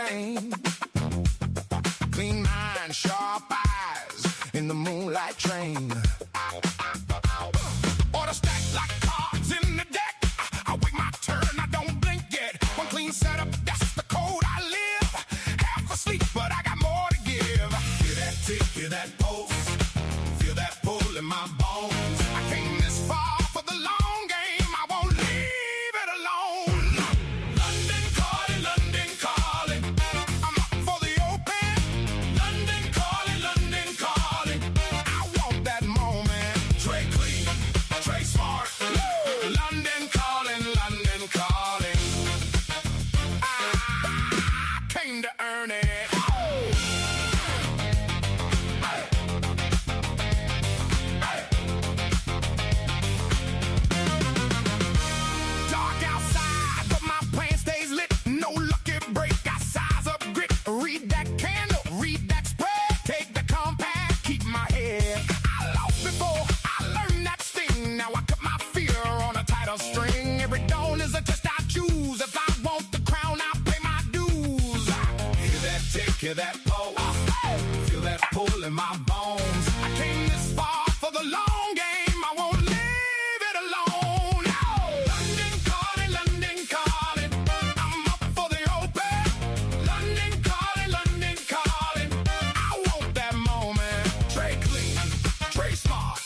stain. Clean mind, sharp eyes in the moonlight train. Order stacked like cards in the deck. I wait my turn, I don't blink yet. One clean setup, that's the code I live. Half asleep, but I got more to give. Hear that tick, hear that pulse. Feel that pull in my bones. I came this far for the long game. I won't leave it alone. London calling, London calling. I'm up for the open. London calling, London calling. I want that moment. Trey clean, Trey smart. London calling, London calling. I came to earn it. Dark outside, but my plan stays lit. No lucky break, got size up grit. Read that candle, read that spread. Take the compass, keep my head. I lost before, I learned that sting. Now I cut my fear on a tighter string. Every dawn is a test I choose. If I want the crown, I pay my dues. Hear that tick, hear that pulse. Feel that pull in my bones. I came this far for the long game. I won't leave it alone. London calling, London calling. I'm up for the open. London calling, London calling. I want that moment. Trey clean, Trey smart.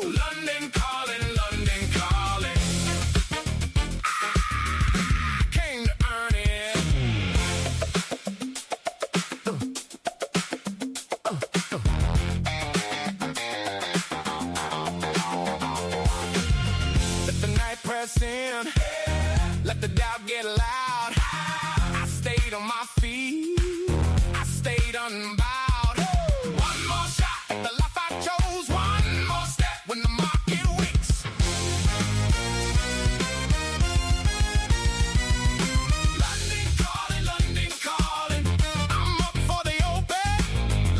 London calling, London calling. I came to earn it. Let the night press in. Let the doubt get loud. I stayed on my feet. I stayed unbowed. One more shot, the life I chose. One more step when the market wakes. London calling, London calling. I'm up for the open.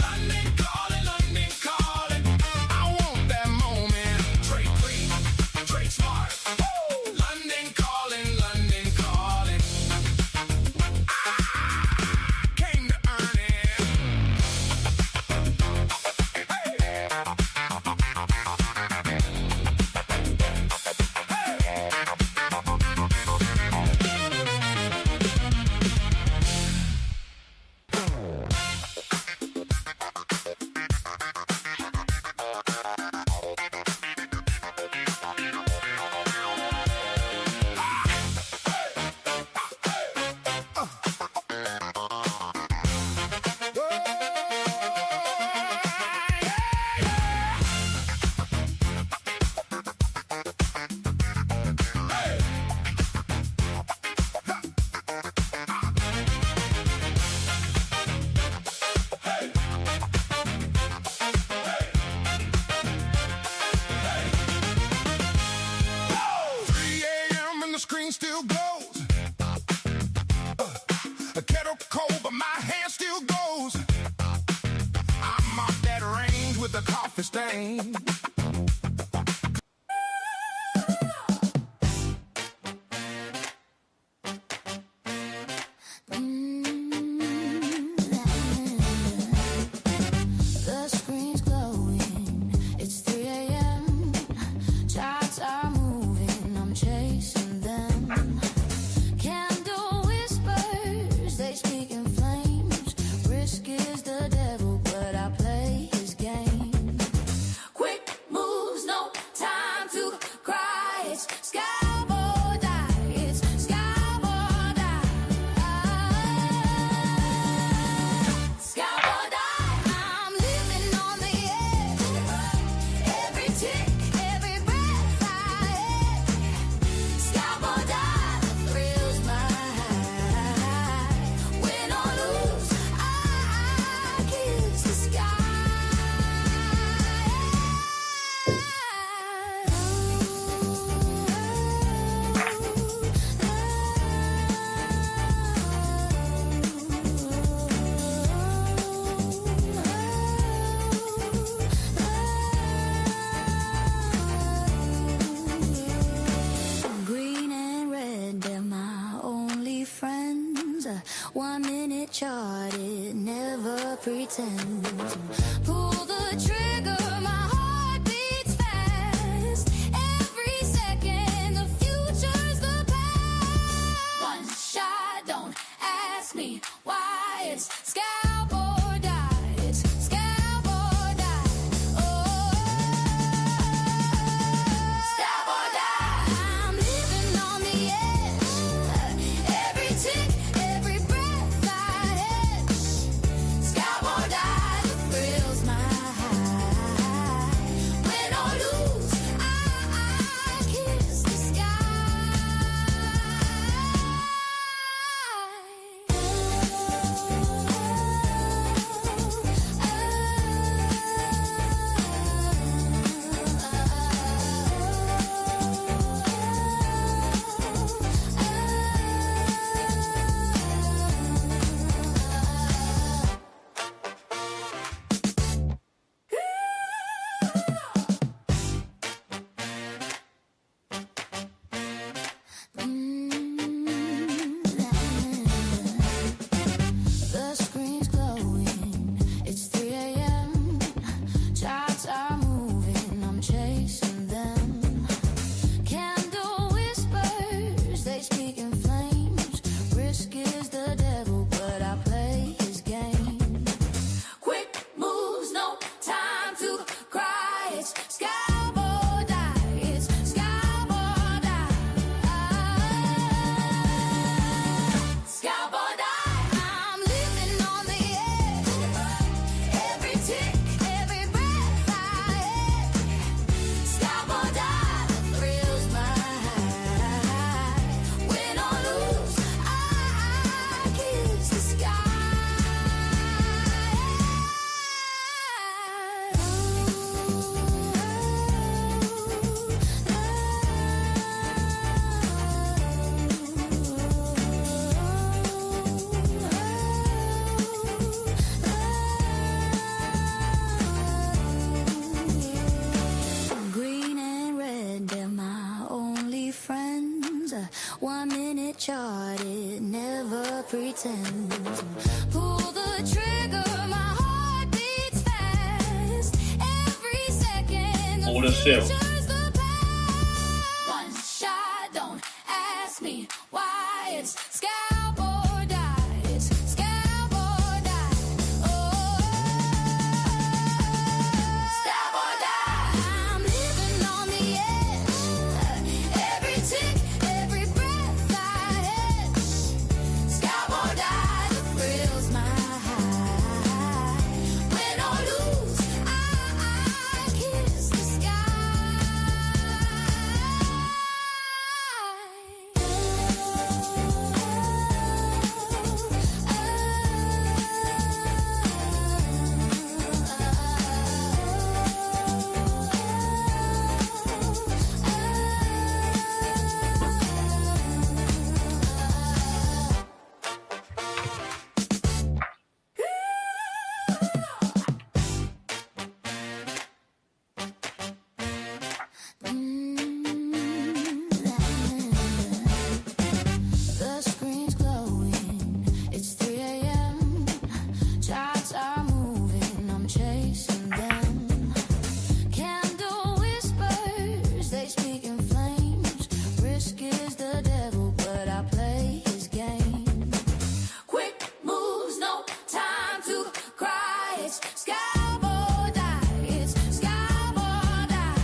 London calling, London calling. I want that moment. Trey clean, Trey smart. London calling, London calling. I came to earn it. Screen still glows. A kettle cold, but my hand still goes. I'm off that range with a coffee stain. The screen's glowing. It's 3 a.m. Charts are moving. I'm chasing them. Candle whispers, they speak in flames. Risk is the devil, but I play his game. Quick pretend. Pull the trigger, my heart beats fast. Every second, the future's the past. One shot, don't ask me why. It's scalp or die. It's scalp or die. Oh, scalp or die. I'm living on the edge. Every tick, every breath I hedge. Scalp or die, the thrills my high. Win or lose, I kiss the The screen's glowing, it's 3 a.m. Charts are moving, I'm chasing them. Candle whispers, they speak in flames. Risk is the devil, but I play his game. Quick moves, no time to cry. It's scalp or die, it's scalp or die. Scalp or die. I'm living on the edge. Every tick, every breath I hedge. Scalp or die, the thrills my high. Win or lose, I kiss the sky. Green and red, they're my only friends. 1 minute charted, never pretend. Pull the trigger, my heart beats fast. Every second, the Buonasera. future's the past. One shot, don't ask me why. It's scalp or die. It's scalp or die. Oh, scalp or die. I'm living on the edge. Every tick, every breath I hedge. Scalp or die, the thrills my high. Win or lose, I kiss the sky. The screen's glowing, it's 3 a.m. Charts are moving, I'm chasing them. Candle whispers, they speak in flames. Risk is the devil, but I play his game. Quick moves, no time to cry. It's scalp or die, it's scalp or die.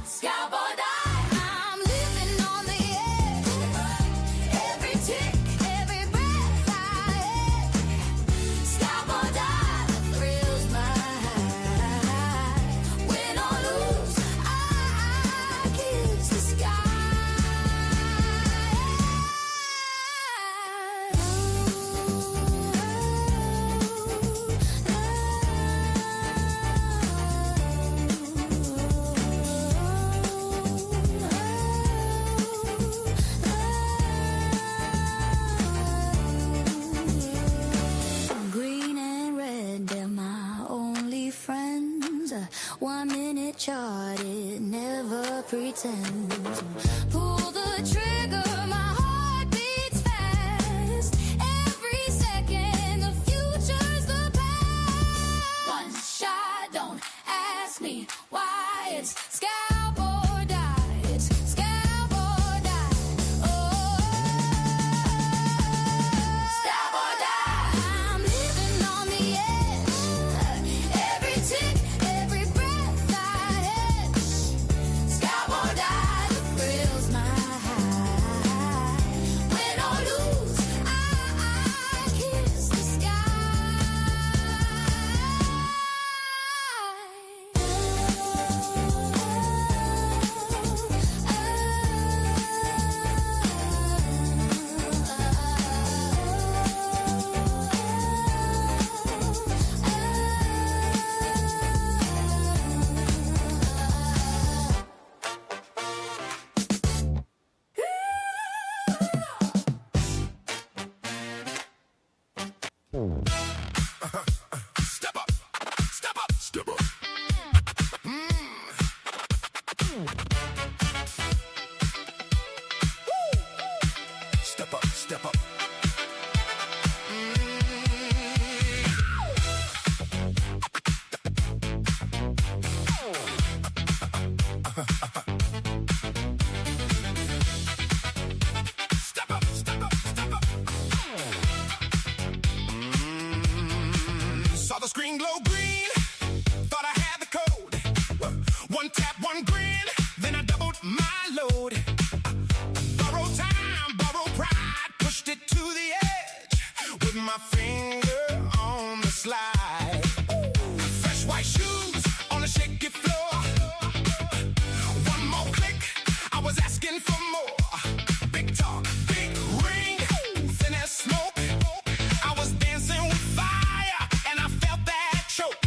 Scalp or die. I'm living on the edge. Every tick, every breath I hedge. Scalp or die, the thrills my high. Win or lose, I kiss the sky. Green and red, they're my only friends. 1 minute charted, never pretend. Pull the trigger, my heart beats fast. Every Step up, step up, step up. Step up, step up. Step up, step up, step up. Saw the screen glow green. Thought I had the code. One tap, one grin. Then I doubled my load. Borrowed time, borrowed pride. Pushed it to the edge with my finger on the slide. Fresh white shoes on a shaky floor. One more click, I was asking for more. Big talk, big ring, thin as smoke. I was dancing with fire and I felt that choke.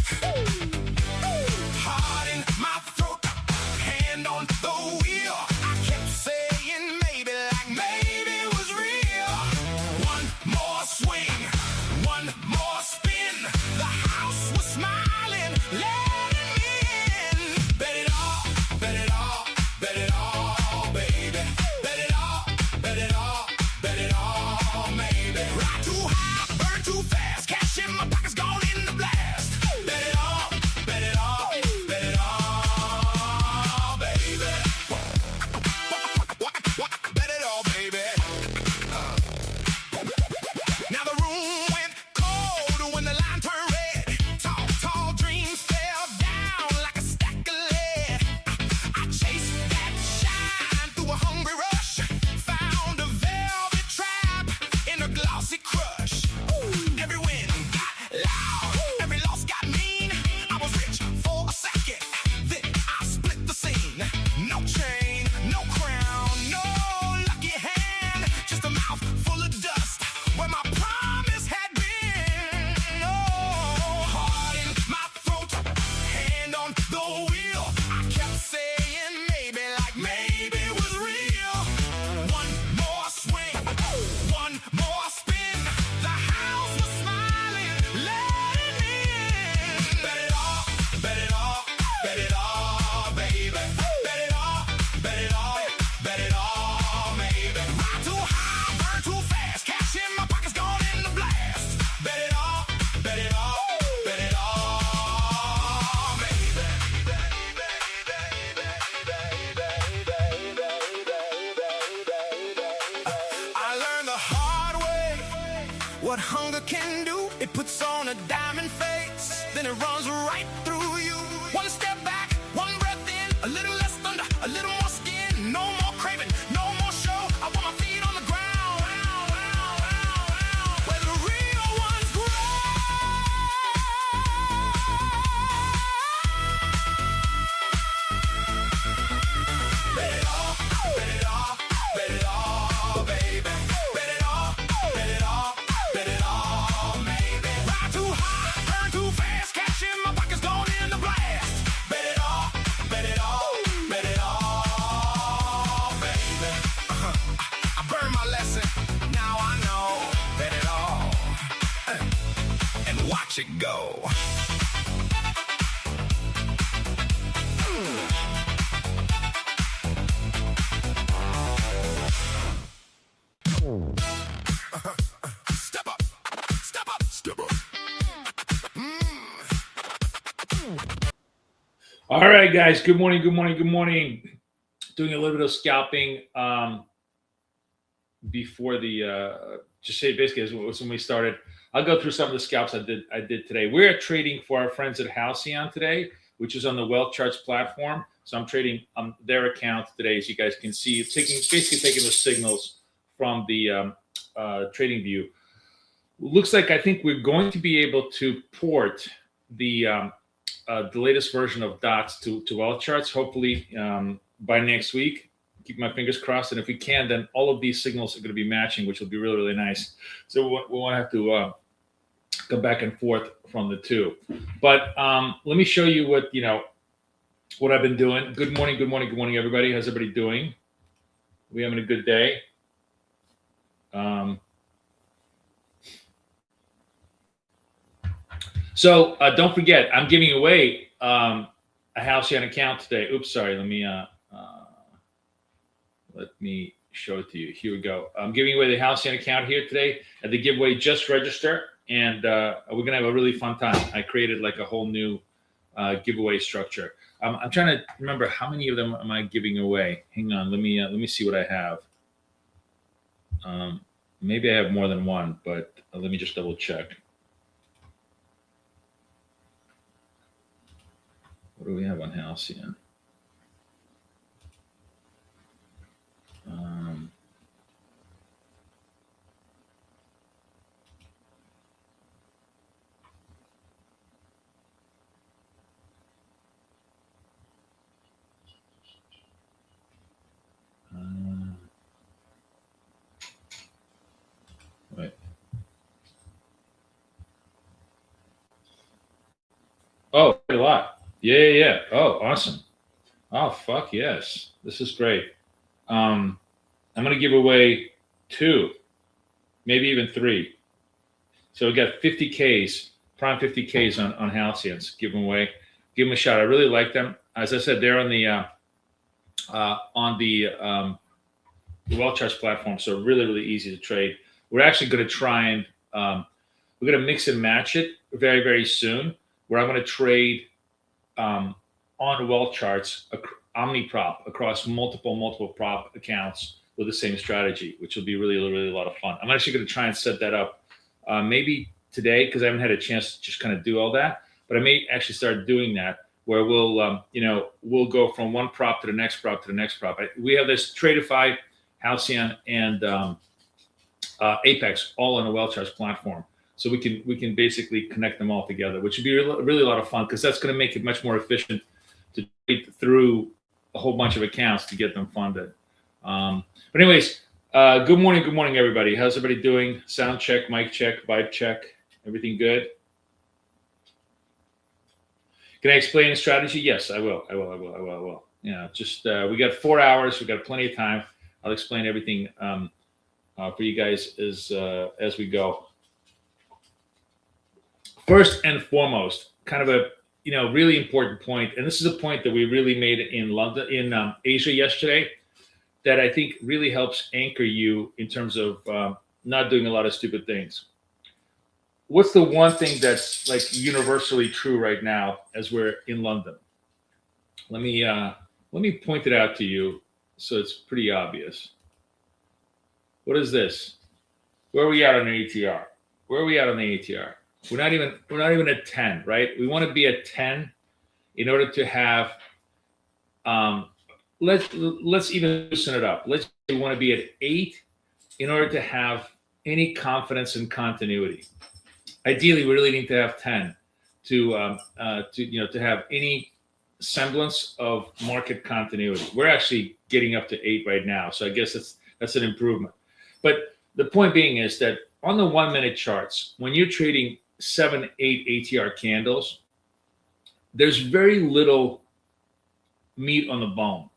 Heart in my throat, hand on the wheel. I kept saying maybe, like maybe it was real. One more swing, one more spin. The house was smiling, letting me in. Bet it all, bet it all, bet it all, baby. Bet it all, bet it all, bet it all, maybe. Ride too high, burn too fast. Cash in my pockets, gone in the blast. Bet it all, bet it all, bet it all, baby. Bet it all, baby. Now the room went cold when the line turned red. Tall, tall dreams fell down like a stack of lead. I chased that shine through a hungry rush. Found a velvet trap in a glossy crush. Every win got loud, every loss got mean. I was rich for a second, then I split the scene. No chain, no crown, no lucky hand, just a mouth full of dust where my promise had been. Oh, heart in my throat, hand on the wheel. I kept saying maybe, like maybe it was real. One more swing, one more spin. The house was smiling, letting me in. Bet it all, bet it all, bet it all, baby. Bet it all, bet it all, bet it all, maybe. Ride too high, burn too fast. Cash in my pockets, gone in the blast. Bet it all, bet it all, bet it all, baby. I learned the hard way what hunger can do. It puts on a diamond face, then it runs right through you. One step back, one breath in, a little less thunder, a little more skin. No more craving, no more show. I want my feet on the ground, where the real ones grow. Bet it all, bet it all, bet it all, baby. Bet it all, bet it all, bet it all, maybe. Ride too high, burn too fast. Cash in my pockets, gone in the blast. Bet it all, bet it all, bet it all, baby. I burned my lesson, now I know. Bet it all, and watch it go. Step up, step up, step up. All right, guys. Good morning. Good morning. Good morning. Doing a little bit of scalping before the just say basically as when we started. I'll go through some of the scalps I did today. We're trading for our friends at Halcyon today, which is on the Wealth Charts platform. So I'm trading their account today, as you guys can see. It's basically taking the signals from the trading view. Looks like I think we're going to be able to port the latest version of dots to Wealth Charts, hopefully by next week. Keep my fingers crossed, and if we can, then all of these signals are going to be matching, which will be really, really nice. So we won't have to go back and forth from the two. But let me show you what I've been doing. Good morning, good morning, good morning, everybody. How's everybody doing? We having a good day? So don't forget, I'm giving away a Halcyon account today. Oops, sorry. Let me show it to you. Here we go. I'm giving away the Halcyon account here today. At the giveaway, just register, and we're gonna have a really fun time. I created like a whole new giveaway structure. I'm trying to remember how many of them am I giving away. Hang on, let me see what I have. Maybe I have more than one, but let me just double check. What do we have on Halcyon? Right. Oh, a lot. Yeah. Oh, awesome. Oh, fuck yes. This is great. I'm going to give away 2, maybe even 3. So we got 50Ks, prime 50Ks on Halcyons. Give them away. Give them a shot. I really like them. As I said, they're on the Well Charts platform, so really, really easy to trade. We're actually going to try and we're going to mix and match it very, very soon, where I'm going to trade on Well Charts omni-prop across multiple prop accounts with the same strategy, which will be really, really a lot of fun. I'm actually going to try and set that up maybe today, because I haven't had a chance to just kind of do all that, but I may actually start doing that, where we'll go from one prop to the next prop to the next prop. We have this Tradeify, Halcyon, and Apex all on the Well Charts platform, so we can basically connect them all together, which would be really a lot of fun, because that's going to make it much more efficient to trade through a whole bunch of accounts to get them funded. But anyways, good morning, everybody. How's everybody doing? Sound check, mic check, vibe check. Everything good? Can I explain the strategy? Yes, I will. Yeah, just we got 4 hours. We got plenty of time. I'll explain everything for you guys as we go. First and foremost, kind of a really important point, and this is a point that we really made in London, in Asia yesterday, that I think really helps anchor you in terms of not doing a lot of stupid things. What's the one thing that's like universally true right now as we're in London? Let me point it out to you so it's pretty obvious. What is this? Where are we at on the ATR? Where are we at on the ATR? We're not even at 10, right? We want to be at 10 in order to have let's even loosen it up. We want to be at 8 in order to have any confidence in continuity. Ideally, we really need to have 10 to have any semblance of market continuity. We're actually getting up to 8 right now, so I guess that's an improvement. But the point being is that on the 1 minute charts, when you're trading 7, 8 ATR candles, there's very little meat on the bone,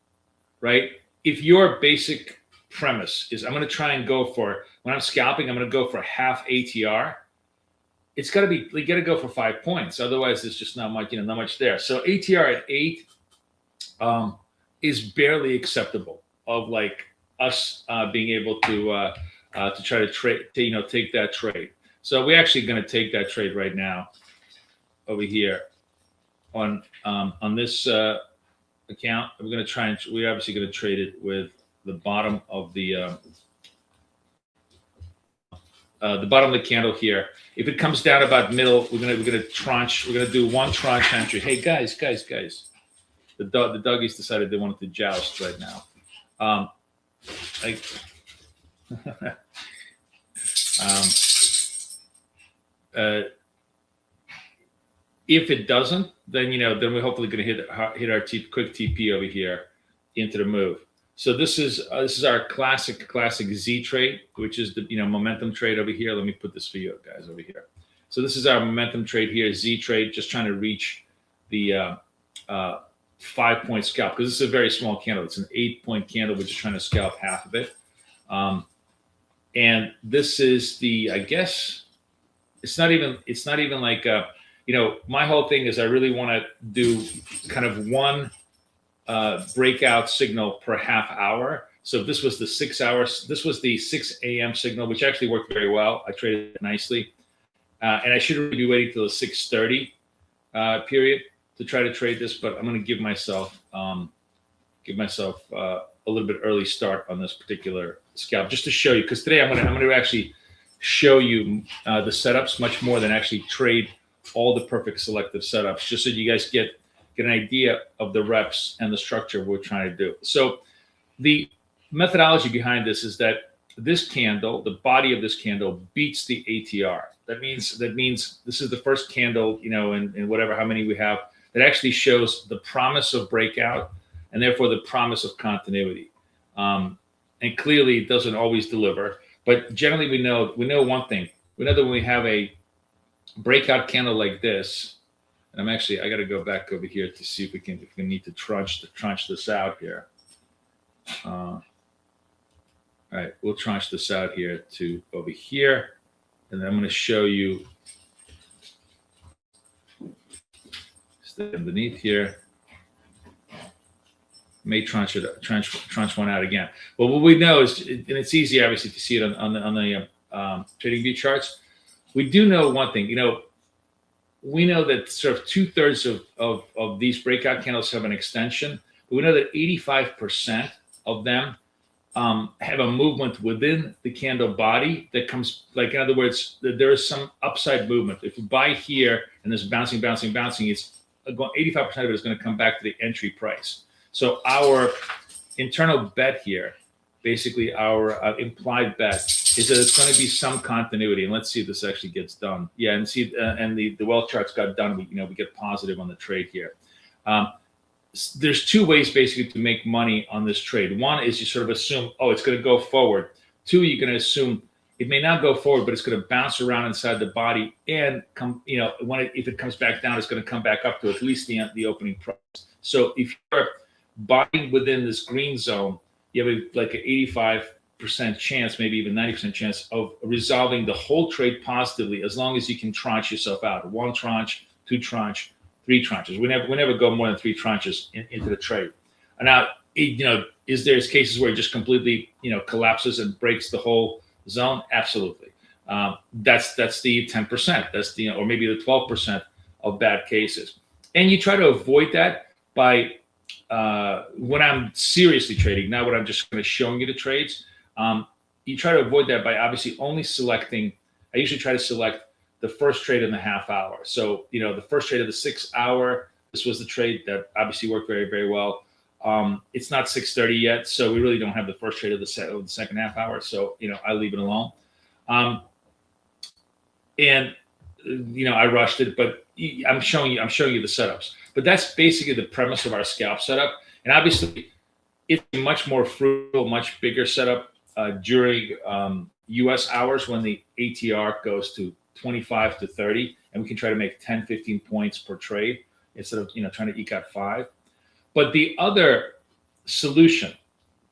right? If your basic premise is I'm going to try and go for, when I'm scalping, I'm going to go for half ATR, it's got to be, you got to go for 5 points. Otherwise, there's just not much there. So ATR at 8 is barely acceptable of like us being able to try to trade, take that trade. So we're actually going to take that trade right now over here on this account. We're obviously going to trade it with the bottom of the bottom of the candle here. If it comes down about middle, we're gonna tranche. We're gonna do one tranche entry. Hey guys, the doggies decided they wanted to joust right now. If it doesn't, then we're hopefully going to hit our quick TP over here into the move. So this is our classic Z trade, which is the momentum trade over here. Let me put this for you guys over here. So this is our momentum trade here, Z trade, just trying to reach the 5 point scalp, because this is a very small candle. It's an 8 point candle. We're just trying to scalp half of it. And this is the, I guess it's not even like my whole thing is I really want to do kind of one breakout signal per half hour. So this was the 6 hours. This was the 6 a.m. signal, which actually worked very well. I traded it nicely, and I should really be waiting till the 6:30 period to try to trade this. But I'm going to give myself a little bit early start on this particular scalp just to show you. Because today I'm going to actually show you the setups much more than actually trade all the perfect selective setups, just so you guys get an idea of the reps and the structure we're trying to do. So the methodology behind this is that this candle, the body of this candle, beats the ATR. That means this is the first candle, in whatever, how many we have, that actually shows the promise of breakout and therefore the promise of continuity. And clearly it doesn't always deliver, but generally we know one thing. We know that when we have a breakout candle like this, and I got to go back over here to see if we need to tranche this out here. All right, we'll tranche this out here to over here, and then I'm going to show you stay underneath here. May tranche one out again. But what we know is, and it's easy obviously to see it on the trading view charts. We do know one thing. We know that sort of 2/3 of these breakout candles have an extension, but we know that 85% of them have a movement within the candle body that comes, like, in other words, there is some upside movement. If you buy here and there's bouncing, it's 85% of it is going to come back to the entry price. So our internal bet here, basically our implied bet, is that it's going to be some continuity. And let's see if this actually gets done. Yeah, and see, and the wealth charts got done. We get positive on the trade here. There's two ways basically to make money on this trade. One is you sort of assume, oh, it's going to go forward. Two, you're going to assume it may not go forward, but it's going to bounce around inside the body and come. If it comes back down, it's going to come back up to at least the opening price. So if you're buying within this green zone, you have like an 85% chance, maybe even 90% chance of resolving the whole trade positively, as long as you can tranche yourself out. 1 tranche, 2 tranche, 3 tranches. We never go more than 3 tranches into the trade. And now, is there cases where it just completely, collapses and breaks the whole zone? Absolutely. That's the 10%. That's or maybe the 12% of bad cases. And you try to avoid that by when I'm seriously trading, not when I'm just kind of showing you the trades. You try to avoid that by obviously only selecting. I usually try to select the first trade in the half hour. So, the first trade of the 6 hour, this was the trade that obviously worked very, very well. It's not 6:30 yet, so we really don't have the first trade of the second half hour. So, I leave it alone. And I rushed it, but I'm showing you the setups. But that's basically the premise of our scalp setup. And obviously, it's a much more fruitful, much bigger setup during U.S. hours when the ATR goes to 25 to 30, and we can try to make 10, 15 points per trade instead of trying to eke out 5. But the other solution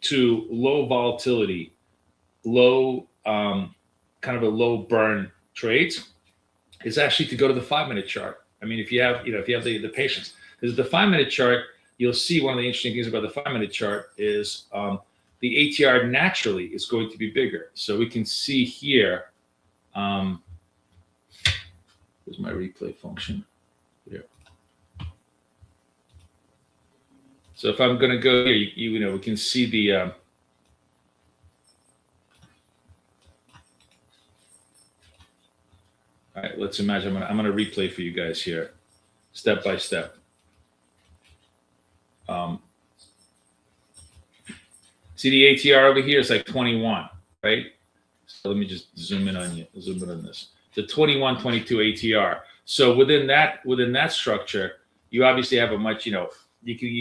to low volatility, low kind of a low burn trades is actually to go to the 5-minute chart. I mean, if you have the patience, because the 5-minute chart, you'll see one of the interesting things about the 5-minute chart is the ATR naturally is going to be bigger. So we can see here. Here's my replay function here. So if I'm going to go here, we can see the all right, let's imagine I'm going to replay for you guys here, step by step. See the ATR over here is like 21, right? So let me just zoom in on this. The 21, 22 ATR. So within that structure, you obviously have a much, you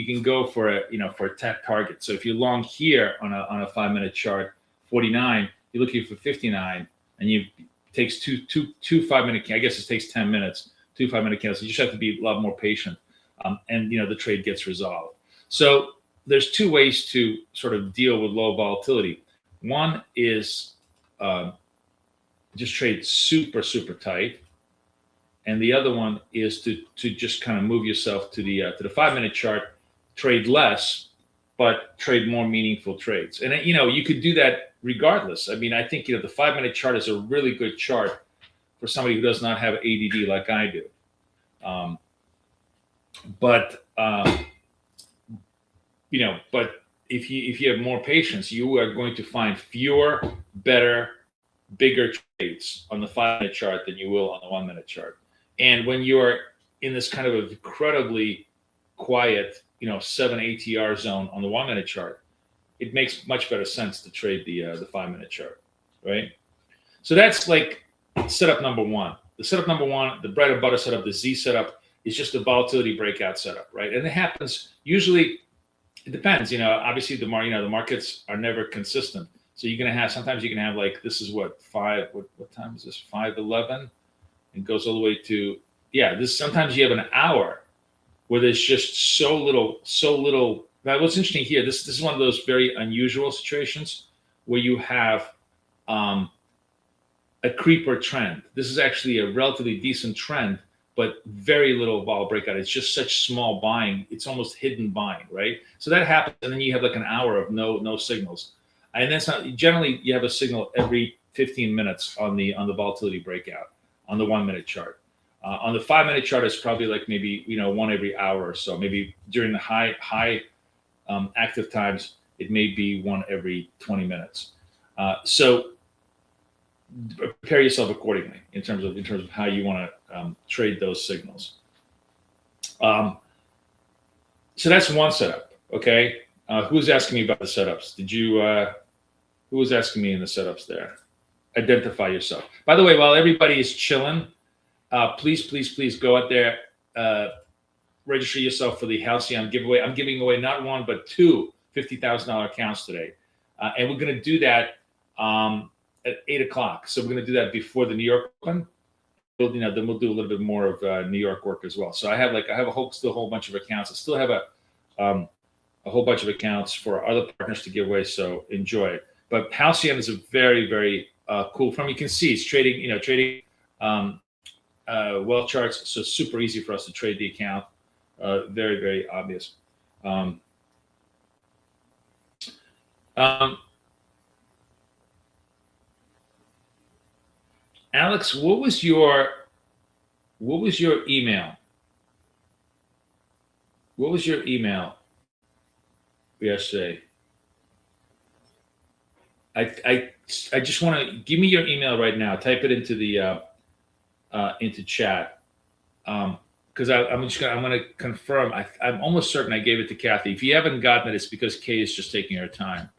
can go for a 10 target. So if you're long here on a 5-minute chart, 49, you're looking for 59, and you takes two 5-minute. I guess it takes 10 minutes, 2 5-minute candles. You just have to be a lot more patient, and the trade gets resolved. So there's 2 ways to sort of deal with low volatility. One is just trade super, super tight. and the other one is to just kind of move yourself to the 5 minute chart, trade less, but trade more meaningful trades. And you could do that regardless. I mean, I think the 5 minute chart is a really good chart for somebody who does not have ADD like I do. But if you have more patience, you are going to find fewer, better, bigger trades on the 5 minute chart than you will on the 1 minute chart. And when you're in this kind of incredibly quiet, 7 ATR zone on the 1 minute chart, it makes much better sense to trade the 5 minute chart, right? So that's like setup number one. The setup number one, the bread and butter setup, the Z setup, is just a volatility breakout setup, right? And it happens usually. It depends, obviously the markets are never consistent. So you're going to have, sometimes you can have like, this is what time is this? 5:11, and goes all the way to, sometimes you have an hour where there's just so little. Now what's interesting here, this is one of those very unusual situations where you have a creeper trend. This is actually a relatively decent trend, but very little vol breakout. It's just such small buying. It's almost hidden buying, right? So that happens, and then you have like an hour of no signals. And then generally you have a signal every 15 minutes on the volatility breakout on the 1 minute chart. On the 5 minute chart, it's probably like maybe one every hour or so. Maybe during the high active times, it may be one every 20 minutes. So prepare yourself accordingly in terms of how you want to trade those signals. So that's one setup. Okay. Who's asking me about the setups? Who was asking me in the setups there? Identify yourself. By the way, while everybody is chilling, please go out there, register yourself for the Halcyon giveaway. I'm giving away not one, but two $50,000 accounts today. And we're going to do that at 8 o'clock. So we're going to do that before the New York one. Then we'll do a little bit more of New York work as well. So I have still a whole bunch of accounts. I still have a whole bunch of accounts for our other partners to give away. So enjoy it. But Halcyon is a very, very cool firm. You can see it's trading well charts. So it's super easy for us to trade the account. Very, very obvious. Alex, what was your email? What was your email yesterday? I just want to give me your email right now. Type it into the into chat, because I'm going to confirm. I'm almost certain I gave it to Kathy. If you haven't gotten it, it's because Kay is just taking her time.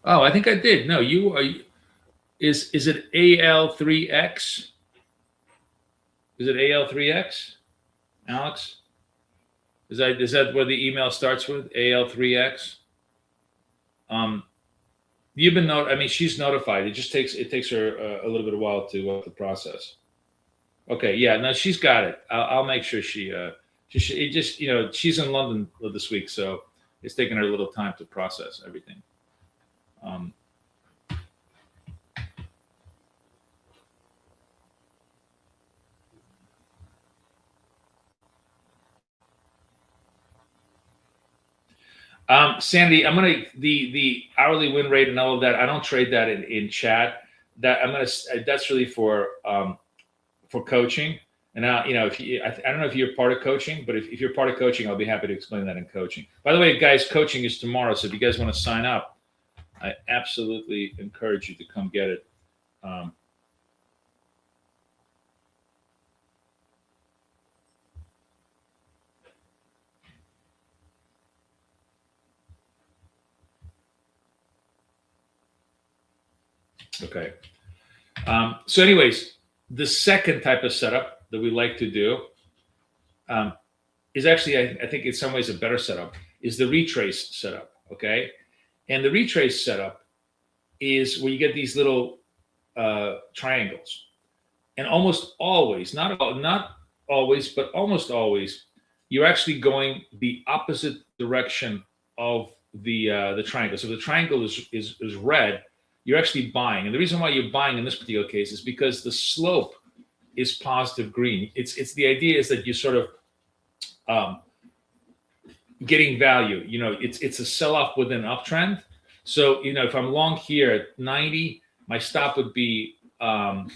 Oh, I think I did. No, you are. Is it AL3X? Is it AL3X, Alex? Is that where the email starts with, AL3X? You've been I mean, she's notified. It takes her a little bit of while to process. Okay, yeah, no, she's got it. I'll make sure she's in London this week, so it's taking her a little time to process everything. Sandy, I'm gonna the hourly win rate and all of that. I don't trade that in chat. That's really for coaching. And now, I don't know if you're part of coaching, but if you're part of coaching, I'll be happy to explain that in coaching. By the way, guys, coaching is tomorrow, so if you guys want to sign up, I absolutely encourage you to come get it. Okay. So anyways, the second type of setup that we like to do is actually, I think in some ways a better setup, is the retrace setup, okay? And the retrace setup is where you get these little triangles. And almost always, not always, but almost always, you're actually going the opposite direction of the triangle. So if the triangle is red, you're actually buying. And the reason why you're buying in this particular case is because the slope is positive green. It's the idea is that you sort of getting value. It's a sell-off with an uptrend. So, if I'm long here at 90, my stop would be, in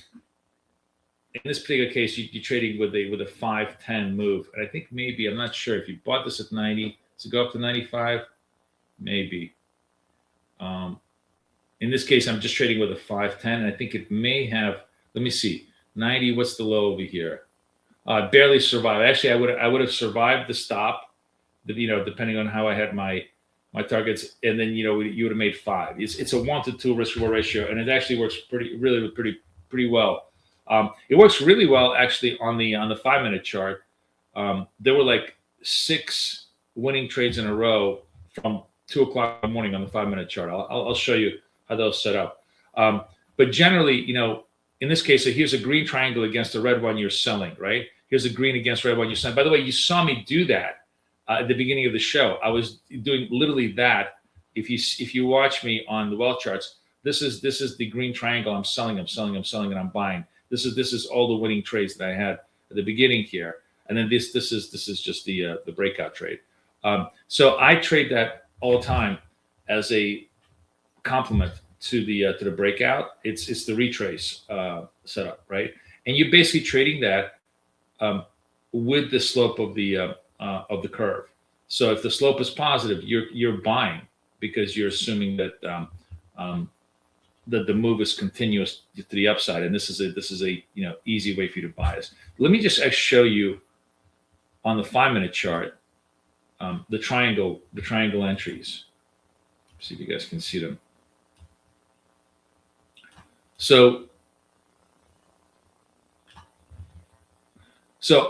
this particular case, you're trading with a 5-10 move. And I think maybe, I'm not sure if you bought this at 90, to go up to 95, maybe. In this case, I'm just trading with a 5-10, and I think it may have, let me see, 90, what's the low over here? Barely survived. Actually, I would have survived the stop, depending on how I had my targets, and then you would have made 5. It's a 1 to 2 risk reward ratio, and it actually works pretty well. It works really well actually on the 5-minute chart. There were like 6 winning trades in a row from 2 o'clock in the morning on the 5-minute chart. I'll show you how those set up. But generally, in this case, so here's a green triangle against a red one you're selling, right? Here's a green against red one you're selling. By the way, you saw me do that at the beginning of the show. I was doing literally that. If you watch me on the wealth charts, this is the green triangle. I'm selling, and I'm buying. This is all the winning trades that I had at the beginning here, and then this is just the breakout trade. So I trade that all the time as a complement to the breakout. It's the retrace setup, right? And you're basically trading that with the slope of the curve. So if the slope is positive, you're buying because you're assuming that that the move is continuous to the upside, and this is a easy way for you to buy this. Let me just show you on the 5-minute chart the triangle entries. See if you guys can see them. So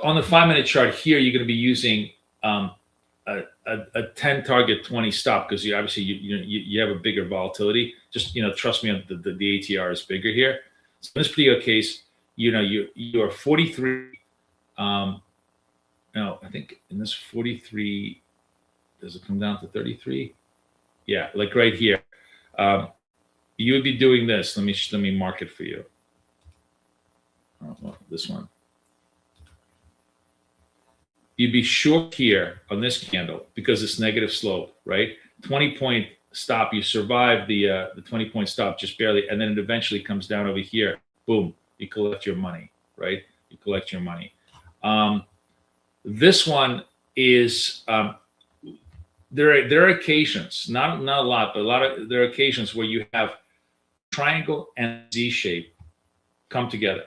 on the 5-minute chart here, you're going to be using a 10 target 20 stop because you obviously you have a bigger volatility. Just trust me, the ATR is bigger here. So in this particular case, you are 43. No, I think in this 43, does it come down to 33? Yeah, like right here. You would be doing this. Let me mark it for you. Well, this one. You'd be short here on this candle because it's negative slope, right? 20-point stop. You survive the 20-point stop just barely, and then it eventually comes down over here. Boom, you collect your money, right? You collect your money. This one is there are occasions, not a lot, but there are occasions where you have triangle and Z shape come together.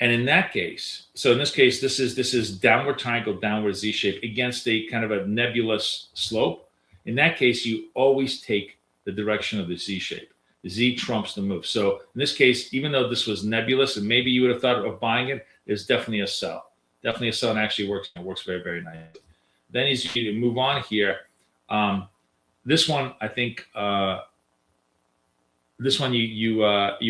And in that case, so in this case, this is downward triangle, downward Z shape against a kind of a nebulous slope. In that case, you always take the direction of the Z shape. The Z trumps the move. So in this case, even though this was nebulous and maybe you would have thought of buying it, there's definitely a sell. Definitely a sell, and actually works. It works very, very nice. Then as you move on here, this one I think this one you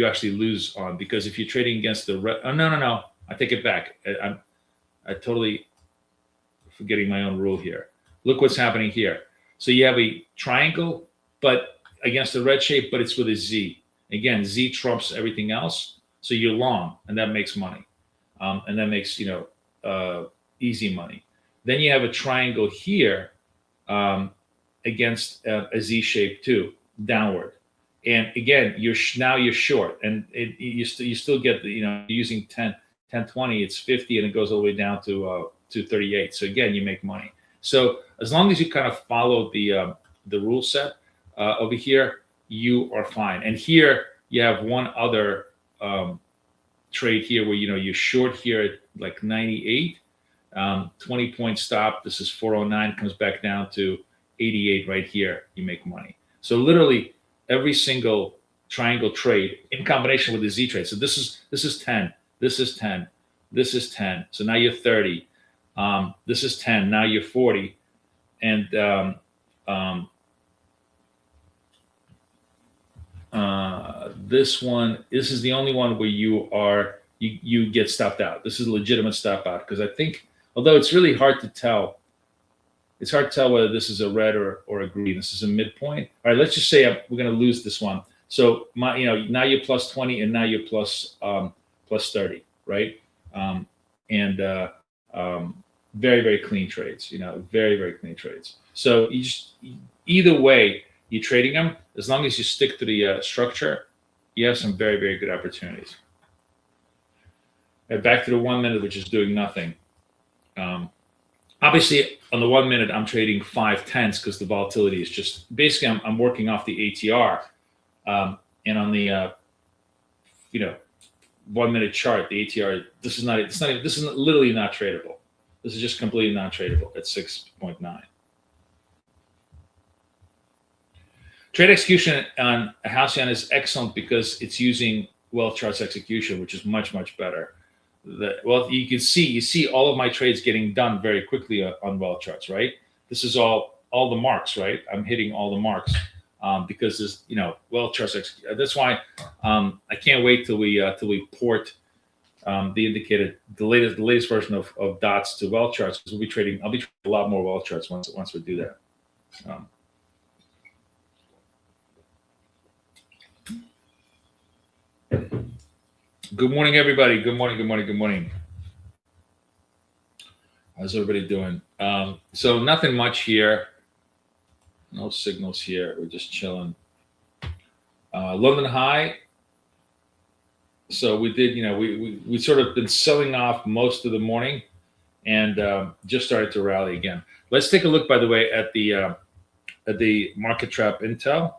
actually lose on, because if you're trading against the red, oh no, I take it back. I totally forgetting my own rule here. Look what's happening here. So you have a triangle, but against the red shape, but it's with a Z. Again, Z trumps everything else. So you're long, and that makes money, and that makes easy money. Then you have a triangle here against a Z shape too, downward. And again, you're short, and you still get the using 10, 20, it's 50, and it goes all the way down to 38. So again, you make money. So as long as you kind of follow the rule set over here, you are fine. And here you have one other trade here where you're short here at like 98, 20-point stop. This is 409, comes back down to 88 right here. You make money. So literally every single triangle trade in combination with the Z trade. So this is 10, this is 10, this is 10. So now you're 30. This is 10. Now you're 40, and this is the only one where you get stopped out. This is a legitimate stop out, because I think, although it's really hard to tell. It's hard to tell whether this is a red or a green. This is a midpoint. All right, let's just say we're going to lose this one. So now you're plus 20 and now you're plus 30, right? And very, very clean trades, very, very clean trades. So either way, you're trading them, as long as you stick to the structure, you have some very, very good opportunities. And back to the 1 minute, which is doing nothing. Obviously, on the 1 minute, I'm trading 5/10 because the volatility is just basically I'm working off the ATR, and on the 1 minute chart, the ATR. This is literally not tradable. This is just completely not tradable at 6.9. Trade execution on Halcyon is excellent because it's using wealth charts execution, which is much, much better. You can see all of my trades getting done very quickly on wealth charts, right? This is all the marks, right? I'm hitting all the marks because there's wealth charts. That's why I can't wait till we port the indicator, the latest version of dots to wealth charts, because I'll be trading a lot more wealth charts once we do that. Good morning, everybody. Good morning. How's everybody doing? So nothing much here. No signals here. We're just chilling. London high. So we did, we sort of been selling off most of the morning and just started to rally again. Let's take a look, by the way, at the market trap intel.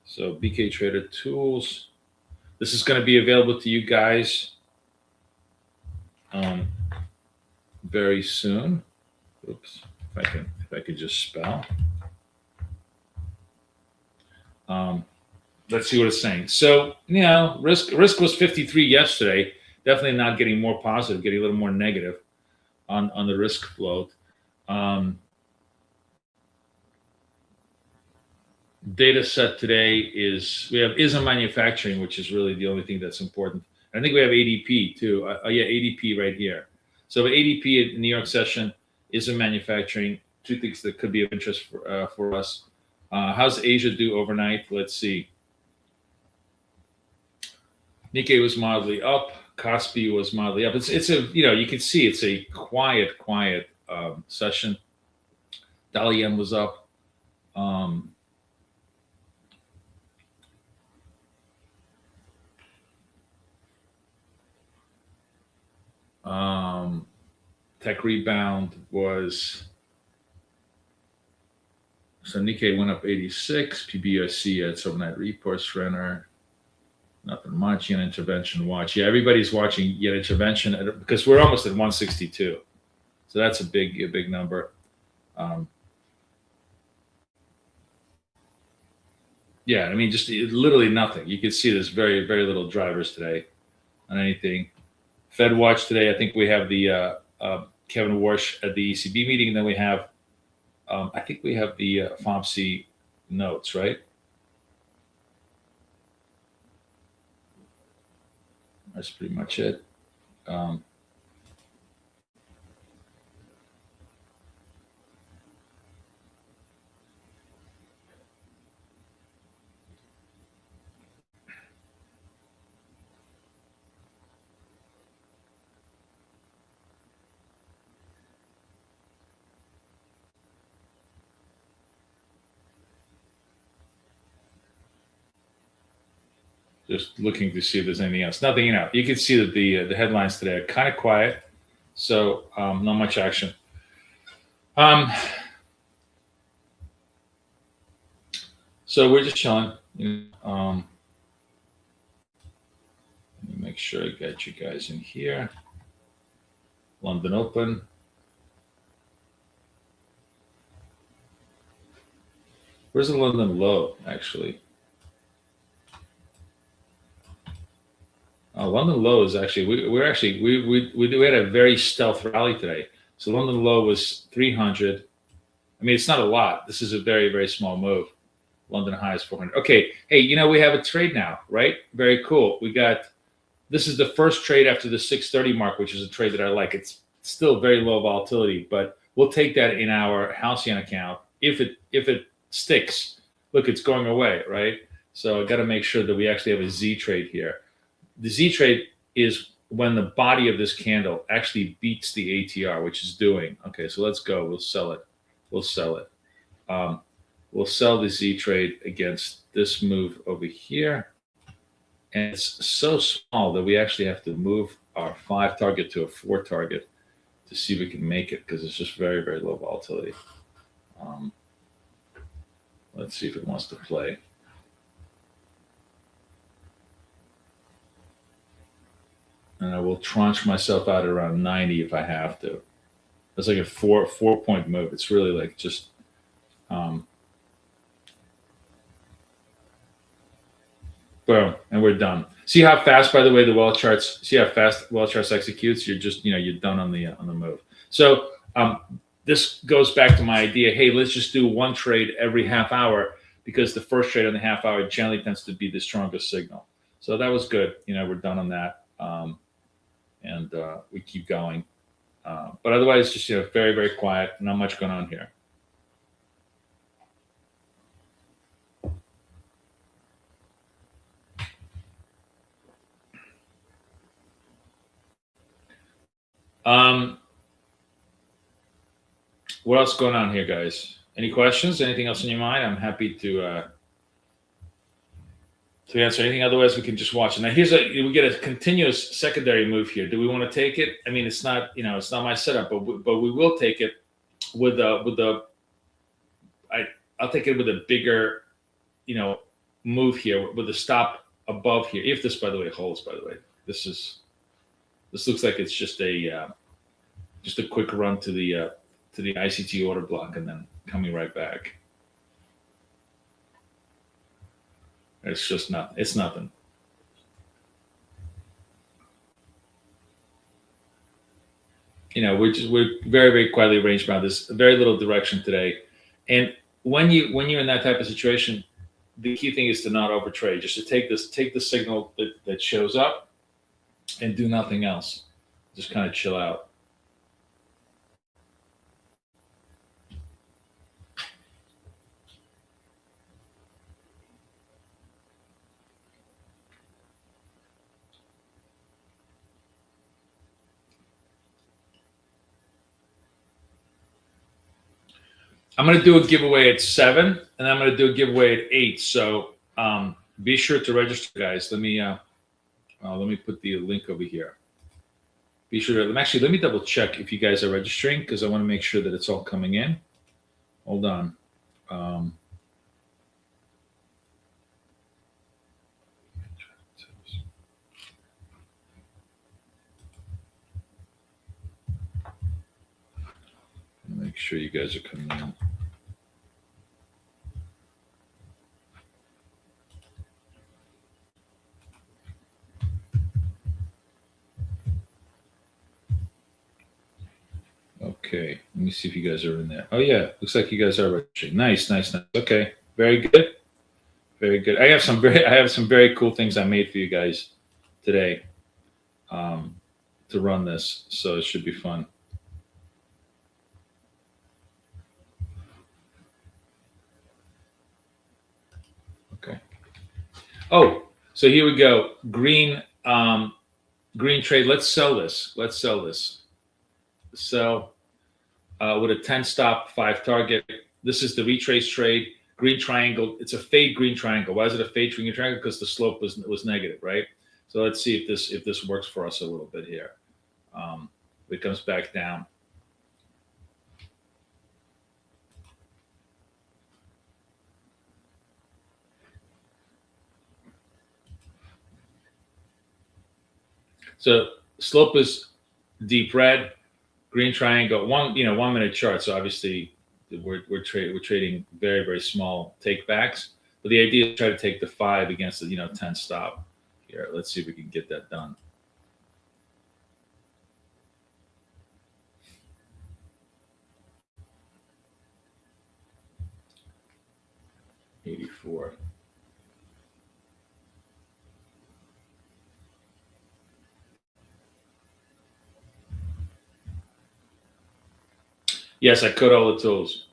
So BK Trader Tools. This is going to be available to you guys very soon. Oops, if I could just spell. Let's see what it's saying. So, risk was 53 yesterday. Definitely not getting more positive, getting a little more negative on the risk float. Data set today is ISM manufacturing, which is really the only thing that's important. I think we have ADP too. ADP right here. So ADP in New York session, ISM manufacturing, two things that could be of interest for us. How's Asia do overnight? Let's see. Nikkei was mildly up. Kospi was mildly up. It's a you can see it's a quiet session. Dalian was up. Tech rebound was, so Nikkei went up 86, PBRC had overnight report surrender, nothing much. Yen intervention watch. Yeah, everybody's watching yen intervention because we're almost at 162. So that's a big number. Yeah, I mean, just literally nothing. You can see there's very, very little drivers today on anything. Fed watch today. I think we have the Kevin Warsh at the ECB meeting, and then we have, I think we have the FOMC notes, right? That's pretty much it. Just looking to see if there's anything else. Nothing, you can see that the headlines today are kind of quiet, so not much action. So we're just chilling. Let me make sure I got you guys in here. London Open. Where's the London low, actually? London low is actually, we had a very stealth rally today. So London low was 300. I mean, it's not a lot. This is a very, very small move. London high is 400. Okay. Hey, we have a trade now, right? Very cool. This is the first trade after the 630 mark, which is a trade that I like. It's still very low volatility, but we'll take that in our Halcyon account if it sticks. Look, it's going away, right? So I got to make sure that we actually have a Z trade here. The Z trade is when the body of this candle actually beats the ATR, which is doing. Okay, so let's go. We'll sell it. We'll sell it. We'll sell the Z trade against this move over here. And it's so small that we actually have to move our 5 target to a 4 target to see if we can make it, because it's just very, very low volatility. Let's see if it wants to play. And I will tranche myself out around 90 if I have to. That's like a four-point move. It's really like just boom, and we're done. See how fast, by the way, the well charts. See how fast well charts executes. You're just you're done on the move. So this goes back to my idea. Hey, let's just do one trade every half hour, because the first trade on the half hour generally tends to be the strongest signal. So that was good. We're done on that, and we keep going. But otherwise, just very, very quiet. Not much going on here. What else going on here, guys? Any questions? Anything else in your mind? I'm happy to answer anything. Otherwise, we can just watch. Now, we get a continuous secondary move here. Do we want to take it? I mean, it's not it's not my setup, but we will take it with I'll take it with a bigger move here with a stop above here. If this, by the way, holds. By the way, this looks like it's just a quick run to the ICT order block and then coming right back. It's just not. It's nothing. We're very, very quietly range bound. There's very little direction today, and when you're in that type of situation, the key thing is to not overtrade. Just to take the signal that shows up, and do nothing else. Just kind of chill out. I'm going to do a giveaway at 7, and I'm going to do a giveaway at 8. So be sure to register, guys. Let me put the link over here. Be sure to let me double check if you guys are registering, because I want to make sure that it's all coming in. Hold on. Make sure you guys are coming in. Okay, let me see if you guys are in there. Oh yeah, looks like you guys are registering. Nice. Okay, very good, very good. I have some very cool things I made for you guys today to run this, so it should be fun. Okay. Oh, so here we go. Green trade. Let's sell this. Sell with a 10 stop, 5 target. This is the retrace trade. Green triangle. It's a fade green triangle. Why is it a fade green triangle? Because the slope was negative, right? So let's see if this works for us a little bit here. It comes back down. So slope is deep red, green triangle, 1 minute chart. So obviously we're trading very, very small takebacks. But the idea is try to take the 5 against the 10 stop. Here, let's see if we can get that done. $84. Yes, I cut all the tools.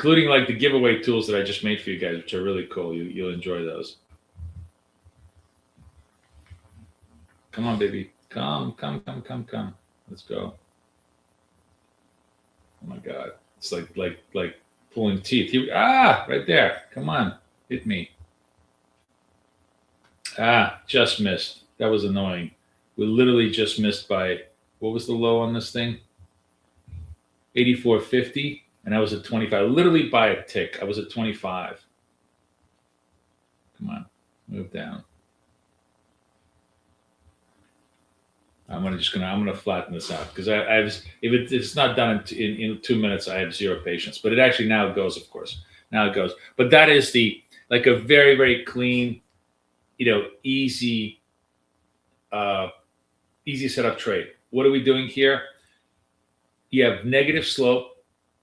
including like the giveaway tools that I just made for you guys, which are really cool. You'll enjoy those. Come on, baby. Come. Let's go. Oh my God. It's like pulling teeth. Right there. Come on. Hit me. Just missed. That was annoying. We literally just missed by, what was the low on this thing? 84.50, and I was at 25. Literally by a tick. I was at 25. Come on. Move down. I'm gonna flatten this out because if it's not done in 2 minutes, I have zero patience. But it actually now goes, of course. Now it goes. But that is like a very, very clean, easy setup trade. What are we doing here? You have negative slope.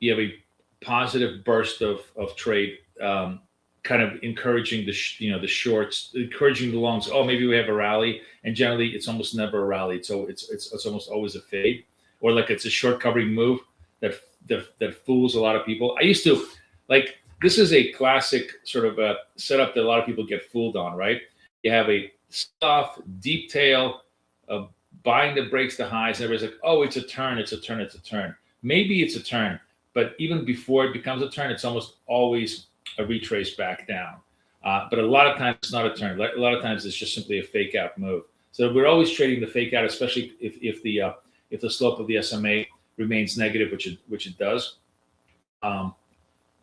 You have a positive burst of trade, kind of encouraging the shorts, encouraging the longs. Oh, maybe we have a rally, and generally it's almost never a rally. So it's almost always a fade, or like it's a short covering move that fools a lot of people. I used to like, this is a classic sort of a setup that a lot of people get fooled on, right? You have a soft, deep tail, buying that breaks the highs. Everybody's like, oh, it's a turn. Maybe it's a turn, but even before it becomes a turn, it's almost always a retrace back down. But a lot of times it's not a turn. A lot of times it's just simply a fake out move. So we're always trading the fake out, especially if the slope of the SMA remains negative, which it does. And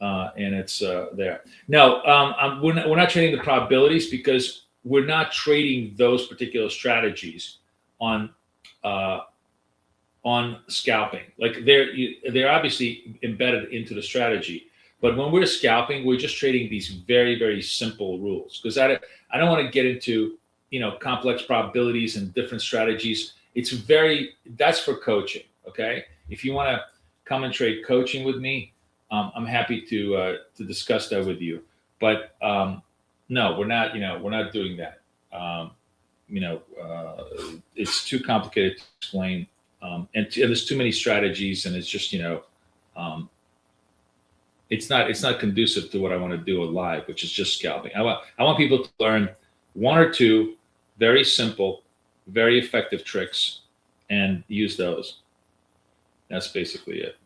it's there. No, we're not trading the probabilities because we're not trading those particular strategies on scalping. Like they're obviously embedded into the strategy, but when we're scalping, we're just trading these very, very simple rules because I don't want to get into complex probabilities and different strategies. That's for coaching. Okay, if you want to come and trade coaching with me, I'm happy to discuss that with you. But no, we're not. We're not doing that. It's too complicated to explain, and there's too many strategies, and it's just it's not conducive to what I want to do live, which is just scalping. I want people to learn one or two very simple, very effective tricks and use those. That's basically it.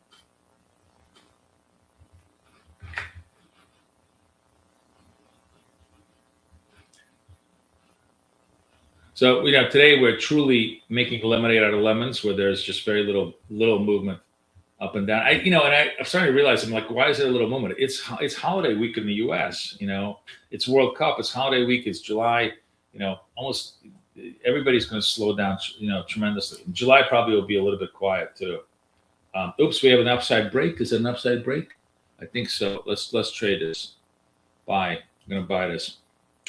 So today we're truly making lemonade out of lemons, where there's just very little movement up and down. I'm starting to realize, I'm like, why is there a little movement? It's holiday week in the U.S. It's World Cup. It's holiday week. It's July. Almost everybody's going to slow down. Tremendously. July probably will be a little bit quiet too. Oops, we have an upside break. Is it an upside break? I think so. Let's trade this. Buy. I'm going to buy this.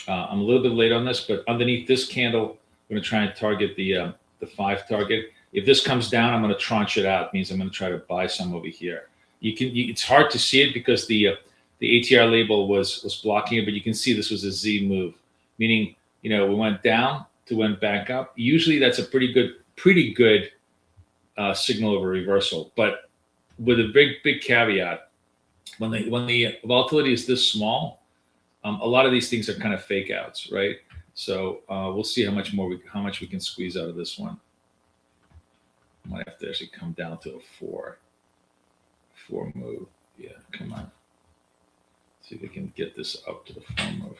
I'm a little bit late on this, but underneath this candle, I'm going to try and target the 5 target. If this comes down, I'm going to tranche it out. It means I'm going to try to buy some over here. It's hard to see it because the ATR label was blocking it, but you can see this was a Z move, meaning we went down to went back up. Usually that's a pretty good signal of a reversal, but with a big caveat. When the volatility is this small, a lot of these things are kind of fake outs, right? So we'll see how much we can squeeze out of this one. I might have to actually come down to a 4 move. Yeah, come on. See if we can get this up to the 4 move.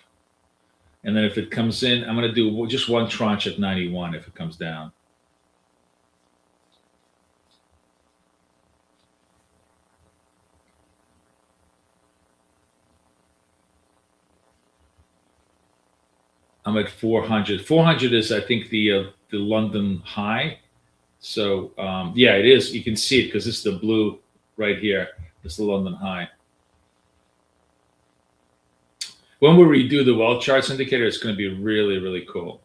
And then if it comes in, I'm going to do just one tranche at 91 if it comes down. I'm at 400. 400 is, I think, the London high. So yeah, it is. You can see it because this is the blue right here. This is the London high. When we redo the Well Charts indicator, it's going to be really, really cool.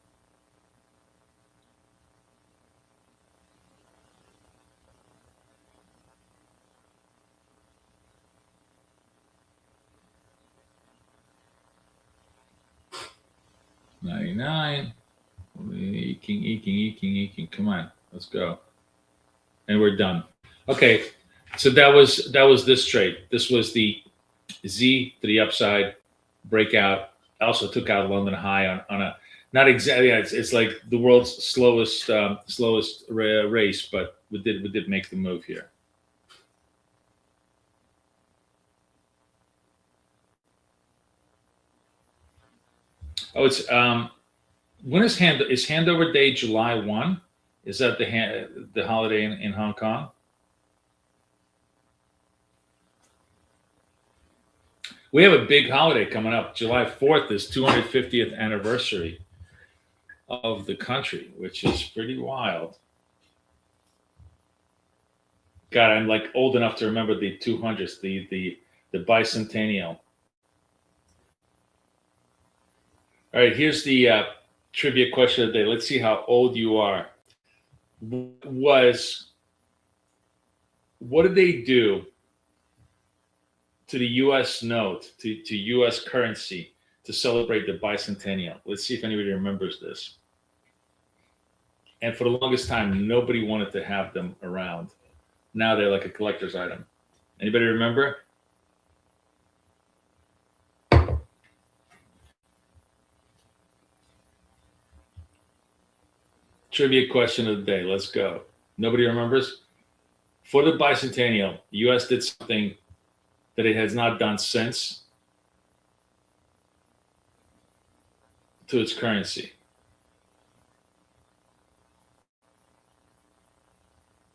$99. Eking. Come on, let's go. And we're done. Okay, so that was this trade. This was the Z to the upside, breakout. Also took out London high on a not exactly. Yeah, it's like the world's slowest race, but we did make the move here. Oh, it's when is Handover Day July 1? Is that the holiday in Hong Kong? We have a big holiday coming up. July 4th is 250th anniversary of the country, which is pretty wild. God, I'm like old enough to remember the 200s, the bicentennial. All right, here's the trivia question of the day. Let's see how old you are. What did they do to the U.S. note, to U.S. currency, to celebrate the bicentennial? Let's see if anybody remembers this. And for the longest time, nobody wanted to have them around. Now they're like a collector's item. Anybody remember? Trivia question of the day. Let's go. Nobody remembers? For the bicentennial, the U.S. did something that it has not done since to its currency.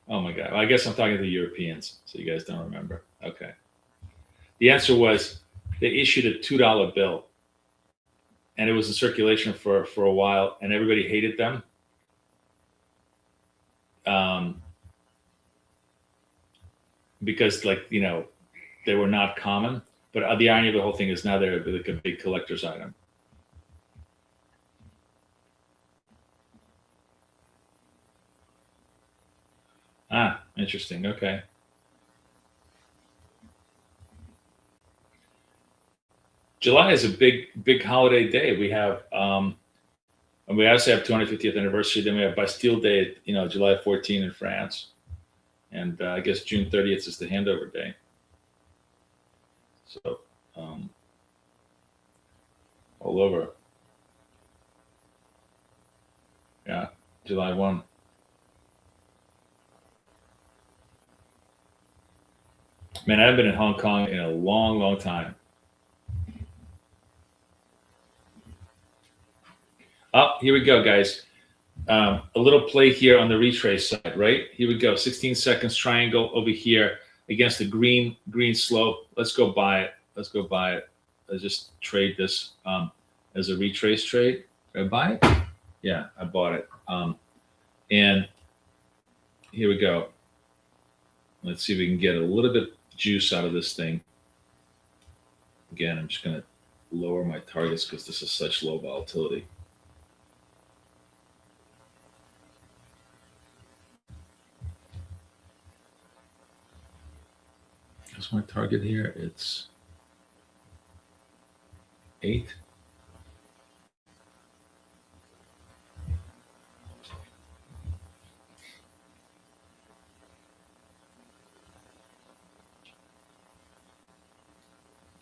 Oh my God. I guess I'm talking to the Europeans, so you guys don't remember. Okay. The answer was they issued a $2 bill, and it was in circulation for a while, and everybody hated them. Because, like, you know, they were not common. But the irony of the whole thing is now they're like a big collector's item. Ah, interesting. Okay. July is a big holiday day. We have, and we also have 250th anniversary. Then we have Bastille Day, you know, July 14 in France. And I guess June 30th is the handover day. So, all over. Yeah, July 1. Man, I've been in Hong Kong in a long time. Oh, here we go, guys. A little play here on the retrace side, right? Here we go. 16 seconds triangle over here against the green slope. Let's go buy it. Let's just trade this as a retrace trade. Did I buy it? Yeah, I bought it. And here we go. Let's see if we can get a little bit juice out of this thing. Again, I'm just going to lower my targets because this is such low volatility. What's my target here? It's 8.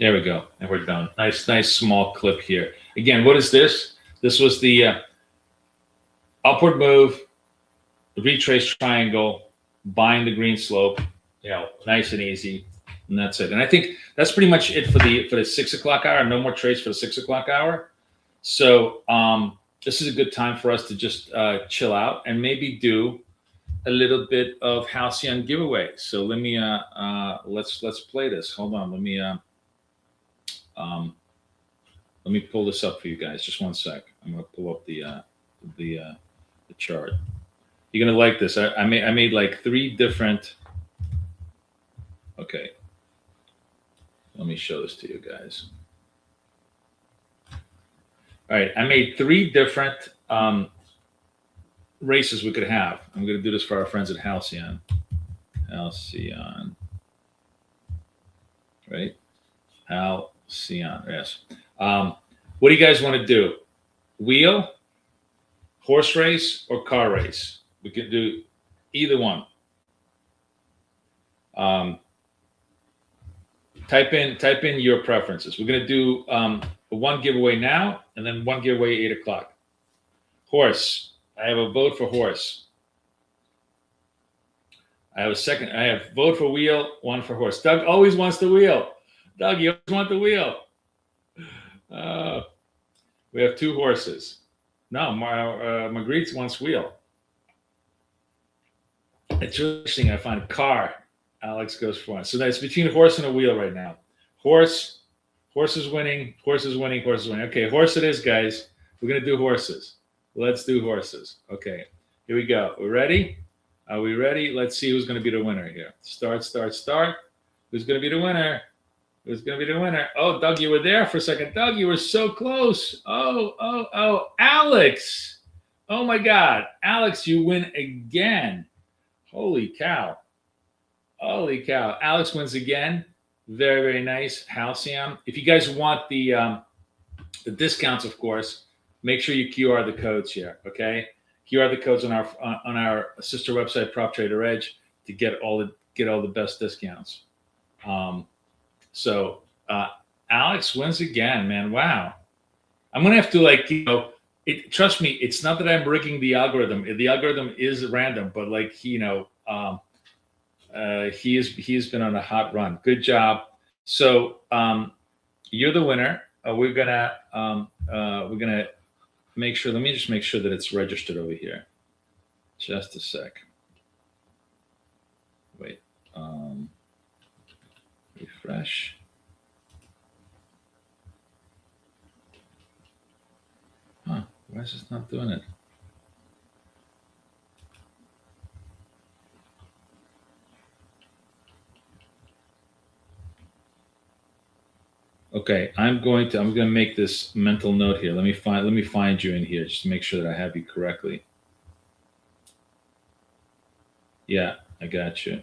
There we go. And we're done. Nice small clip here. Again, what is this? This was the upward move, the retrace triangle, buying the green slope. You know, nice and easy. And that's it. And I think that's pretty much it for the 6 o'clock hour. No more trades for the 6 o'clock hour. So this is a good time for us to just chill out and maybe do a little bit of Halcyon giveaway. So let me let's play this. Hold on. Let me pull this up for you guys. Just one sec. I'm gonna pull up the chart. You're gonna like this. I made like 3 different. Okay. Let me show this to you guys. All right, I made 3 different races we could have. I'm going to do this for our friends at Halcyon. Halcyon. Right? Halcyon, yes. What do you guys want to do? Wheel, horse race, or car race? We could do either one. Type in your preferences. We're gonna do one giveaway now, and then one giveaway 8 o'clock. Horse. I have a vote for horse. I have a second. I have vote for wheel, one for horse. Doug always wants the wheel. Doug, you always want the wheel. We have two horses. No, Magritte wants wheel. It's really interesting. I find car. Alex goes for one. So that's between a horse and a wheel right now. Horse is winning. Horse is winning. Horse is winning. Okay, horse it is, guys. We're gonna do horses. Let's do horses. Okay, here we go. We ready? Are we ready? Let's see who's gonna be the winner here. Start. Who's gonna be the winner? Who's gonna be the winner? Oh, Doug, you were there for a second. Doug, you were so close. Oh, Alex. Oh my God, Alex, you win again. Holy cow. Alex wins again. Very, very nice. Halcyon. If you guys want the discounts, of course, make sure you QR the codes here, okay? QR the codes on our sister website, Prop Trader Edge, to get all the best discounts. So Alex wins again, man. Wow. I'm gonna have to trust me, it's not that I'm rigging the algorithm. The algorithm is random, but he's been on a hot run. Good job. So you're the winner. We're gonna make sure. Let me just make sure that it's registered over here. Just a sec. Wait. Refresh. Huh? Why is this not doing it? Okay, I'm gonna make this mental note here. Let me find you in here just to make sure that I have you correctly. Yeah, I got you.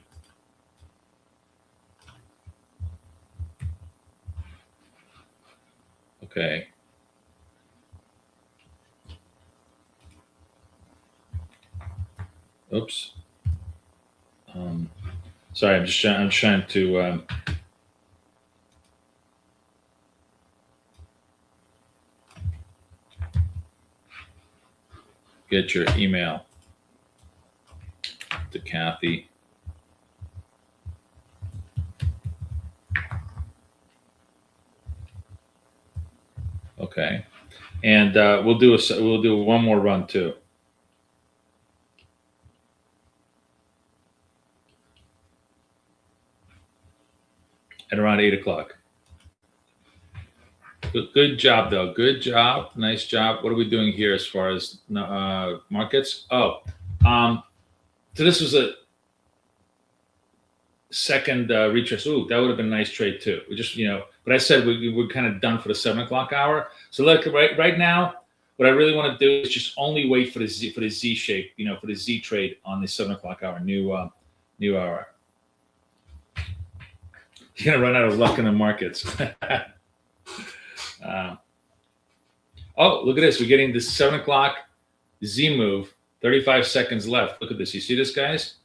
Okay. Oops. Sorry, I'm trying to get your email to Kathy. Okay, and we'll do one more run too. At around 8 o'clock. Good job, though. Good job. Nice job. What are we doing here as far as markets? So this was a second retrace. Ooh, that would have been a nice trade too. We just, but I said we're kind of done for the 7 o'clock hour. So look, right now, what I really want to do is just only wait for the Z shape, for the Z trade on the 7 o'clock hour, new hour. You're gonna run out of luck in the markets. Oh, look at this. We're getting the 7 o'clock Z move. 35 seconds left. Look at this. You see this, guys?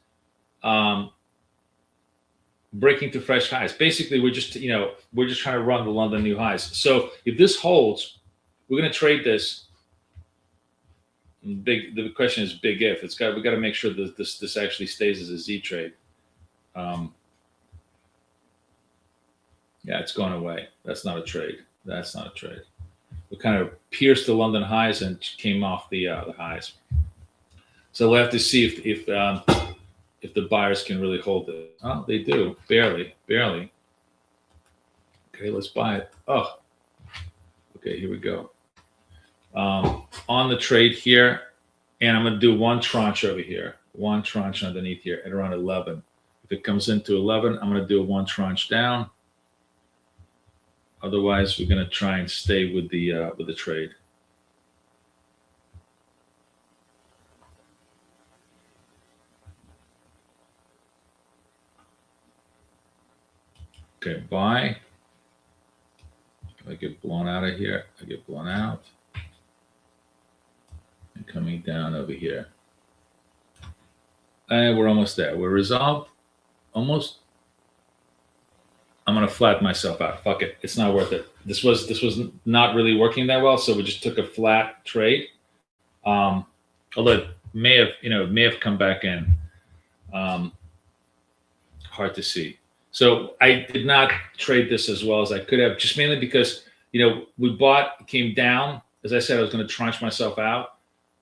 Breaking to fresh highs. Basically, we're just trying to run the London new highs. So if this holds, we're going to trade this. The question is big if. We got to make sure that this actually stays as a Z trade. Yeah, it's going away. That's not a trade. We kind of pierced the London highs and came off the highs. So we'll have to see if the buyers can really hold it. Oh, they do. Barely. Okay, let's buy it. Oh, okay, here we go. On the trade here, and I'm going to do one tranche over here. One tranche underneath here at around 11. If it comes into 11, I'm going to do one tranche down. Otherwise, we're going to try and stay with the trade. Okay, buy. I get blown out of here. I get blown out. And coming down over here. And we're almost there. We're resolved. Almost. I'm gonna flatten myself out. Fuck it, it's not worth it. This was not really working that well, so we just took a flat trade. Although it may have come back in. Um, Hard to see. So I did not trade this as well as I could have, just mainly because we bought, it came down. As I said, I was going to tranche myself out.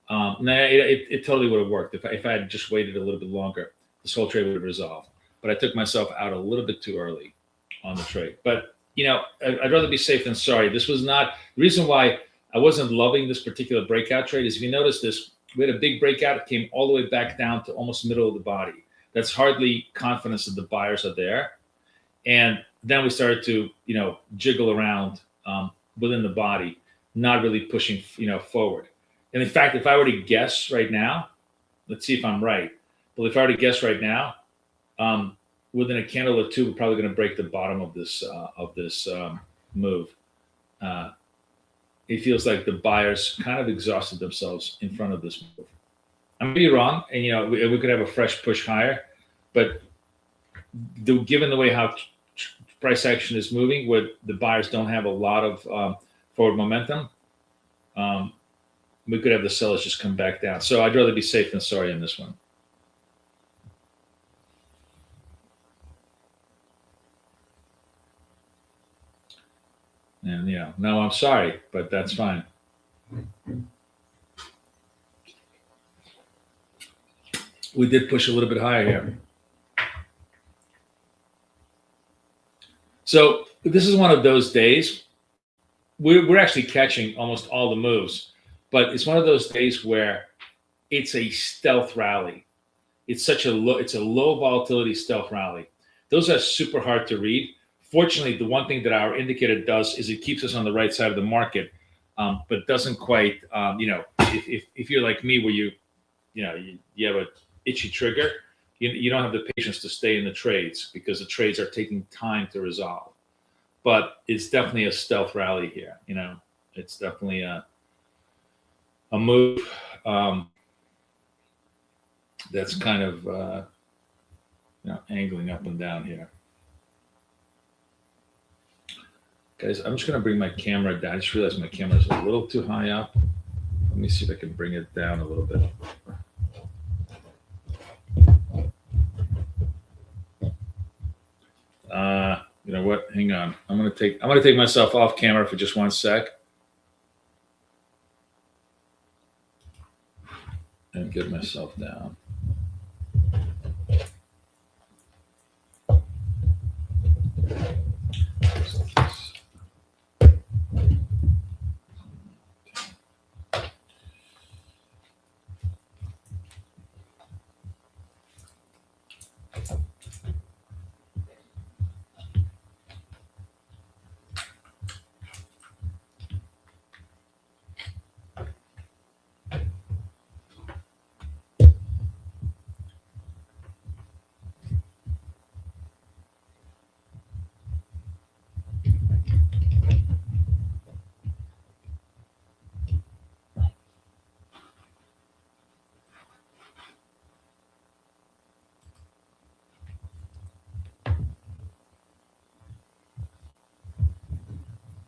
It totally would have worked if I had just waited a little bit longer. This whole trade would have resolved. But I took myself out a little bit too early on the trade. But I'd rather be safe than sorry. This was not the reason why I wasn't loving this particular breakout trade. Is if you notice this, we had a big breakout. It came all the way back down to almost middle of the body. That's hardly confidence that the buyers are there. And then we started to jiggle around within the body, not really pushing forward. And in fact, if I were to guess right now, let's see if I'm right. But if I were to guess right now, within a candle or two, we're probably going to break the bottom of this move. It feels like the buyers kind of exhausted themselves in front of this move. I may be wrong, and we could have a fresh push higher, but given the way how price action is moving, where the buyers don't have a lot of forward momentum, we could have the sellers just come back down. So I'd rather be safe than sorry in this one. And no, I'm sorry, but that's fine. We did push a little bit higher here. So this is one of those days. We're actually catching almost all the moves, but it's one of those days where it's a stealth rally. It's a low volatility stealth rally. Those are super hard to read. Fortunately, the one thing that our indicator does is it keeps us on the right side of the market, but doesn't quite. If you're like me, where you have a itchy trigger, you don't have the patience to stay in the trades because the trades are taking time to resolve. But it's definitely a stealth rally here. It's definitely a move that's kind of angling up and down here. Guys, I'm just going to bring my camera down. I just realized my camera is a little too high up. Let me see if I can bring it down a little bit. You know what? Hang on. I'm gonna take myself off camera for just 1 sec and get myself down.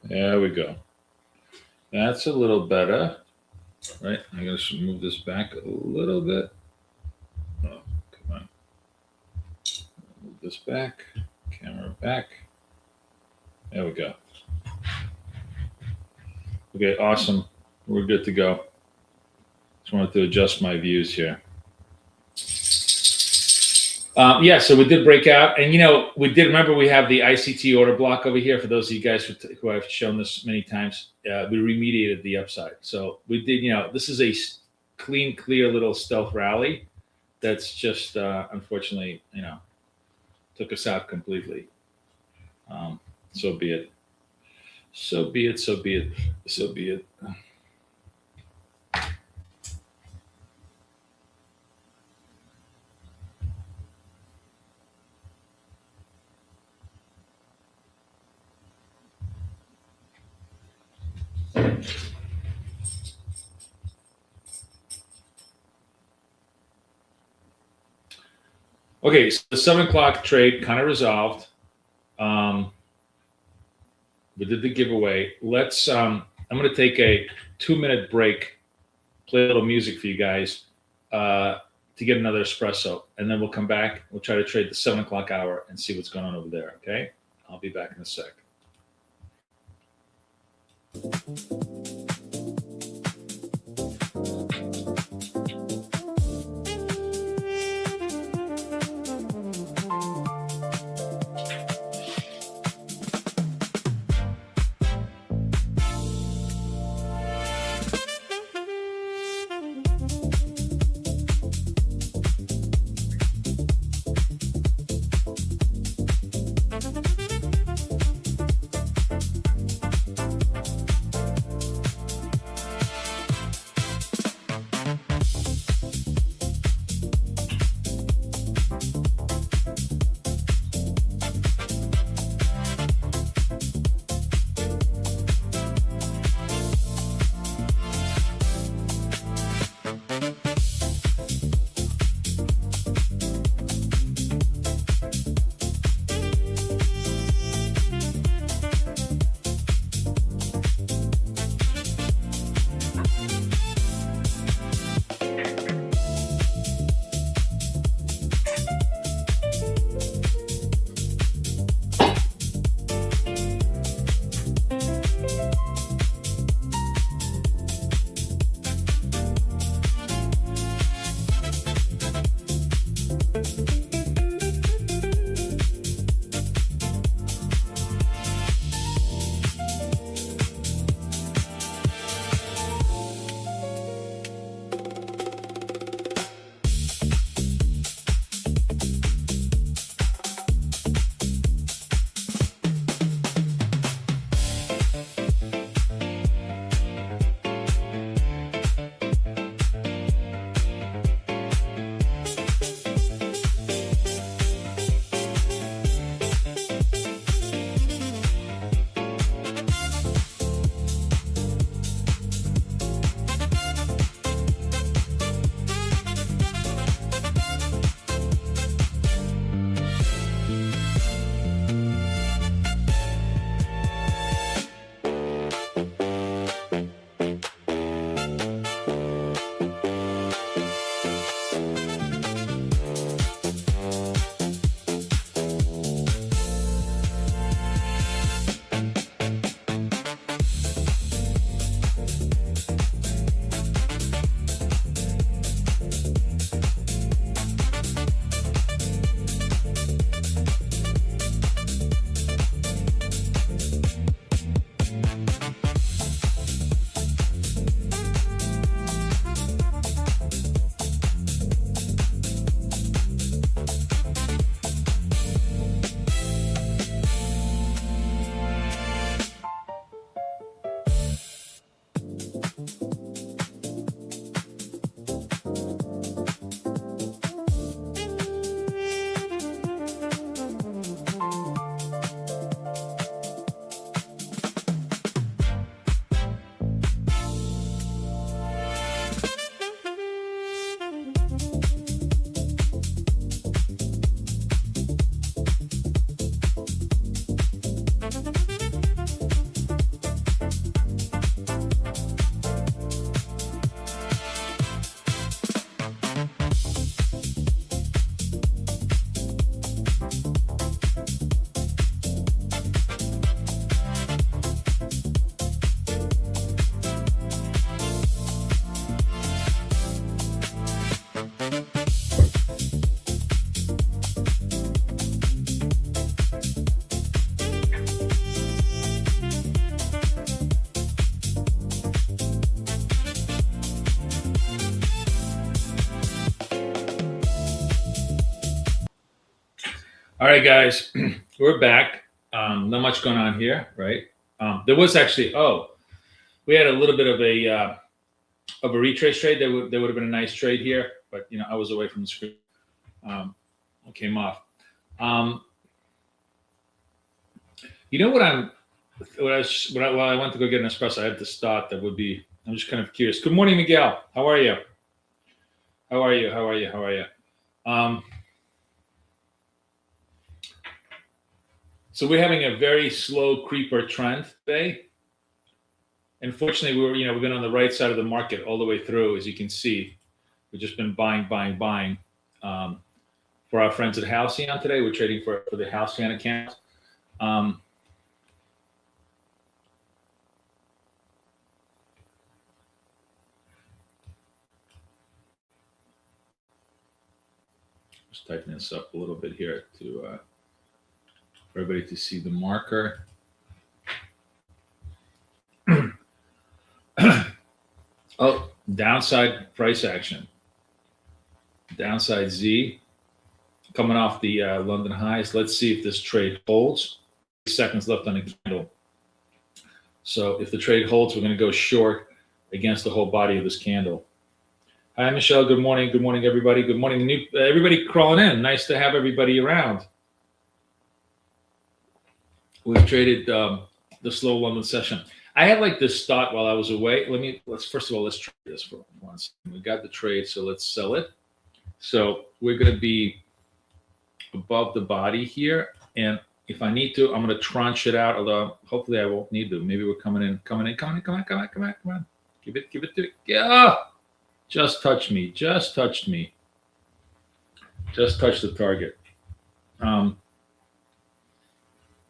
There we go. That's a little better, right? I'm going to move this back a little bit. Oh, come on. Move this back. Camera back. There we go. Okay, awesome. We're good to go. Just wanted to adjust my views here. So we did break out, and we did remember we have the ICT order block over here. For those of you guys who I've shown this many times, we remediated the upside. So we did, this is a clean, clear little stealth rally that's just unfortunately, took us out completely. So be it. So be it. So be it. So be it. Okay, so the 7 o'clock trade kind of resolved. We did the giveaway. Let's. I'm going to take a 2-minute break, play a little music for you guys to get another espresso, and then we'll come back. We'll try to trade the 7 o'clock hour and see what's going on over there. Okay, I'll be back in a sec. All right, guys, we're back. Not much going on here, right? There was actually, we had a little bit of a retrace trade. There would have been a nice trade here, but I was away from the screen. I came off. While I went to go get an espresso, I had this thought that would be. I'm just kind of curious. Good morning, Miguel. How are you? So we're having a very slow creeper trend today. Unfortunately, we've been on the right side of the market all the way through, as you can see. We've just been buying. For our friends at Halcyon today, we're trading for the Halcyon account. Just typing this up a little bit here to for everybody to see the marker. Oh, downside price action. Downside Z coming off the London highs. Let's see if this trade holds. Seconds left on the candle. So if the trade holds, we're going to go short against the whole body of this candle. Hi, Michelle. Good morning. Good morning, everybody. Good morning. Everybody crawling in. Nice to have everybody around. We've traded the slow London session. I had like this thought while I was away. Let's trade this for once. We got the trade, so let's sell it. So we're going to be above the body here, and if I need to, I'm going to tranche it out. Although hopefully I won't need to. Maybe we're coming in. Come on. Give it to it. Yeah. Just touched me. Just touched the target.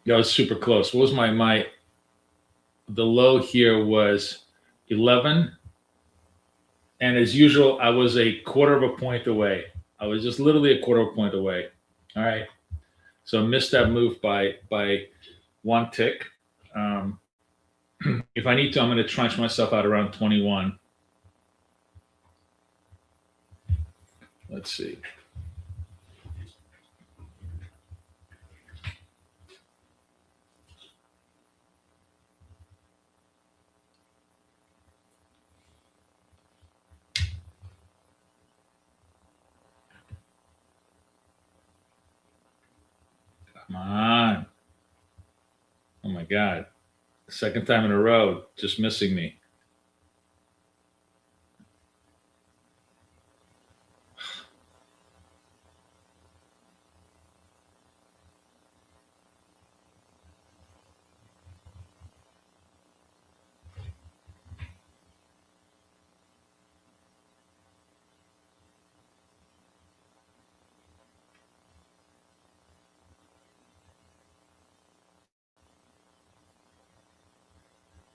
That was super close. What was the low here was 11. And as usual, I was a quarter of a point away. I was just literally a quarter of a point away. All right. So I missed that move by one tick. If I need to, I'm going to tranche myself out around 21. Let's see. Come on. Oh my God. Second time in a row, just missing me.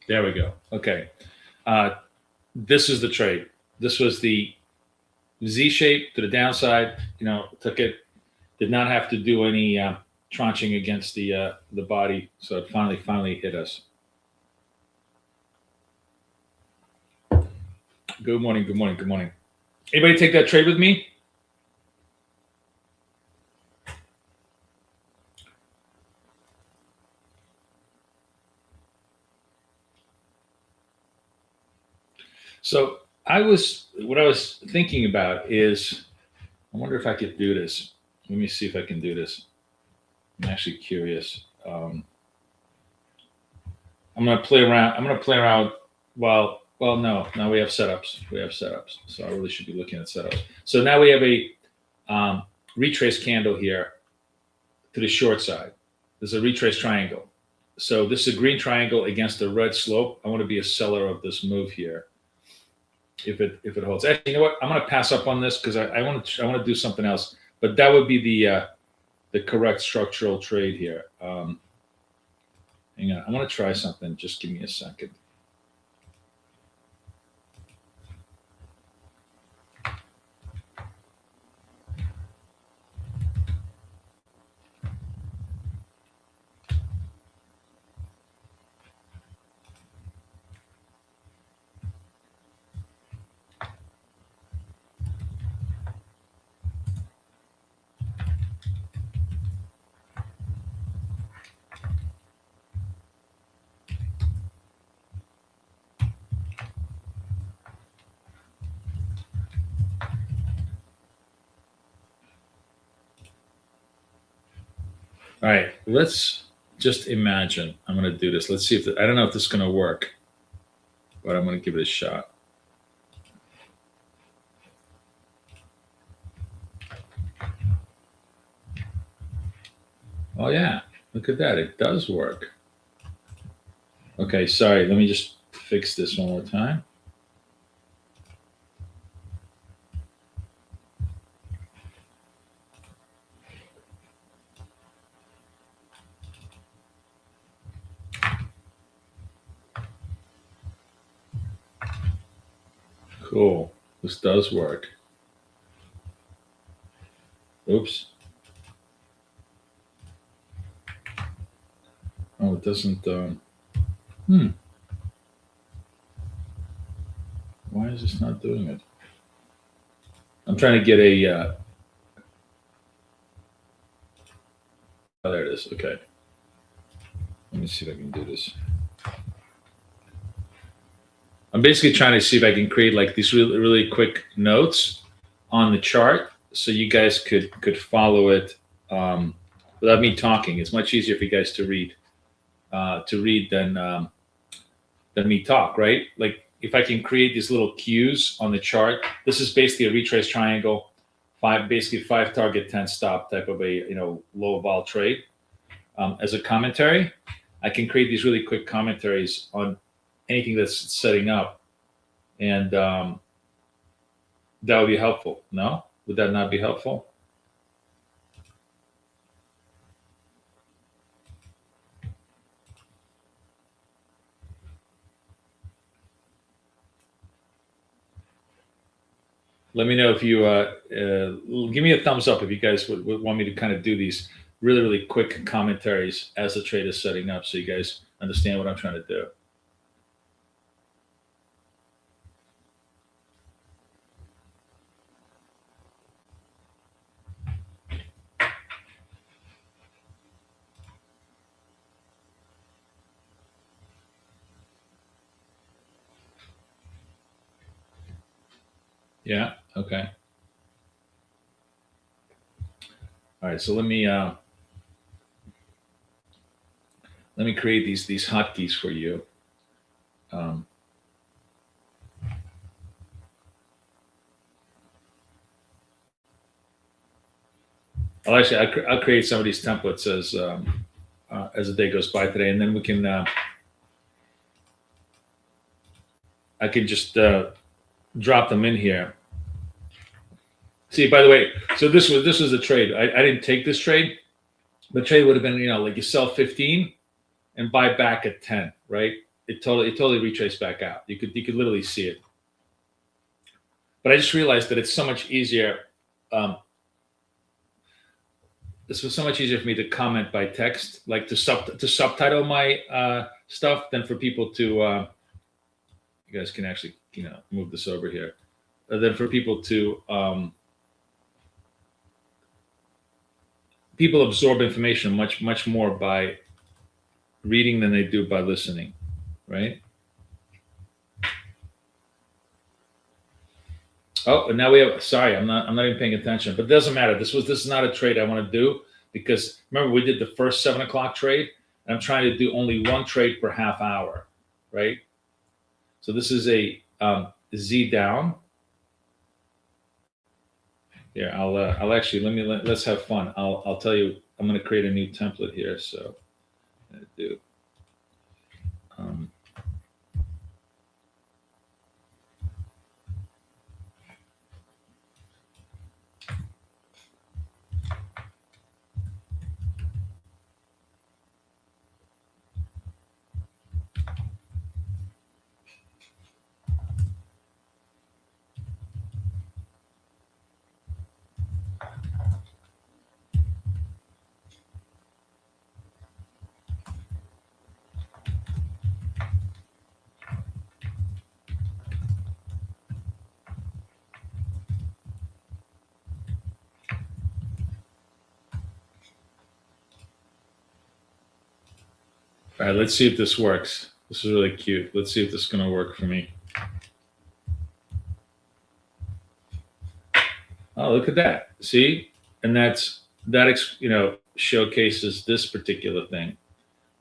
There we go. Okay. This is the trade. This was the Z shape to the downside. Took it. Did not have to do any tranching against the body. So it finally hit us. Good morning. Anybody take that trade with me? So what I was thinking about is, I wonder if I could do this. Let me see if I can do this. I'm actually curious. I'm going to play around. Well, no. Now we have setups. So I really should be looking at setups. So now we have a retrace candle here to the short side. There's a retrace triangle. So this is a green triangle against a red slope. I want to be a seller of this move here. If it holds. Actually, you know what? I'm going to pass up on this because I want to do something else. But that would be the correct structural trade here. Hang on. I want to try something. Just give me a second. All right, let's just imagine. I'm going to do this. Let's see if I don't know if this is going to work, but I'm going to give it a shot. Oh yeah, Look at that. It does work. Okay, sorry. Let me just fix this one more time. Cool. This does work. Oops. Oh, it doesn't. Why is this not doing it? I'm trying to get a. Oh, there it is. Okay. Let me see if I can do this. I'm basically trying to see if I can create like these really really quick notes on the chart, so you guys could follow it without me talking. It's much easier for you guys to read than me talk, right? Like if I can create these little cues on the chart, this is basically a retrace triangle, basically 5 target 10 stop type of a low vol trade. As a commentary, I can create these really quick commentaries on anything that's setting up, and that would be helpful. No, would that not be helpful? Let me know if you give me a thumbs up if you guys would want me to kind of do these really really quick commentaries as the trade is setting up, so you guys understand what I'm trying to do. Yeah. Okay. All right. So let me create these hotkeys for you. Um, I'll create some of these templates as the day goes by today, and then we can I can just drop them in here. See, by the way, so this was a trade. I didn't take this trade. The trade would have been like you sell 15 and buy back at 10, right? It totally retraced back out. You could literally see it. But I just realized that it's so much easier. This was so much easier for me to comment by text, like to subtitle my stuff, than for people to. You guys can actually move this over here. Than for people to. People absorb information much more by reading than they do by listening, right? Oh, and now we have. Sorry, I'm not even paying attention, but it doesn't matter. This is not a trade I want to do, because remember we did the first 7 o'clock trade, and I'm trying to do only one trade per half hour, right? So this is a Z down. Here, I'll actually let's have fun. I'll tell you. I'm going to create a new template here. So, I'm going to do. All right, let's see if this works. This is really cute. Let's see if this is going to work for me. Oh, look at that. See? And that showcases this particular thing,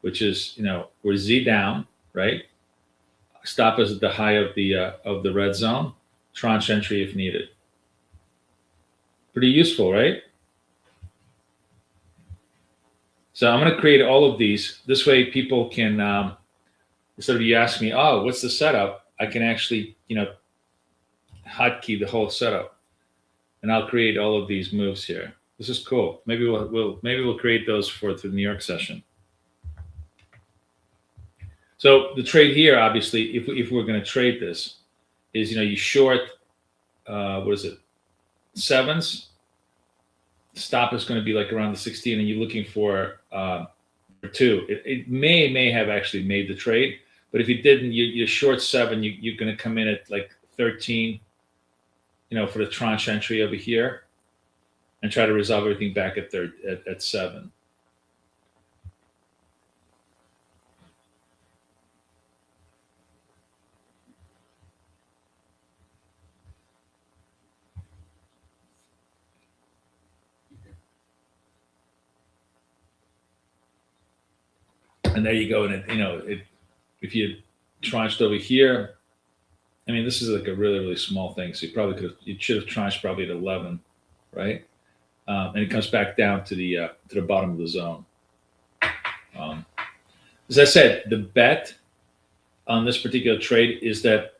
which is, we're Z down, right? Stop us at the high of the red zone, tranche entry if needed. Pretty useful, right? So I'm going to create all of these. This way people can, instead of you ask me, oh, what's the setup? I can actually, hotkey the whole setup, and I'll create all of these moves here. This is cool. Maybe we'll create those for the New York session. So the trade here, obviously, if we're going to trade this, is you short, what is it, sevens. Stop is going to be like around the 16, and you're looking for 2. It may have actually made the trade, but if you didn't, you're short 7. You're going to come in at like 13, for the tranche entry over here, and try to resolve everything back at 7. And there you go. And if you tranched over here, I mean, this is like a really, really small thing. So you should have tranched probably at 11, right? And it comes back down to the bottom of the zone. As I said, the bet on this particular trade is that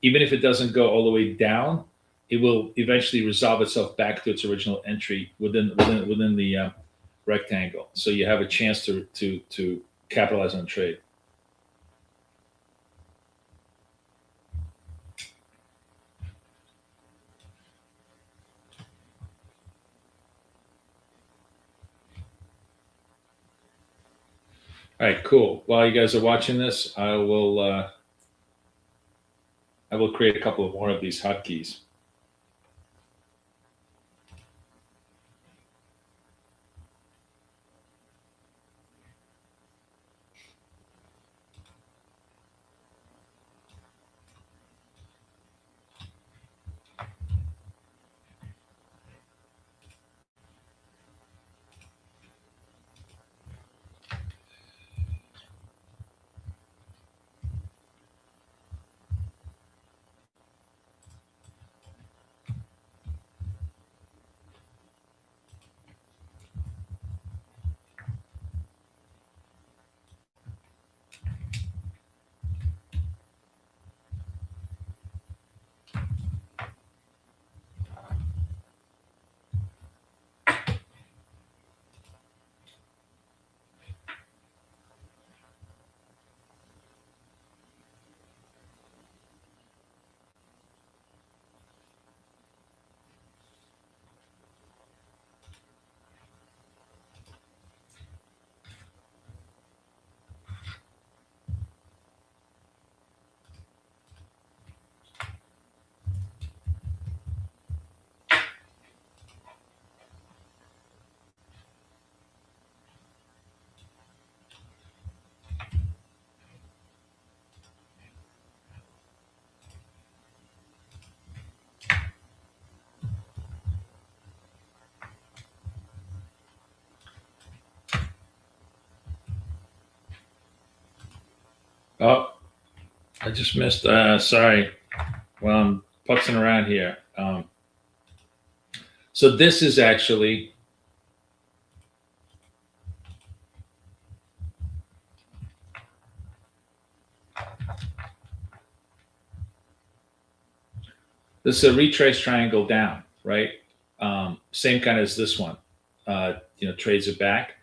even if it doesn't go all the way down, it will eventually resolve itself back to its original entry within the rectangle. So you have a chance to capitalize on the trade. All right, cool. While you guys are watching this, I will create a couple of more of these hotkeys. Oh, I just missed. Sorry. Well, I'm putzing around here. So this is actually this is a retrace triangle down, right? Same kind as this one. Trades it back,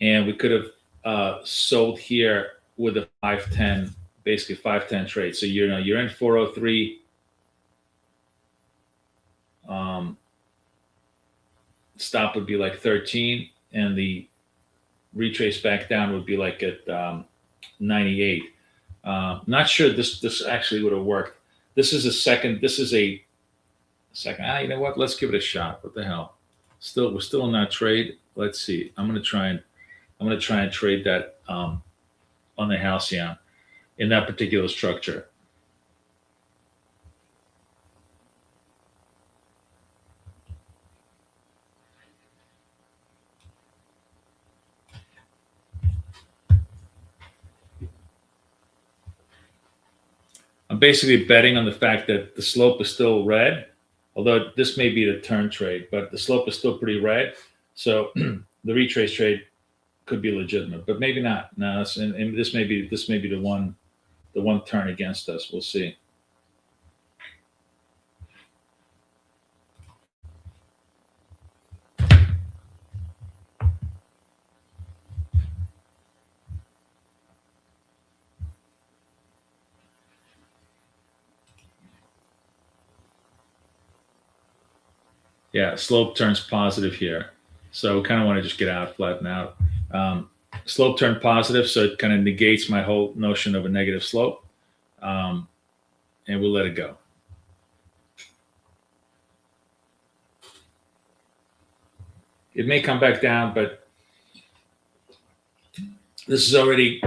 and we could have sold here with a 510, basically 510 trade. So you're in 403. Stop would be like 13, and the retrace back down would be like at 98. Not sure this actually would have worked. This is a second. This is a second. You know what? Let's give it a shot. What the hell? We're still in that trade. Let's see. I'm gonna try and trade that on the halcyon in that particular structure. I'm basically betting on the fact that the slope is still red, although this may be the turn trade, but the slope is still pretty red. So the retrace trade could be legitimate, but maybe not. No, and this may be the one turn against us. We'll see. Yeah, slope turns positive here. So kind of want to just get out, flatten out. Slope turned positive, so it kind of negates my whole notion of a negative slope. And we'll let it go. It may come back down, but this is already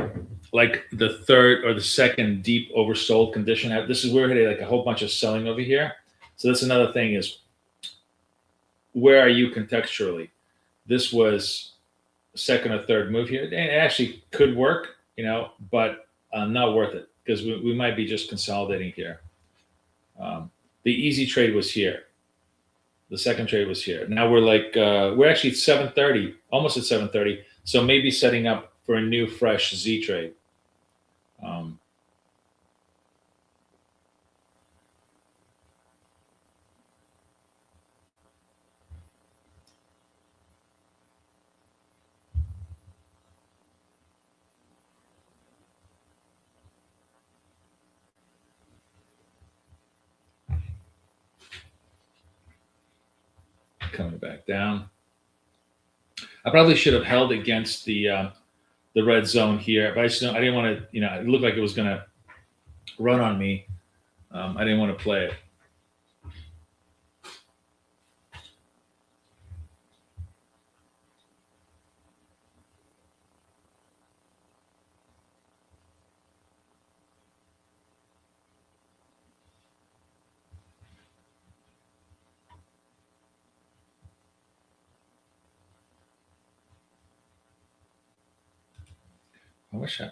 like the third or the second deep oversold condition. This is where we're hitting like a whole bunch of selling over here. So that's another thing is, where are you contextually? This was second or third move here. And it actually could work, but not worth it because we might be just consolidating here. The easy trade was here. The second trade was here. Now we're actually at 730, almost at 730. So maybe setting up for a new fresh Z trade. Coming back down. I probably should have held against the red zone here, but I didn't want to. It looked like it was going to run on me. I didn't want to play it.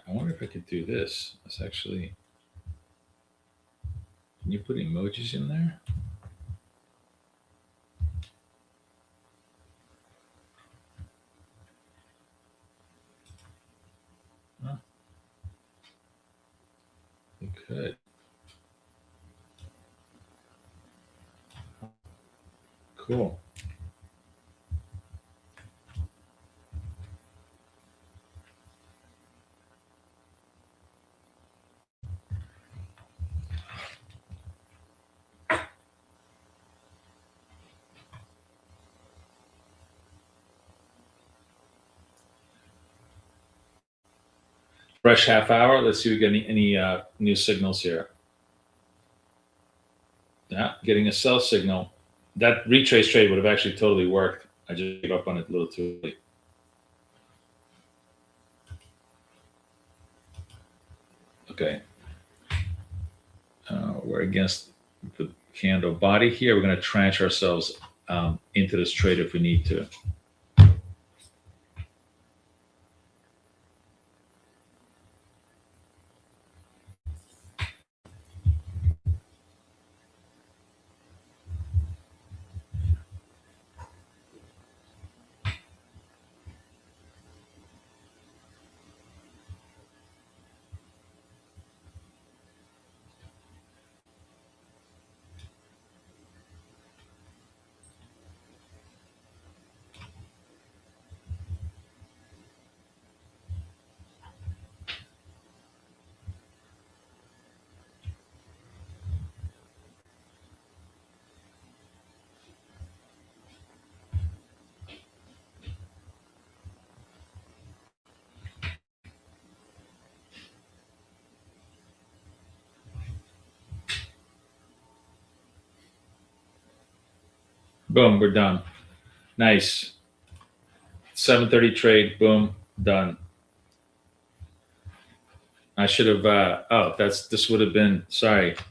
I wonder if I could do this. It's actually. Can you put emojis in there? Huh. You could. Cool. Fresh half hour. Let's see if we get any new signals here. Yeah, getting a sell signal. That retrace trade would have actually totally worked. I just gave up on it a little too late. Okay. We're against the candle body here. We're going to tranche ourselves into this trade if we need to. Boom, we're done. Nice. 7:30 trade. Boom, done. I should have. This would have been. Sorry. What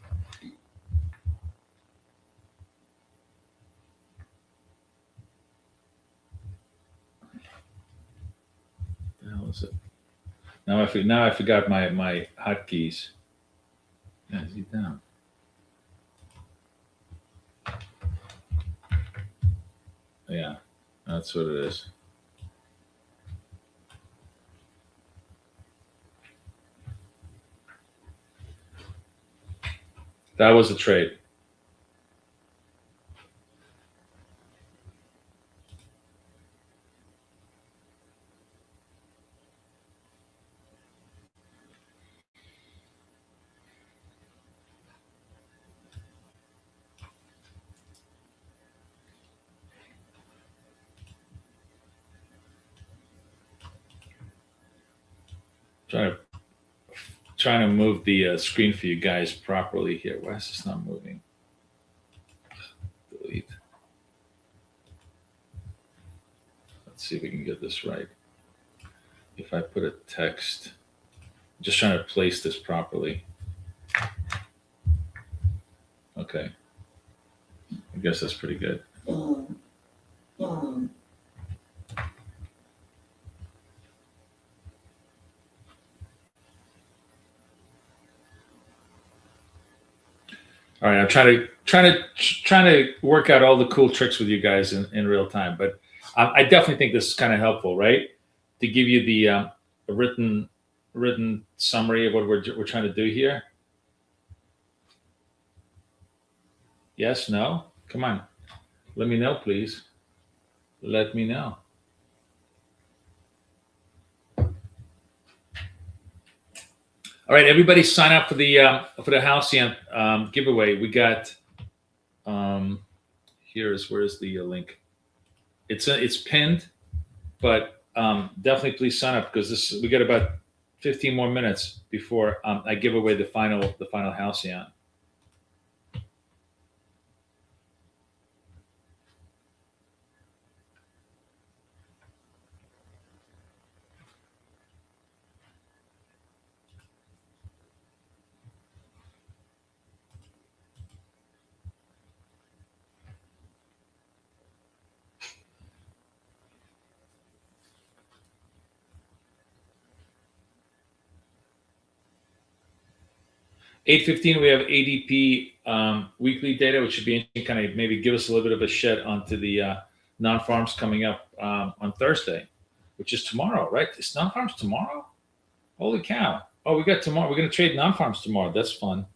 the hell is it? Now I forgot my hotkeys. Yeah, is he down? Yeah, that's what it is. That was a trade. Trying to move the screen for you guys properly here. Why is this not moving? Delete. Let's see if we can get this right. If I put a text, I'm just trying to place this properly. Okay. I guess that's pretty good. All right, I'm trying to work out all the cool tricks with you guys in real time. But I definitely think this is kind of helpful, right? To give you the a written summary of what we're trying to do here. Yes, no? Come on. Let me know, please. Let me know. All right, everybody sign up for the Halcyon giveaway. We got where's the link? It's pinned, but definitely please sign up because we got about 15 more minutes before I give away the final Halcyon. $8.15, we have ADP weekly data, which should be interesting. Kind of maybe give us a little bit of a shed onto the non-farms coming up on Thursday, which is tomorrow, right? Is non-farms tomorrow? Holy cow! Oh, we got tomorrow. We're going to trade non-farms tomorrow. That's fun.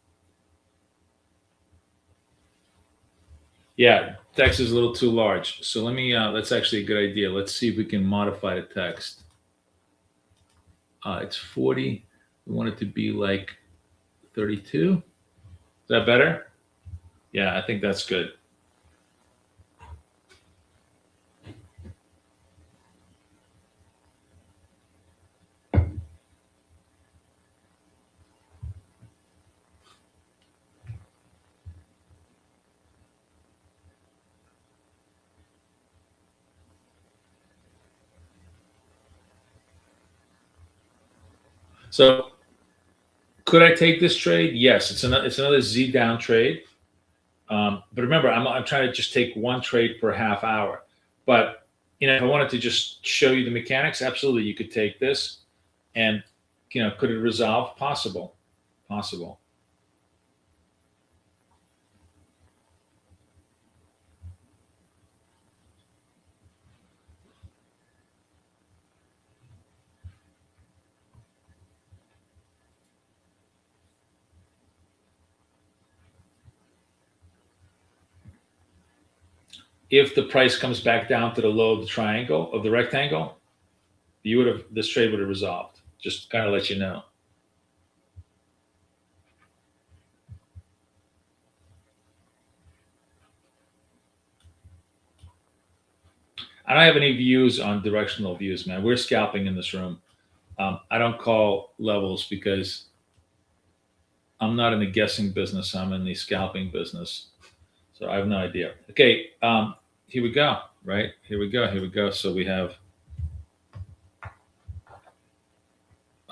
Yeah, text is a little too large. So let me. That's actually a good idea. Let's see if we can modify the text. It's 40. We want it to be like 32. Is that better? Yeah, I think that's good. So could I take this trade? Yes, it's another Z down trade. But remember, I'm trying to just take one trade per half hour. But if I wanted to just show you the mechanics, absolutely, you could take this, and could it resolve? Possible. If the price comes back down to the low of the triangle of the rectangle, this trade would have resolved. Just kind of let you know. I don't have any views on directional views, man. We're scalping in this room. I don't call levels because I'm not in the guessing business. I'm in the scalping business. So I have no idea. Okay, here we go. Right? Here we go. So we have.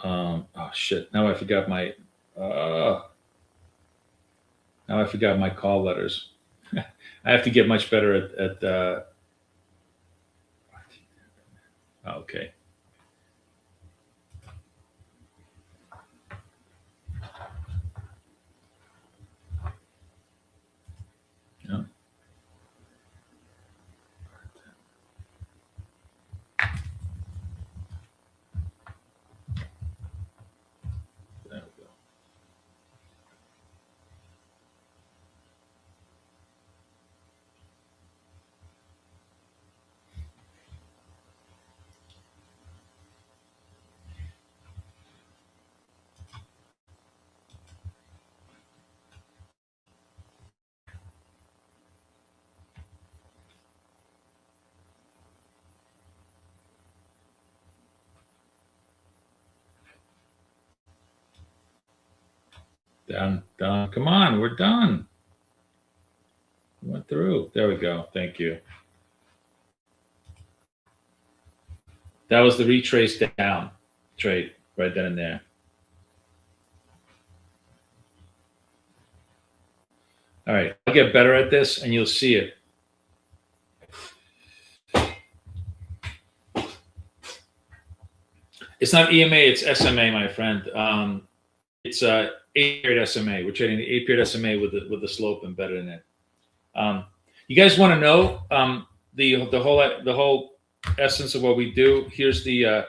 Oh shit! Now I forgot my. Now I forgot my call letters. I have to get much better at. Okay. Yeah. There we go. Done. Come on, we're done. Went through. There we go. Thank you. That was the retrace down trade right then and there. All right, I'll get better at this and you'll see it. It's not EMA, it's SMA, my friend. It's 8-period SMA. We're trading the 8-period SMA with the slope embedded in it. You guys want to know the whole essence of what we do? Here's the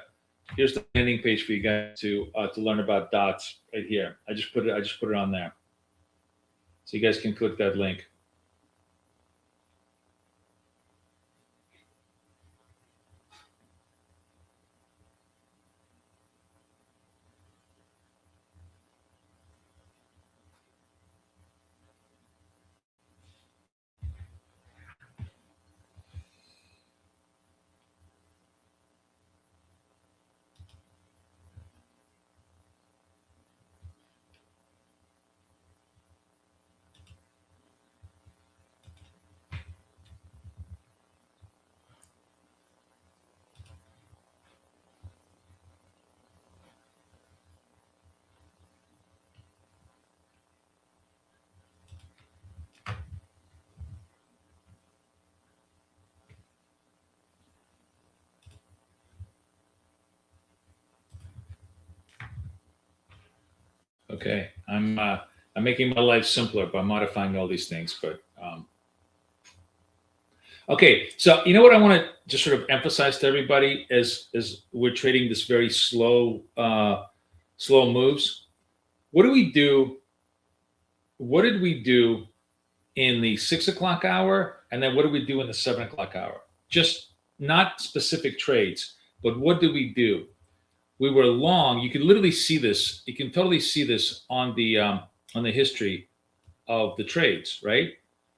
landing page for you guys to learn about dots right here. I just put it on there, so you guys can click that link. Okay, I'm making my life simpler by modifying all these things, but okay. So you know what I want to just sort of emphasize to everybody as we're trading this very slow moves. What do we do? What did we do in the 6 o'clock hour, and then what do we do in the 7 o'clock hour? Just not specific trades, but what do we do? We were long. You can literally see this. You can totally see this on the history of the trades, right?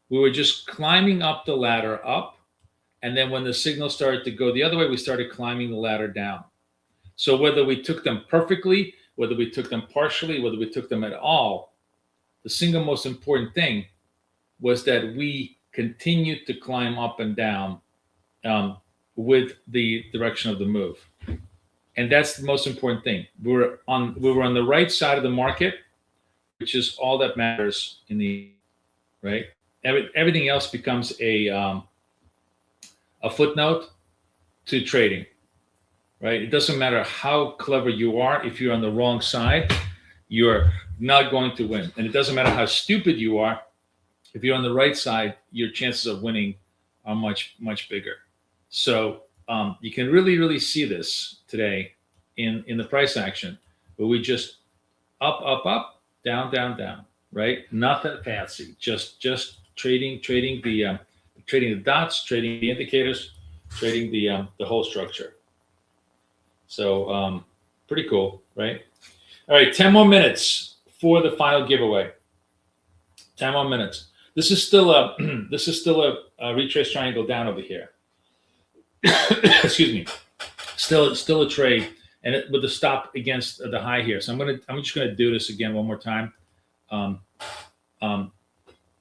We were just climbing up the ladder up, and then when the signal started to go the other way, we started climbing the ladder down. So whether we took them perfectly, whether we took them partially, whether we took them at all, the single most important thing was that we continued to climb up and down with the direction of the move. And that's the most important thing. We were on the right side of the market, which is all that matters in the right. Everything else becomes a footnote to trading, right? It doesn't matter how clever you are. If you're on the wrong side, you're not going to win. And it doesn't matter how stupid you are. If you're on the right side, your chances of winning are much, much bigger. So you can really see this today in the price action, where we just up, down, right? Nothing fancy, just trading the dots, trading the indicators, trading the whole structure. So pretty cool, right? All right, 10 more minutes for the final giveaway. 10 more minutes. This is still a retrace triangle down over here. Excuse me. Still a trade, and with the stop against the high here. So I'm just gonna do this again one more time.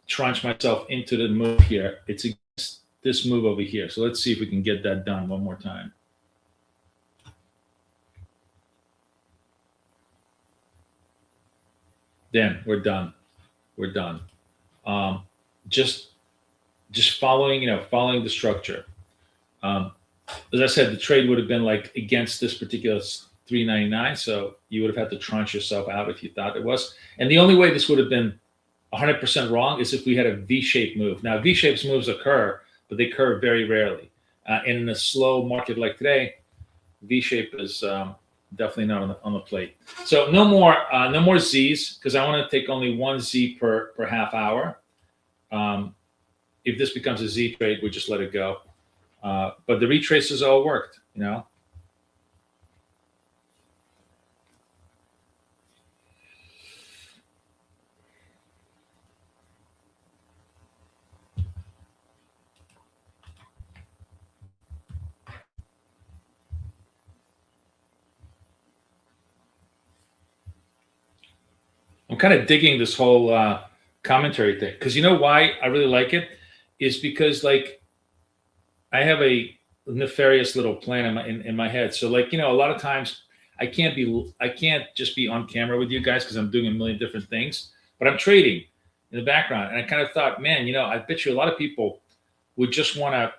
Tranche myself into the move here. It's against this move over here. So let's see if we can get that done one more time. Then we're done. We're done. Just following the structure. As I said, the trade would have been like against this particular 399, so you would have had to tranche yourself out if you thought it was. And the only way this would have been 100% wrong is if we had a V-shaped move. Now, V-shaped moves occur, but they occur very rarely. And in a slow market like today, V-shape is definitely not on the plate. So no more Z's, because I want to take only one Z per half hour. If this becomes a Z trade, we just let it go. But the retraces all worked, kind of digging this whole commentary thing, because you know why I really like it is because like I have a nefarious little plan in my head. So like, you know, a lot of times I can't just be on camera with you guys because I'm doing a million different things, but I'm trading in the background. And I kind of thought, man, you know, I bet you a lot of people would just want to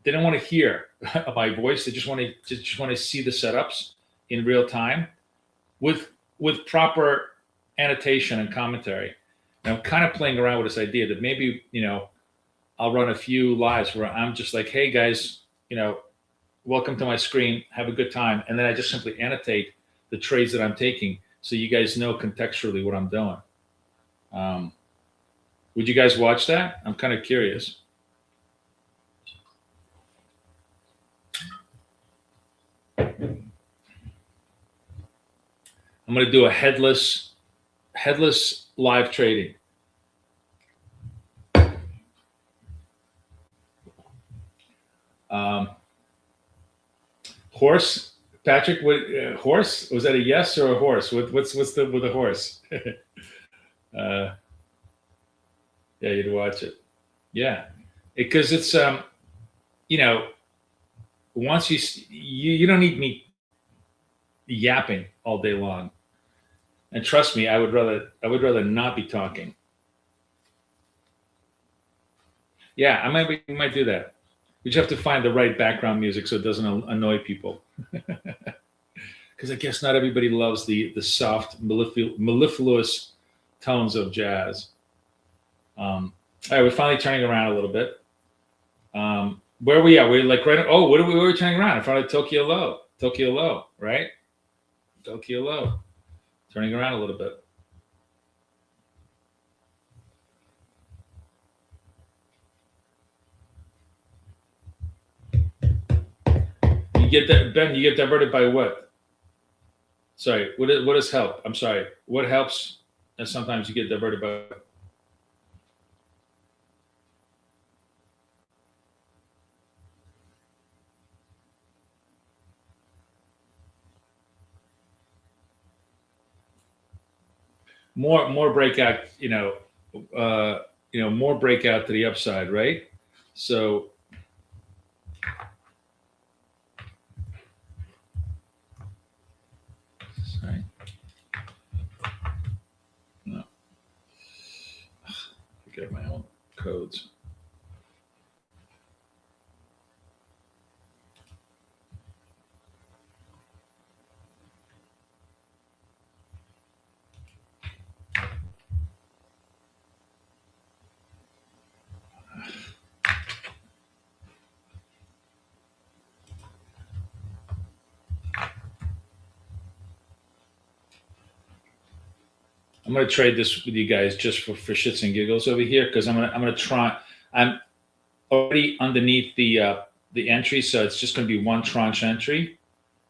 they don't want to hear my voice. They just want to see the setups in real time with proper annotation and commentary. And I'm kind of playing around with this idea that maybe, you know, I'll run a few lives where I'm just like, hey guys, you know, welcome to my screen, have a good time. And then I just simply annotate the trades that I'm taking so you guys know contextually what I'm doing. Would you guys watch that? I'm kind of curious. I'm going to do a headless live trading. Horse, Patrick. What horse? Was that a yes or a horse? What's the with a horse? Yeah, you'd watch it. Yeah, because it's you know, once you don't need me yapping all day long. And trust me, I would rather not be talking. Yeah, I might do that. We just have to find the right background music so it doesn't annoy people. Because I guess not everybody loves the soft, mellifluous tones of jazz. All right, we're finally turning around a little bit. Where are we at? We're like right. Oh, where were we turning around? In front of Tokyo Low, right? Tokyo Low. Turning around a little bit. You get that, Ben? You get diverted by what? Sorry, what does help? I'm sorry. What helps? And sometimes you get diverted by. More breakout, more breakout to the upside, right? So sorry. No. Forget my own codes. I'm gonna trade this with you guys just for shits and giggles over here because I'm gonna try. I'm already underneath the entry, so it's just gonna be one tranche entry.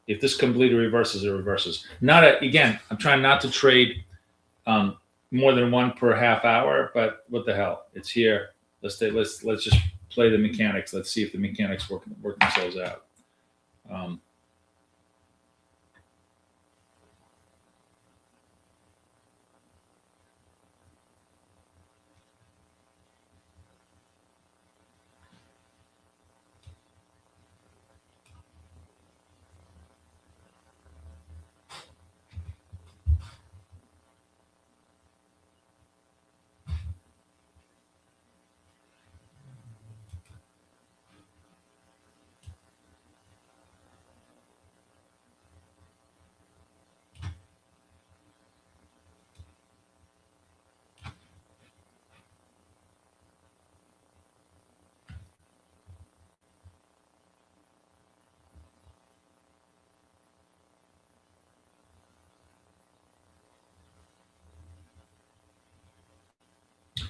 If this completely reverses, it reverses. Again, I'm trying not to trade more than one per half hour, but what the hell? It's here. Let's just play the mechanics. Let's see if the mechanics work themselves out.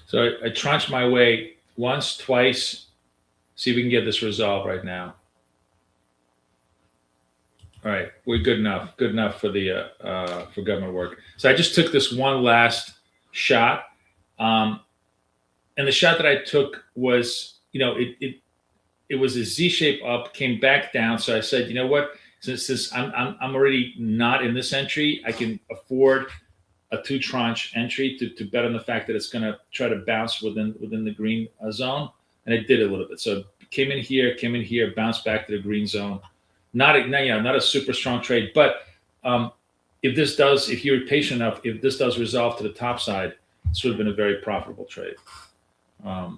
So I tranche my way once, twice. See if we can get this resolved right now. All right, we're good enough. Good enough for the for government work. So I just took this one last shot, and the shot that I took was, it was a Z shape up, came back down. So I said, you know what? Since I'm already not in this entry, I can afford a 2 tranche entry to bet on the fact that it's going to try to bounce within the green zone, and it did a little bit. So came in here, bounced back to the green zone. Not a super strong trade, but if you're patient enough, if this does resolve to the top side, this would have been a very profitable trade. That's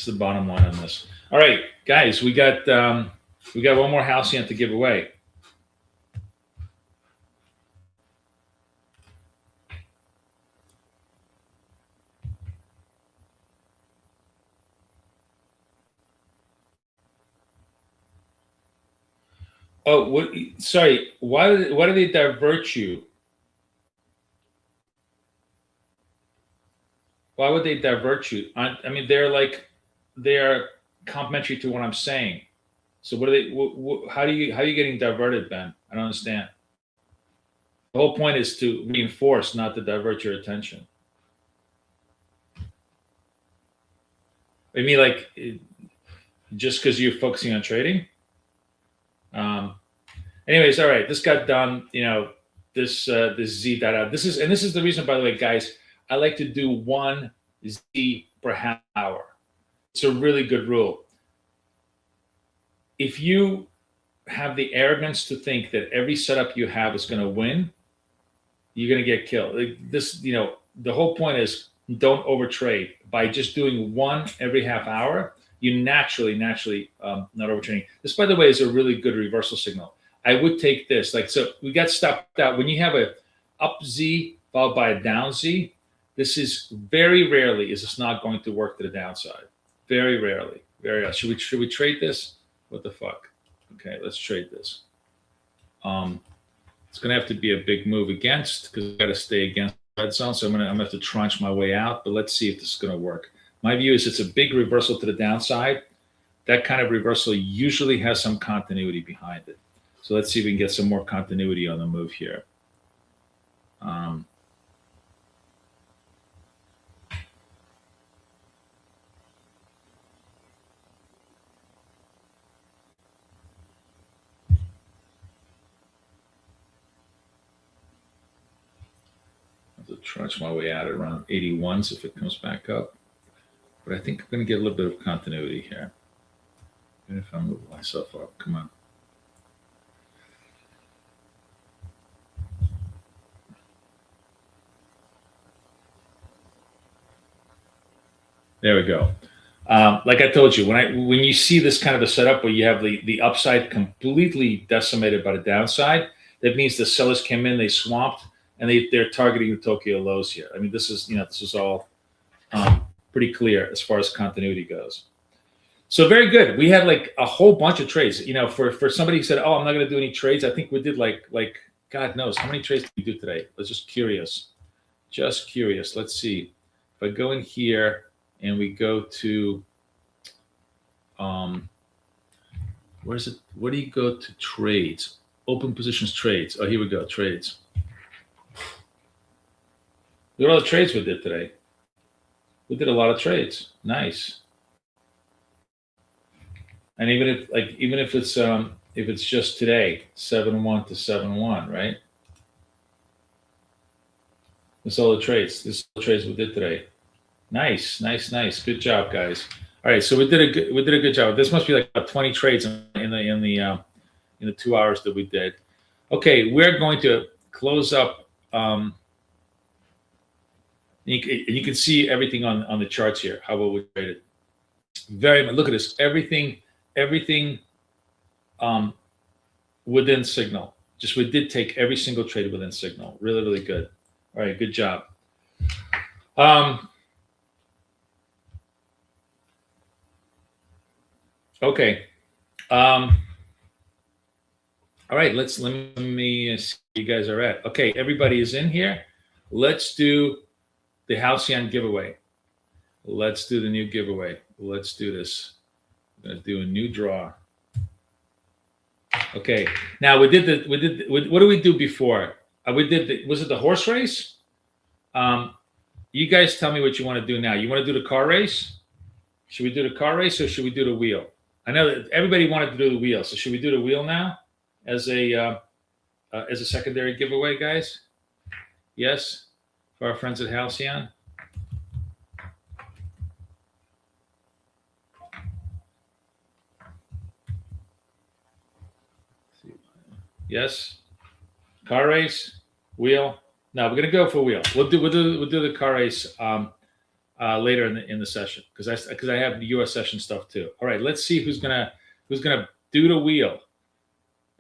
the bottom line on this. All right, guys, we got one more Halcyon to give away. Oh, what? Sorry. Why do they divert you? Why would they divert you? I mean, they're complementary to what I'm saying. So what are they? How are you getting diverted, Ben? I don't understand. The whole point is to reinforce, not to divert your attention. I mean, like, just because you're focusing on trading. Anyways, all right, this got done. This Z data. This is the reason, by the way, guys. I like to do 1 Z per half hour. It's a really good rule. If you have the arrogance to think that every setup you have is going to win, you're going to get killed. The whole point is don't overtrade. By just doing 1 every half hour, you naturally not overtrading. This, by the way, is a really good reversal signal. I would take this. So we got stopped out. When you have a up Z followed by a down Z, this is very rarely is this not going to work to the downside. Very rarely. Very rarely. Should we trade this? What the fuck? Okay, let's trade this. It's gonna have to be a big move against, because I gotta stay against the red zone. So I'm gonna have to tranche my way out, but let's see if this is gonna work. My view is it's a big reversal to the downside. That kind of reversal usually has some continuity behind it. So let's see if we can get some more continuity on the move here. To tranche my way out at around 81s if it comes back up. But I think I'm going to get a little bit of continuity here. Even if I move myself up, come on. There we go. Like I told you, when you see this kind of a setup where you have the upside completely decimated by the downside, that means the sellers came in, they swamped, and they're targeting the Tokyo lows here. I mean, this is all pretty clear as far as continuity goes. So very good. We had like a whole bunch of trades. For somebody who said, "Oh, I'm not going to do any trades," I think we did like God knows how many trades did we do today. I was just curious. Let's see. If I go in here and we go to where is it? Where do you go to trades? Open positions trades. Oh, here we go. Trades. Look at all the trades we did today. We did a lot of trades. Nice. And even if it's just today, 7-1 to 7-1, right? This is all the trades. This is all the trades we did today. Nice. Good job, guys. All right, so we did a good job. This must be like about 20 trades in the 2 hours that we did. Okay, we're going to close up. You can see everything on the charts here. How well we traded. Very much. Look at this. Everything within signal. Just we did take every single trade within signal. Really, really good. All right, good job. Okay. All right, let me see where you guys are at. Okay, everybody is in here. Let's do the Halcyon giveaway. Let's do the new giveaway. Let's do this. I'm gonna do a new draw. Okay. Now what did we do before? Was it the horse race? You guys tell me what you want to do now. You want to do the car race? Should we do the car race or should we do the wheel? I know that everybody wanted to do the wheel, so should we do the wheel now as a as a secondary giveaway, guys? Yes, for our friends at Halcyon. Yes. Car race, wheel. No, we're gonna go for wheel. We'll do the car race later in the session because I have the U.S. session stuff too. All right, let's see who's gonna do the wheel.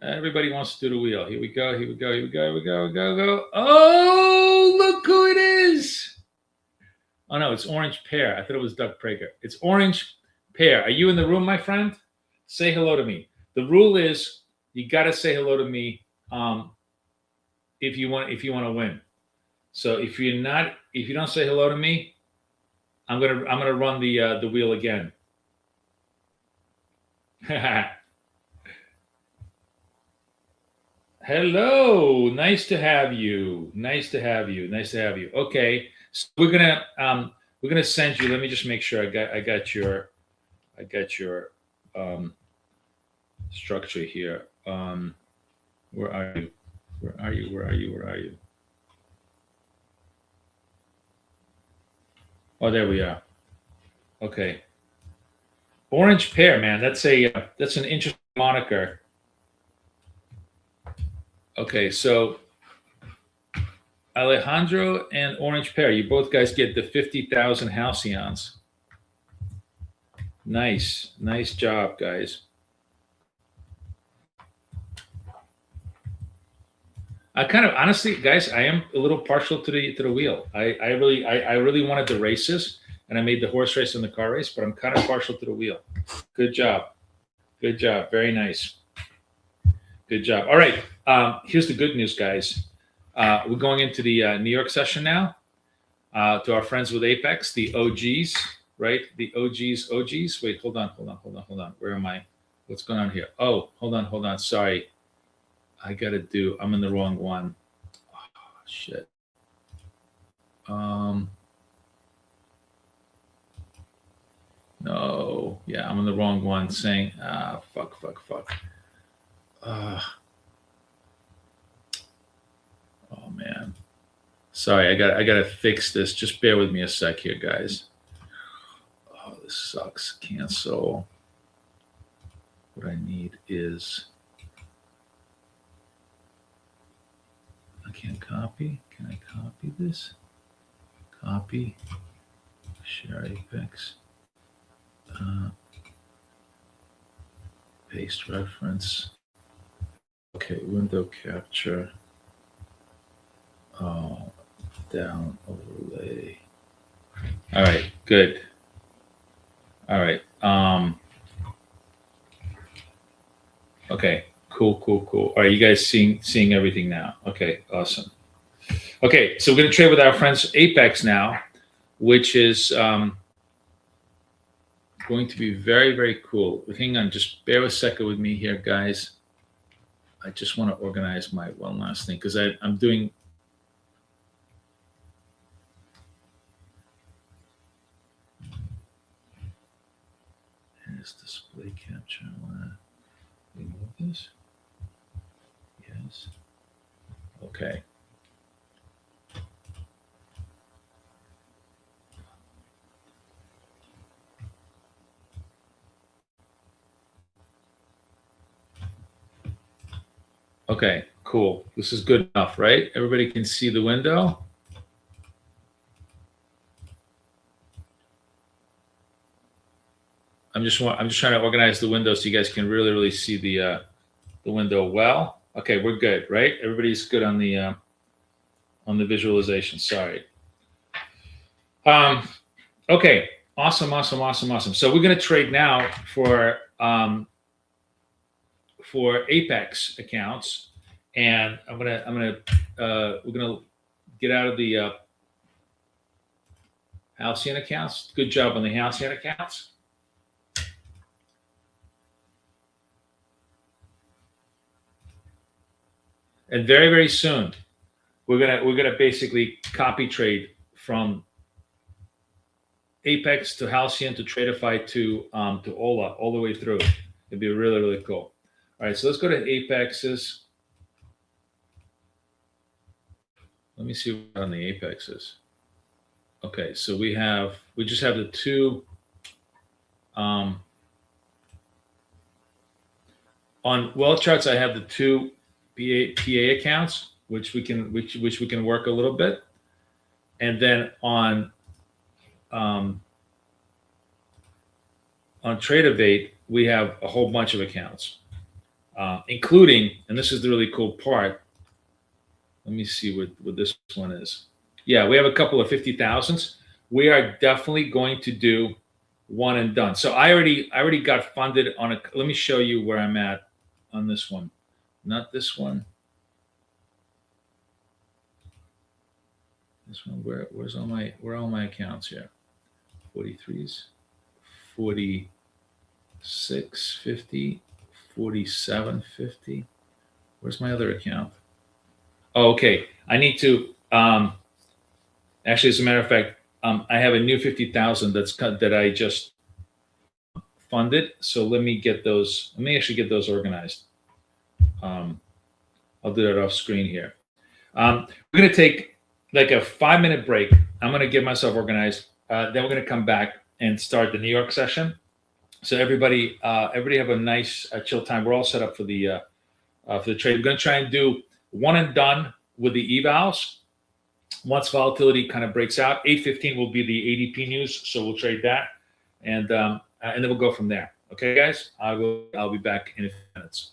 Everybody wants to do the wheel. Here we go. Here we go. Here we go. Here we go. Go. Oh, look who it is! Oh no, it's orange pear. I thought it was Doug Prager. It's orange pear. Are you in the room, my friend? Say hello to me. The rule is you got to say hello to me if you want to win. So if you don't say hello to me, I'm gonna run the wheel again. Hello, nice to have you. Nice to have you. Nice to have you. Okay, so we're gonna send you. Let me just make sure I got your structure here. Where are you? Where are you? Where are you? Where are you? Oh, there we are. Okay. Orange pear, man. That's an interesting moniker. Okay, so Alejandro and Orange Pear, you both guys get the 50,000 halcyons. Nice job, guys. I kind of honestly, guys, I am a little partial to the wheel. I really wanted the races, and I made the horse race and the car race, but I'm kind of partial to the wheel. Good job, very nice. Good job. All right, here's the good news, guys. We're going into the New York session now. To our friends with Apex, the OGs, right? The OGs. Wait, hold on. Where am I? What's going on here? Oh, hold on. Sorry. I'm in the wrong one. Oh, shit. No. Yeah, I'm in the wrong one saying, fuck. Oh man. Sorry, I gotta fix this. Just bear with me a sec here, guys. Oh, this sucks. Cancel. What I need is I can't copy. Can I copy this? Copy. Share Apex. Paste reference. Okay, window capture. Oh, down overlay. All right, good. All right. Okay, cool. All right, you guys seeing everything now. Okay, awesome. Okay, so we're gonna trade with our friends Apex now, which is going to be very, very cool. Hang on, just bear a second with me here, guys. I just want to organize my one last thing because I'm doing. Here's display capture. I want to remove this. Yes. Okay. Okay, cool. This is good enough, right? Everybody can see the window. I'm just trying to organize the window so you guys can really see the window well. Okay, we're good, right? Everybody's good on the visualization. Sorry. Okay, awesome. So we're gonna trade now for Apex accounts, and we're gonna get out of the Halcyon accounts. Good job on the Halcyon accounts. And very, very soon, we're gonna basically copy trade from Apex to Halcyon to Tradeify to Ola all the way through. It'd be really, really cool. All right, so let's go to Apexes. let me see what on the apexes. Okay, so we just have the two. On Wealth Charts, I have the two PA accounts, which we can work a little bit, and then on Tradeovate, we have a whole bunch of accounts, including, and this is the really cool part. Let me see what this one is. Yeah, we have a couple of 50,000s. We are definitely going to do one and done. So I already got funded on a. Let me show you where I'm at on this one. Not this one. This one. Where's all my accounts here? 43s, 4650, 4750. Where's my other account? Oh, okay. I need to. Actually, as a matter of fact, I have a new 50,000 that I just funded. So let me get those. Let me actually get those organized. I'll do that off screen here. We're going to take like a 5-minute break. I'm going to get myself organized. Then we're going to come back and start the New York session. So everybody have a nice chill time. We're all set up for the trade. We're going to try and do one and done with the evals. Once volatility kind of breaks out, 8:15 will be the ADP news, so we'll trade that, and then we'll go from there. Okay, guys, I'll be back in a few minutes.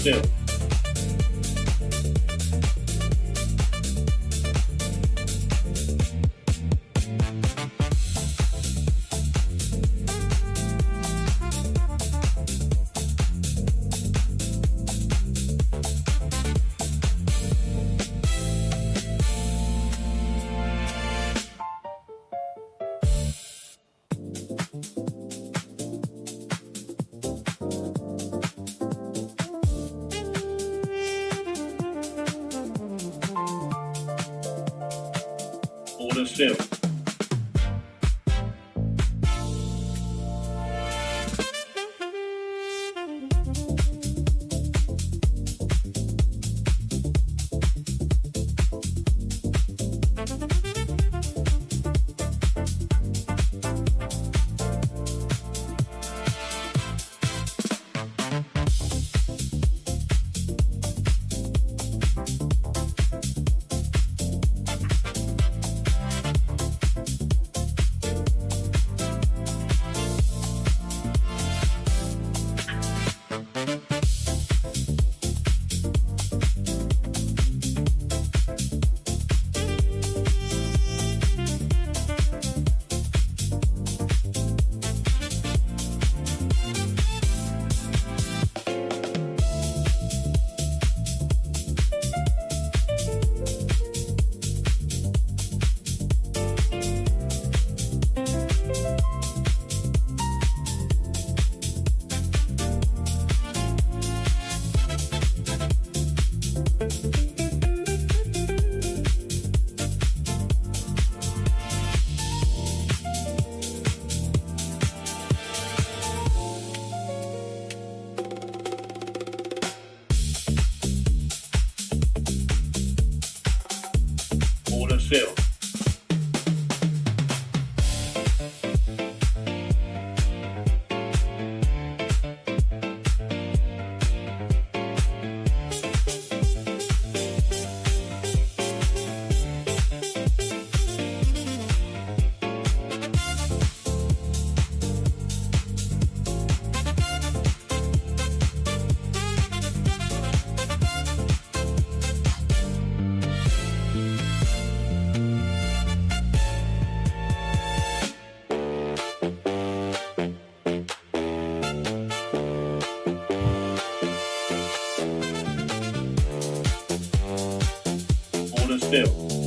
still. Hold it still. Hold it still. Hold it still.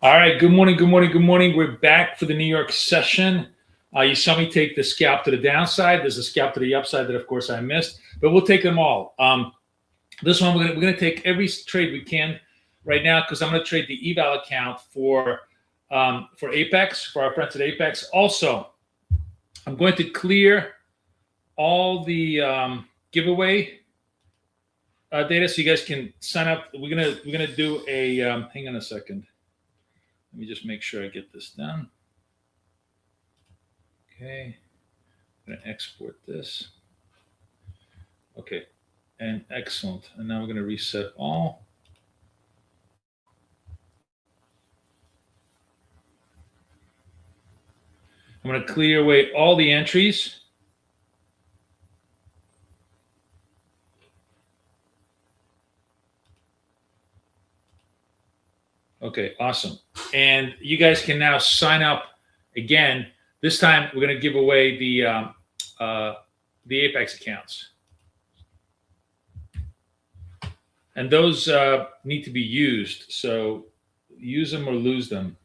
All right. Good morning. Good morning. Good morning. We're back for the New York session. You saw me take the scalp to the downside. There's a scalp to the upside that, of course, I missed, but we'll take them all. This one we're gonna take every trade we can right now because I'm gonna trade the eval account for Apex, for our friends at Apex. Also, I'm going to clear all the giveaway data so you guys can sign up. We're gonna do a hang on a second. Let me just make sure I get this done. Okay, I'm gonna export this. Okay, and excellent. And now we're gonna reset all. I'm gonna clear away all the entries. Okay, awesome. And you guys can now sign up again. This time we're going to give away the Apex accounts, and those need to be used. So use them or lose them.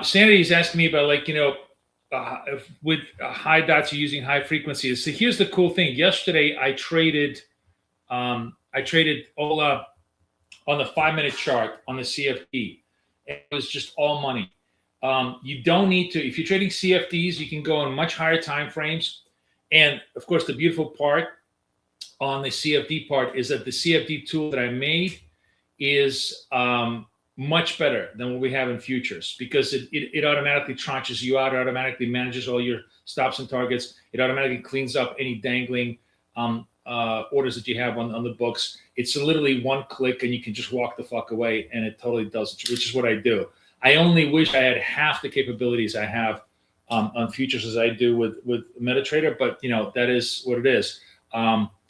Sanity is asking me about, like, with high dots, you're using high frequencies. So here's the cool thing. Yesterday, I traded Ola on the 5-minute chart on the CFD. It was just all money. You don't need to. If you're trading CFDs, you can go on much higher time frames. And of course, the beautiful part on the CFD part is that the CFD tool that I made is much better than what we have in futures, because it automatically tranches you out. It automatically manages all your stops and targets. It automatically cleans up any dangling orders that you have on the books. It's literally one click and you can just walk the fuck away, and it totally does it, which is what I do. I only wish I had half the capabilities I have on futures as I do with MetaTrader, but that is what it is.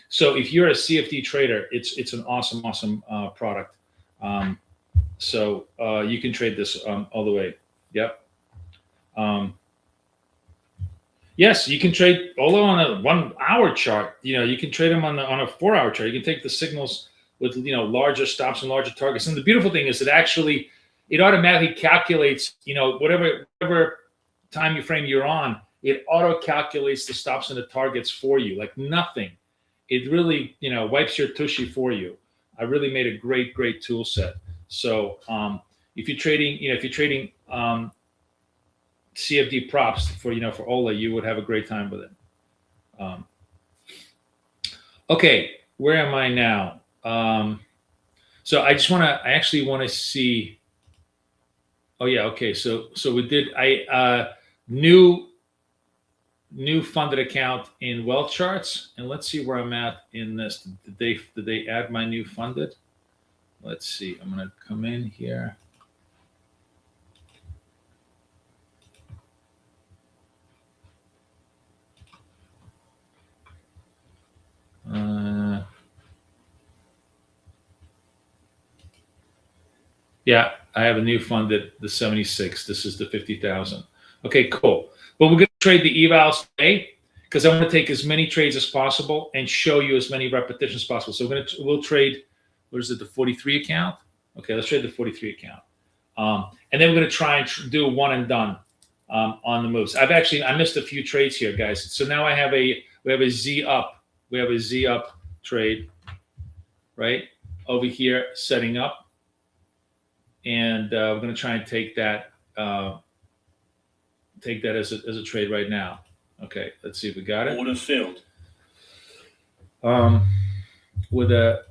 So if you're a CFD trader, it's an awesome product. So you can trade this all the way. Yep. Yes, you can trade Olo on a 1 hour chart. You can trade them on a 4 hour chart. You can take the signals with larger stops and larger targets. And the beautiful thing is that actually it automatically calculates whatever time frame you're on. It auto calculates the stops and the targets for you, like nothing. It really wipes your tushy for you. I really made a great tool set. So if you're trading CFD props for Ola, you would have a great time with it. Okay, where am I now? So I actually want to see. Oh yeah, okay. So we did new funded account in Wealth Charts, and let's see where I'm at in this. Did they add my new funded? Let's see. I'm gonna come in here. Yeah, I have a new funded, the 76. This is the 50,000. Okay, cool. But we're gonna trade the evals today because I want to take as many trades as possible and show you as many repetitions as possible. So we'll trade. What is it? The 43 account. Okay, let's trade the 43 account. And then we're going to try and do a one and done on the moves. I missed a few trades here, guys. So now we have a Z up. We have a Z up trade right over here setting up. And we're going to try and take that as a trade right now. Okay, let's see if we got it. Orders filled. With a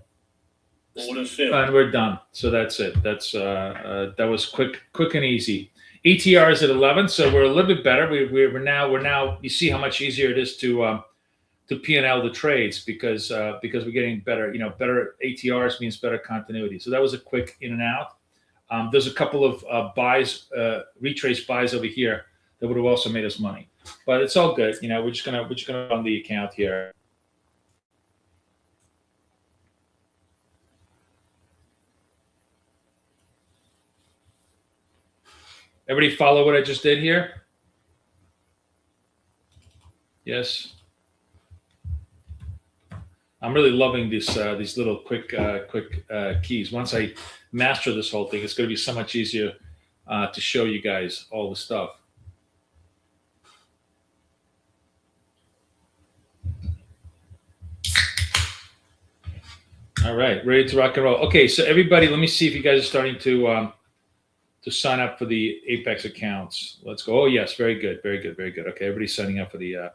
Orders filled. and we're done. So that's it. That was quick and easy. ETR is at 11, so we're a little bit better. We're now. You see how much easier it is to P&L the trades because we're getting better. Better ATRs means better continuity. So that was a quick in and out. There's a couple of buys, retrace buys over here that would have also made us money, but it's all good. We're just gonna run the account here. Everybody follow what I just did here? Yes. I'm really loving these little quick keys. Once I master this whole thing, it's going to be so much easier to show you guys all the stuff. All right, ready to rock and roll. Okay, so everybody, let me see if you guys are starting to sign up for the Apex accounts. Let's go. Oh yes, very good, very good, very good. Okay, everybody's signing up for the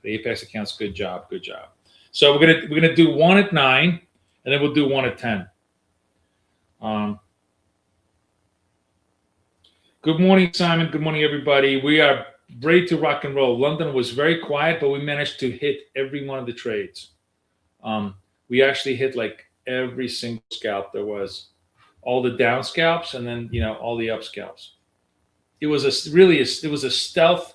Apex accounts. Good job, good job. So we're gonna do 1 at 9, and then we'll do 1 at 10. Good morning, Simon. Good morning, everybody. We are ready to rock and roll. London was very quiet, but we managed to hit every one of the trades. We actually hit like every single scalp there was, all the down scalps, and then all the up scalps. It was a stealth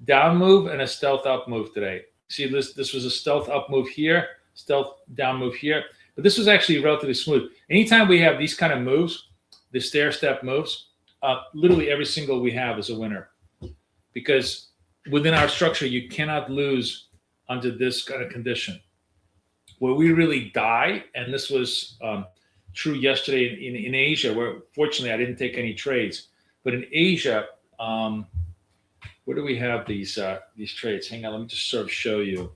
down move and a stealth up move today. See, this was a stealth up move here, stealth down move here, but this was actually relatively smooth. Anytime we have these kind of moves, the stair step moves, literally every single we have is a winner, because within our structure you cannot lose under this kind of condition. Where we really die, and this was true yesterday in Asia, where fortunately I didn't take any trades, but in Asia, where do we have these trades? Hang on, let me just sort of show you.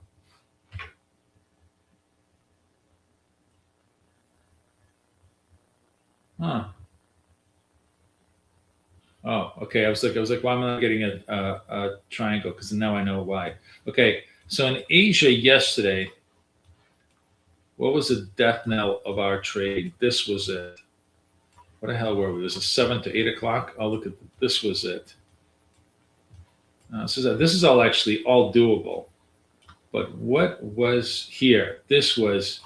Huh. Oh, okay. I was like, why am I not getting a triangle? Because now I know why. Okay, so in Asia yesterday, what was the death knell of our trade? This was it. What the hell were we? Was it 7 to 8 o'clock? Oh, look at this. Was it? So this is all actually all doable. But what was here? This was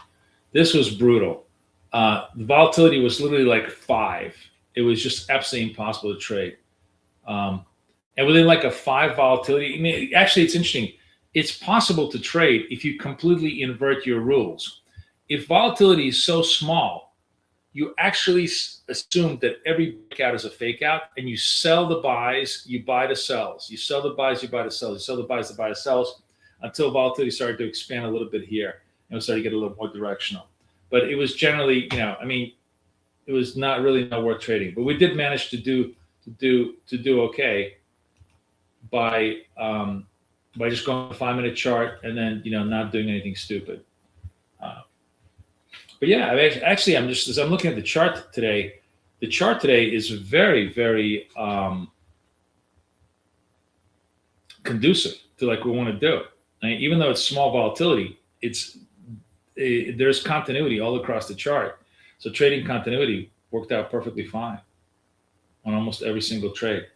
brutal. The volatility was literally like 5. It was just absolutely impossible to trade. And within like a 5 volatility, I mean, actually, it's interesting. It's possible to trade if you completely invert your rules. If volatility is so small, you actually assume that every breakout is a fake out, and you sell the buys, you buy the sells. You sell the buys, you buy the sells. You sell the buys, you buy the sells, until volatility started to expand a little bit here, and we started to get a little more directional. But it was generally, it was not worth trading. But we did manage to do okay by just going to 5-minute chart and then not doing anything stupid. But yeah, actually, as I'm looking at the chart today, is very, very conducive to like we want to do. I mean, even though it's small volatility, there's continuity all across the chart. So trading continuity worked out perfectly fine on almost every single trade.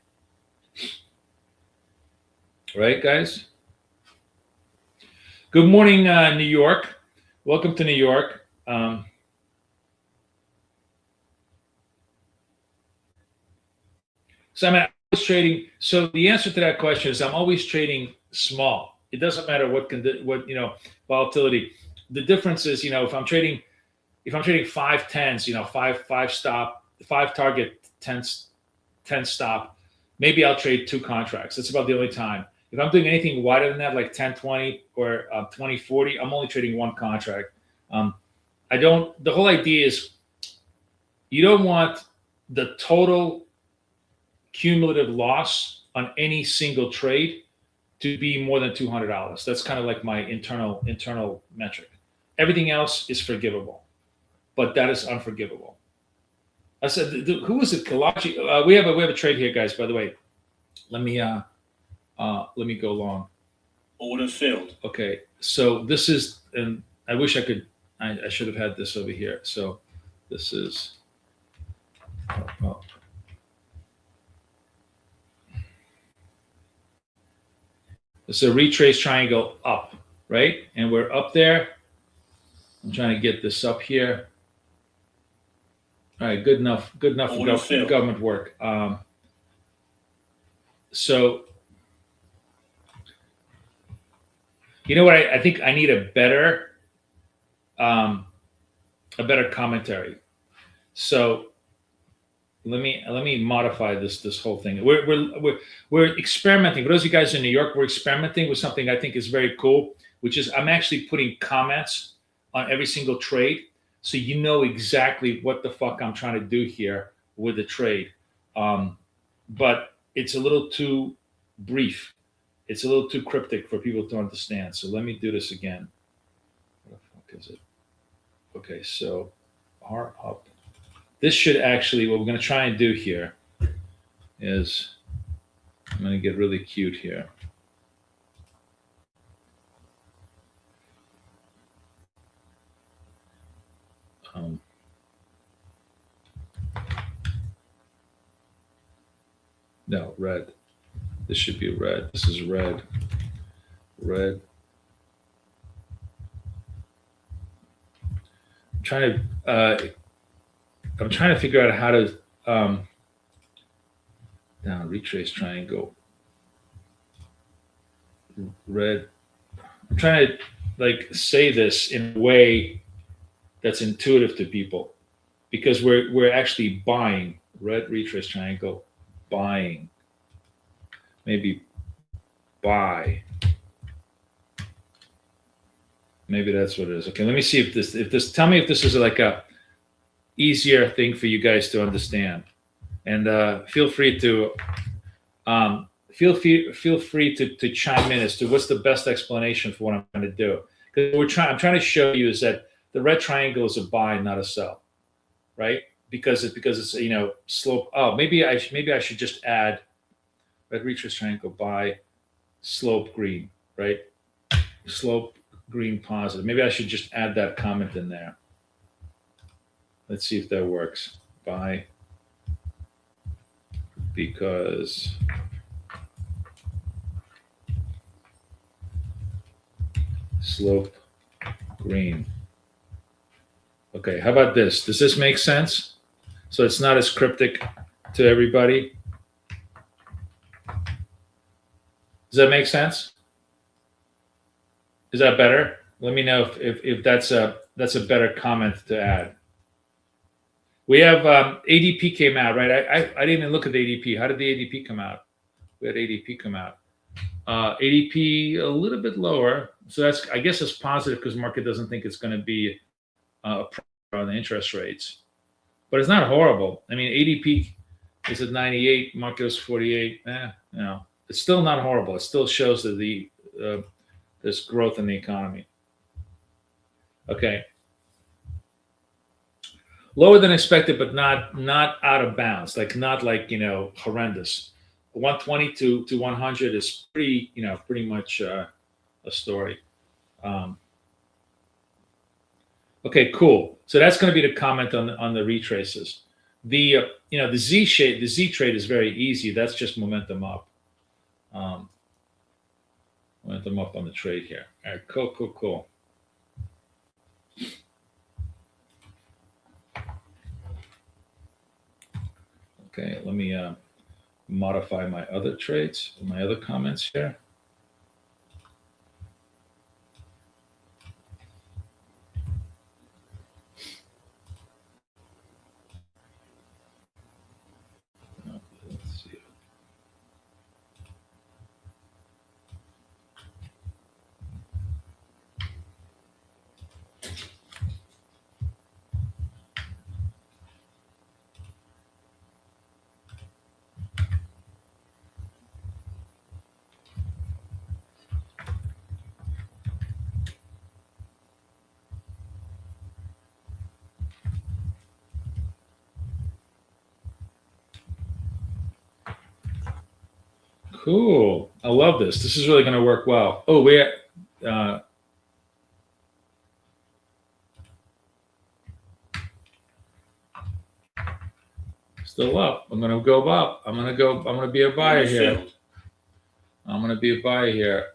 Right, guys? Good morning, New York. Welcome to New York. So I'm always trading. So the answer to that question is I'm always trading small. It doesn't matter what volatility. The difference is, if I'm trading 5 tens, 5 stop, 5 target, 10 stop, maybe I'll trade 2 contracts. That's about the only time. If I'm doing anything wider than that, like 10-20 or 20-40, I'm only trading 1 contract. The whole idea is you don't want the total cumulative loss on any single trade to be more than $200. That's kind of like my internal metric. Everything else is forgivable, but that is unforgivable. I said, who was it? Kalachi. We have a trade here, guys. By the way, let me go long. Order filled. Okay, so this is, and I wish I could. I should have had this over here. So this is. It's a retrace triangle up, right? And we're up there. I'm trying to get this up here. All right, good enough for government work. So, you know what? I think I need a better commentary. So, let me modify this whole thing. We're experimenting. For those of you guys in New York, we're experimenting with something I think is very cool, which is I'm actually putting comments on every single trade, so you know exactly what the fuck I'm trying to do here with the trade. But it's a little too brief. It's a little too cryptic for people to understand. So let me do this again. What the fuck is it? Okay, so R up. This should actually, what we're going to try and do here is, I'm going to get really cute here. No, red. This should be red. This is red. Red. I'm trying to figure out how to down retrace triangle. Red. I'm trying to like say this in a way that's intuitive to people, because we're actually buying. Red retrace triangle, buying. Maybe buy. Maybe that's what it is. Okay, let me see if this. Tell me if this is like a easier thing for you guys to understand, and feel free to to chime in as to what's the best explanation for what I'm trying to do. Because I'm trying to show you is that the red triangle is a buy, not a sell, right? Because it's slope. Oh, maybe I should just add red retrace triangle buy, slope green, right? Slope green positive. Maybe I should just add that comment in there. Let's see if that works. Buy because slope green. Okay, how about this? Does this make sense? So it's not as cryptic to everybody. Does that make sense? Is that better? Let me know if that's a better comment to add. We have ADP came out, right? I didn't even look at the ADP. How did the ADP come out? We had ADP come out. ADP a little bit lower, so that's, I guess, it's positive because market doesn't think it's going to be a pressure on the interest rates, but it's not horrible. I mean, ADP is at 98, market is 48. It's still not horrible. It still shows that there's growth in the economy. Okay. Lower than expected, but not out of bounds. Not horrendous. 120 to 100 is pretty much a story. Okay, cool. So that's going to be the comment on the retraces. The Z shape, the Z trade is very easy. That's just momentum up. Momentum up on the trade here. All right, cool. Okay, let me modify my other trades, my other comments here. Let's see. Cool. I love this. This is really going to work well. Oh, we're still up. I'm going to go up. I'm going to be a buyer here. I'm going to be a buyer here.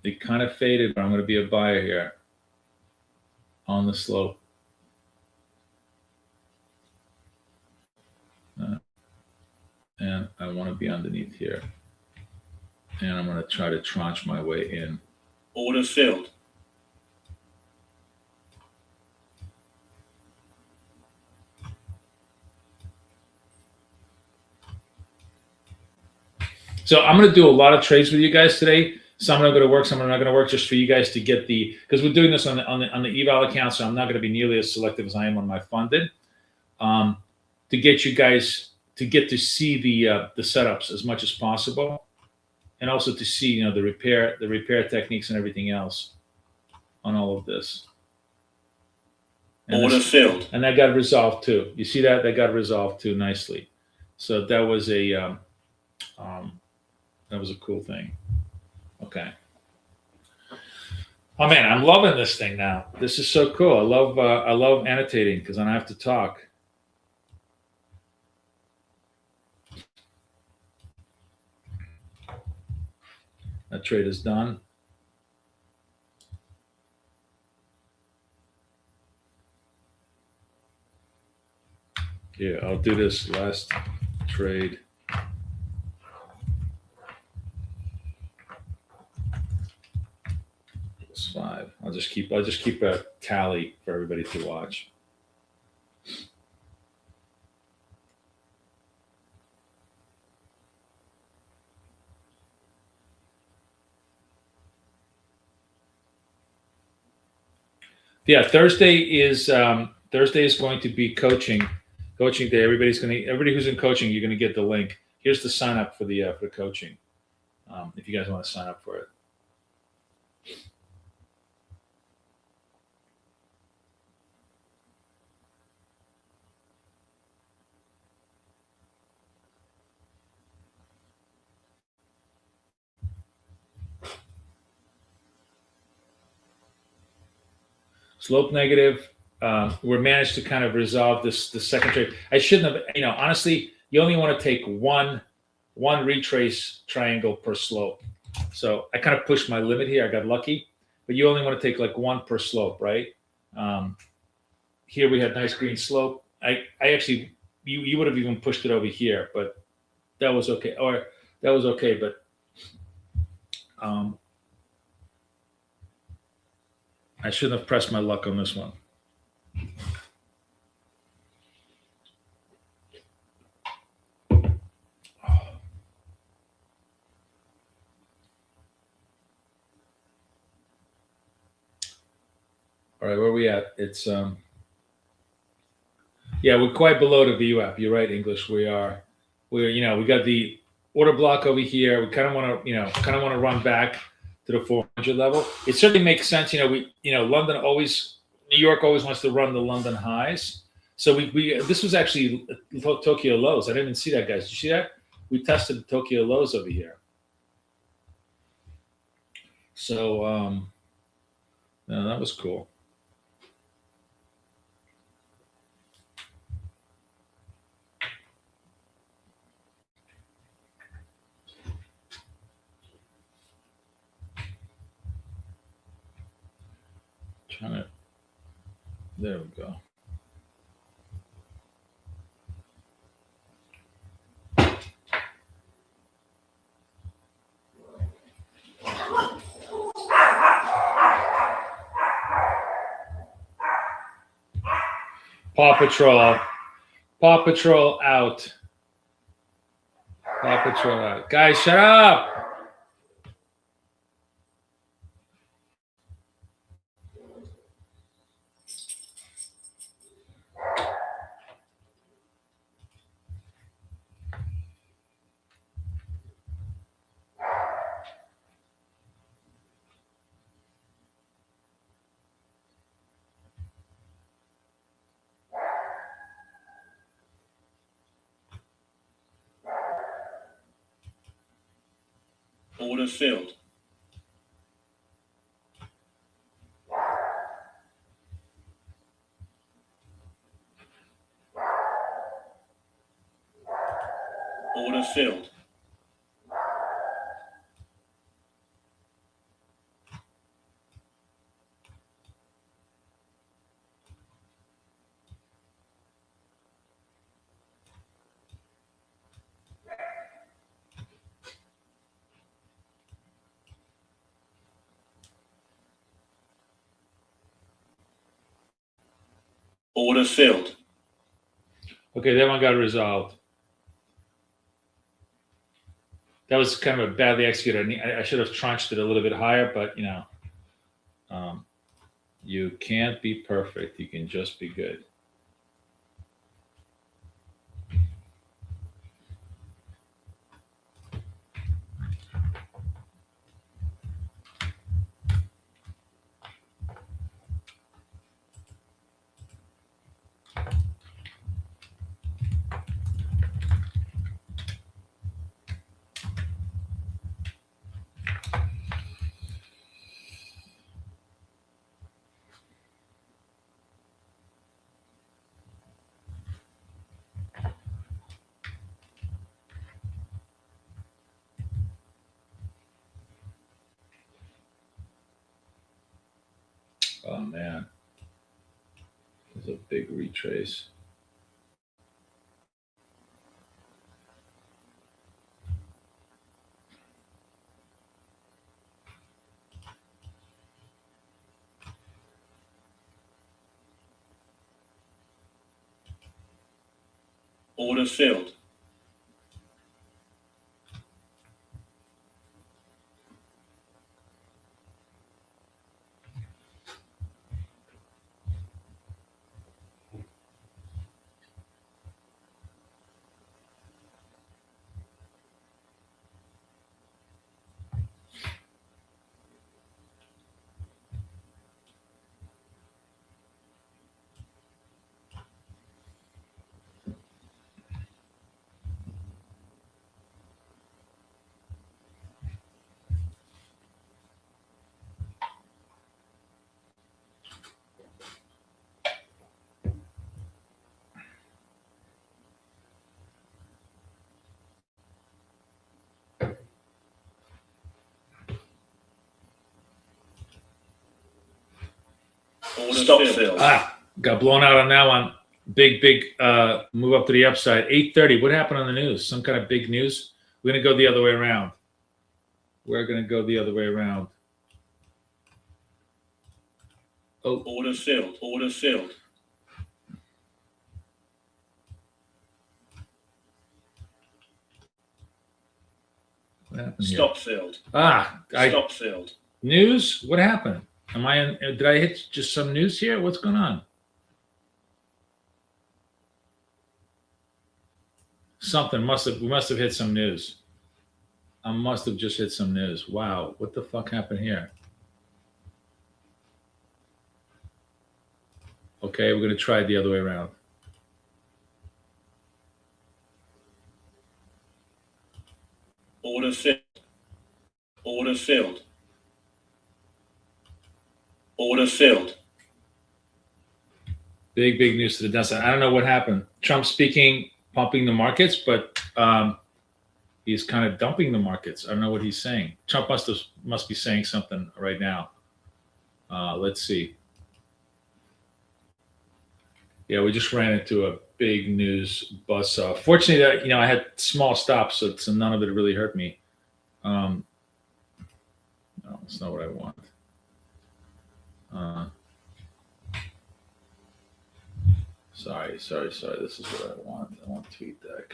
It kind of faded, but I'm going to be a buyer here on the slope. And I want to be underneath here. And I'm going to try to tranche my way in. Order filled. So I'm going to do a lot of trades with you guys today. Some are going to work, some are not going to work, just for you guys to get the, because we're doing this on the eval account, so I'm not going to be nearly as selective as I am on my funded. To get you guys to get to see the setups as much as possible, and also to see the repair techniques and everything else on all of this. And Order filled. And that got resolved too. You see that got resolved too nicely. So that was a cool thing. Okay. Oh man, I'm loving this thing now. This is so cool. I love annotating because I don't have to talk. That trade is done. Yeah, I'll do this last trade. It's 5. I'll just keep a tally for everybody to watch. Yeah, Thursday is going to be coaching day. Everybody who's in coaching, you're gonna get the link. Here's the sign up for the coaching. If you guys want to sign up for it. Slope negative. We managed to kind of resolve the second trade. I shouldn't have, honestly, you only want to take one retrace triangle per slope. So I kind of pushed my limit here. I got lucky, but you only want to take like one per slope, right? Here we had nice green slope. I actually, you would have even pushed it over here, but that was okay. But I shouldn't have pressed my luck on this one. All right, where are we at? It's yeah, we're quite below the VWAP. You're right, English. We got the order block over here. We kind of want to run back to the 400 level. It certainly makes sense. London always, New York always wants to run the London highs. So this was actually Tokyo lows. I didn't even see that, guys. Did you see that? We tested the Tokyo lows over here. So no, that was cool. There we go. Paw Patrol out. Paw Patrol out. Guys, shut up. Order filled. Order filled. Order filled. Okay, that one got resolved. that was kind of a badly executed. I should have trunched it a little bit higher, but you know, you can't be perfect. You can just be good. Oh man, there's a big retrace. Order filled. Order Stop filled. Got blown out on that one. Big move up to the upside. 8:30. What happened on the news? Some kind of big news? We're going to go the other way around. We're going to go the other way around. Oh, Order filled. Order filled. what happened here? Stop filled. Stop filled. News? What happened? Am I in? Did I hit just some news here? What's going on? Something we must have hit some news. I must have just hit some news. Wow, what the fuck happened here? Okay, we're gonna try it the other way around. Order filled. Order filled. Order filled. Big news to the downside. I don't know what happened. Trump speaking, pumping the markets, but he's kind of dumping the markets. I don't know what he's saying. Trump must be saying something right now. Let's see. Yeah, we just ran into a big news buzzsaw. Fortunately, that I had small stops, so none of it really hurt me. No, it's not what I want. Sorry. This is what I want. I want TweetDeck.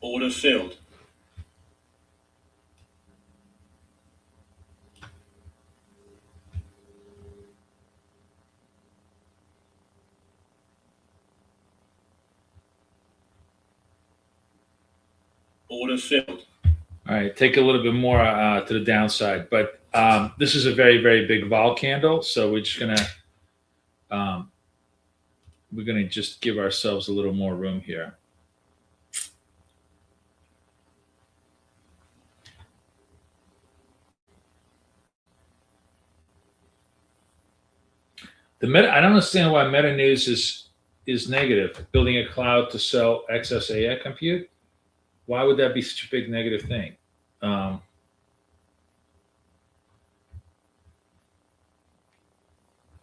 Order filled. Order filled. All right, take a little bit more to the downside, but this is a very big vol candle, so we're just gonna just give ourselves a little more room here. I don't understand why Meta News is negative. Building a cloud to sell excess AI compute. Why would that be such a big negative thing?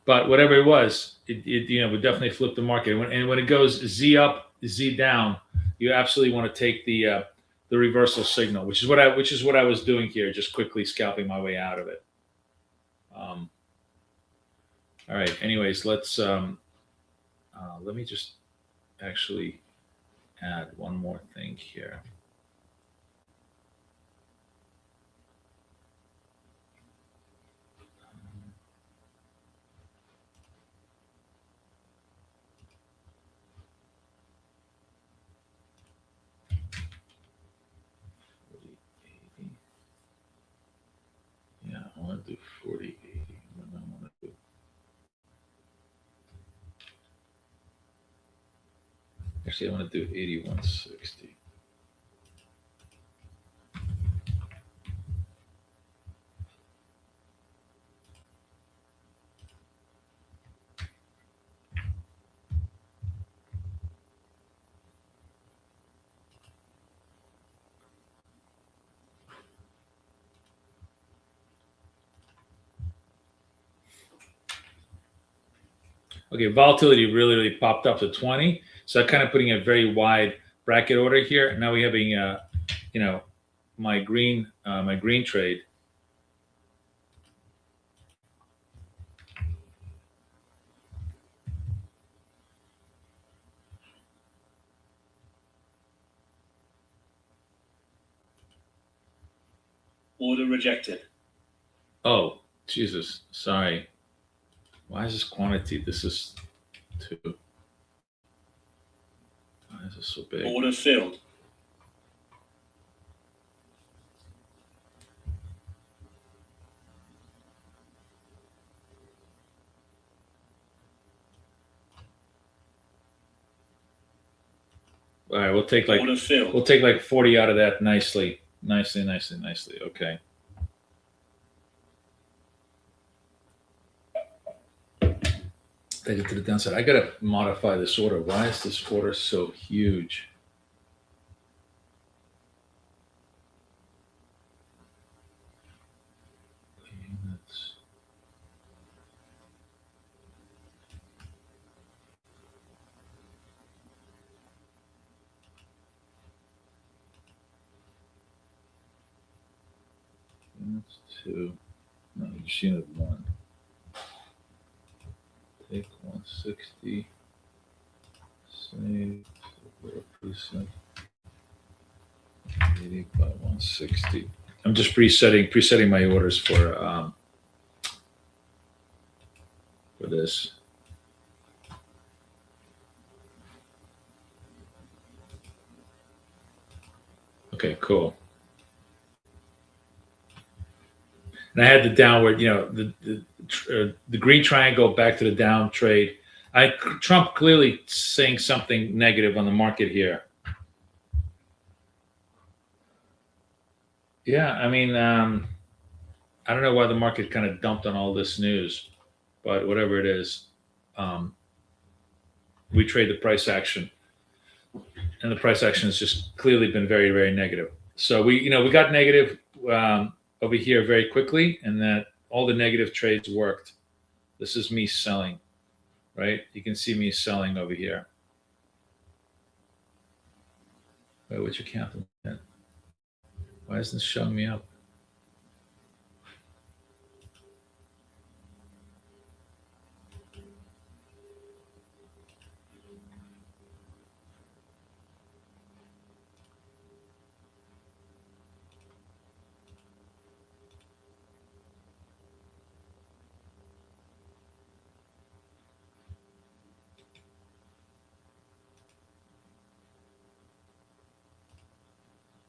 But whatever it was, it would definitely flip the market. And when it goes Z up, Z down, you absolutely want to take the reversal signal, which is what I was doing here, just quickly scalping my way out of it. All right. Anyways, let's let me just actually add one more thing here. Yeah, I want to do 40, 80. What do I want to do? Actually, I want to do 8160. Okay, volatility really popped up to 20. So I'm kind of putting a very wide bracket order here. Now we're having, my green trade. Order rejected. Oh, Jesus, sorry. Why is this quantity? This is 2. Why is this so big? Order filled. All right, we'll take like Order filled. 40 out of that nicely. Okay. Take it to the downside. I gotta modify this order. Why is this order so huge? That's 2. No, just unit 1. Take 160. Save. Preset. 80 by 160. I'm just presetting my orders for this. Okay, cool. And I had the downward, the green triangle back to the down trade. Trump clearly saying something negative on the market here. Yeah, I mean, I don't know why the market kind of dumped on all this news, but whatever it is, we trade the price action, and the price action has just clearly been very, very negative. So we got negative over here very quickly, and that all the negative trades worked. This is me selling, right? You can see me selling over here. Wait, what's your count? Why isn't this showing me up?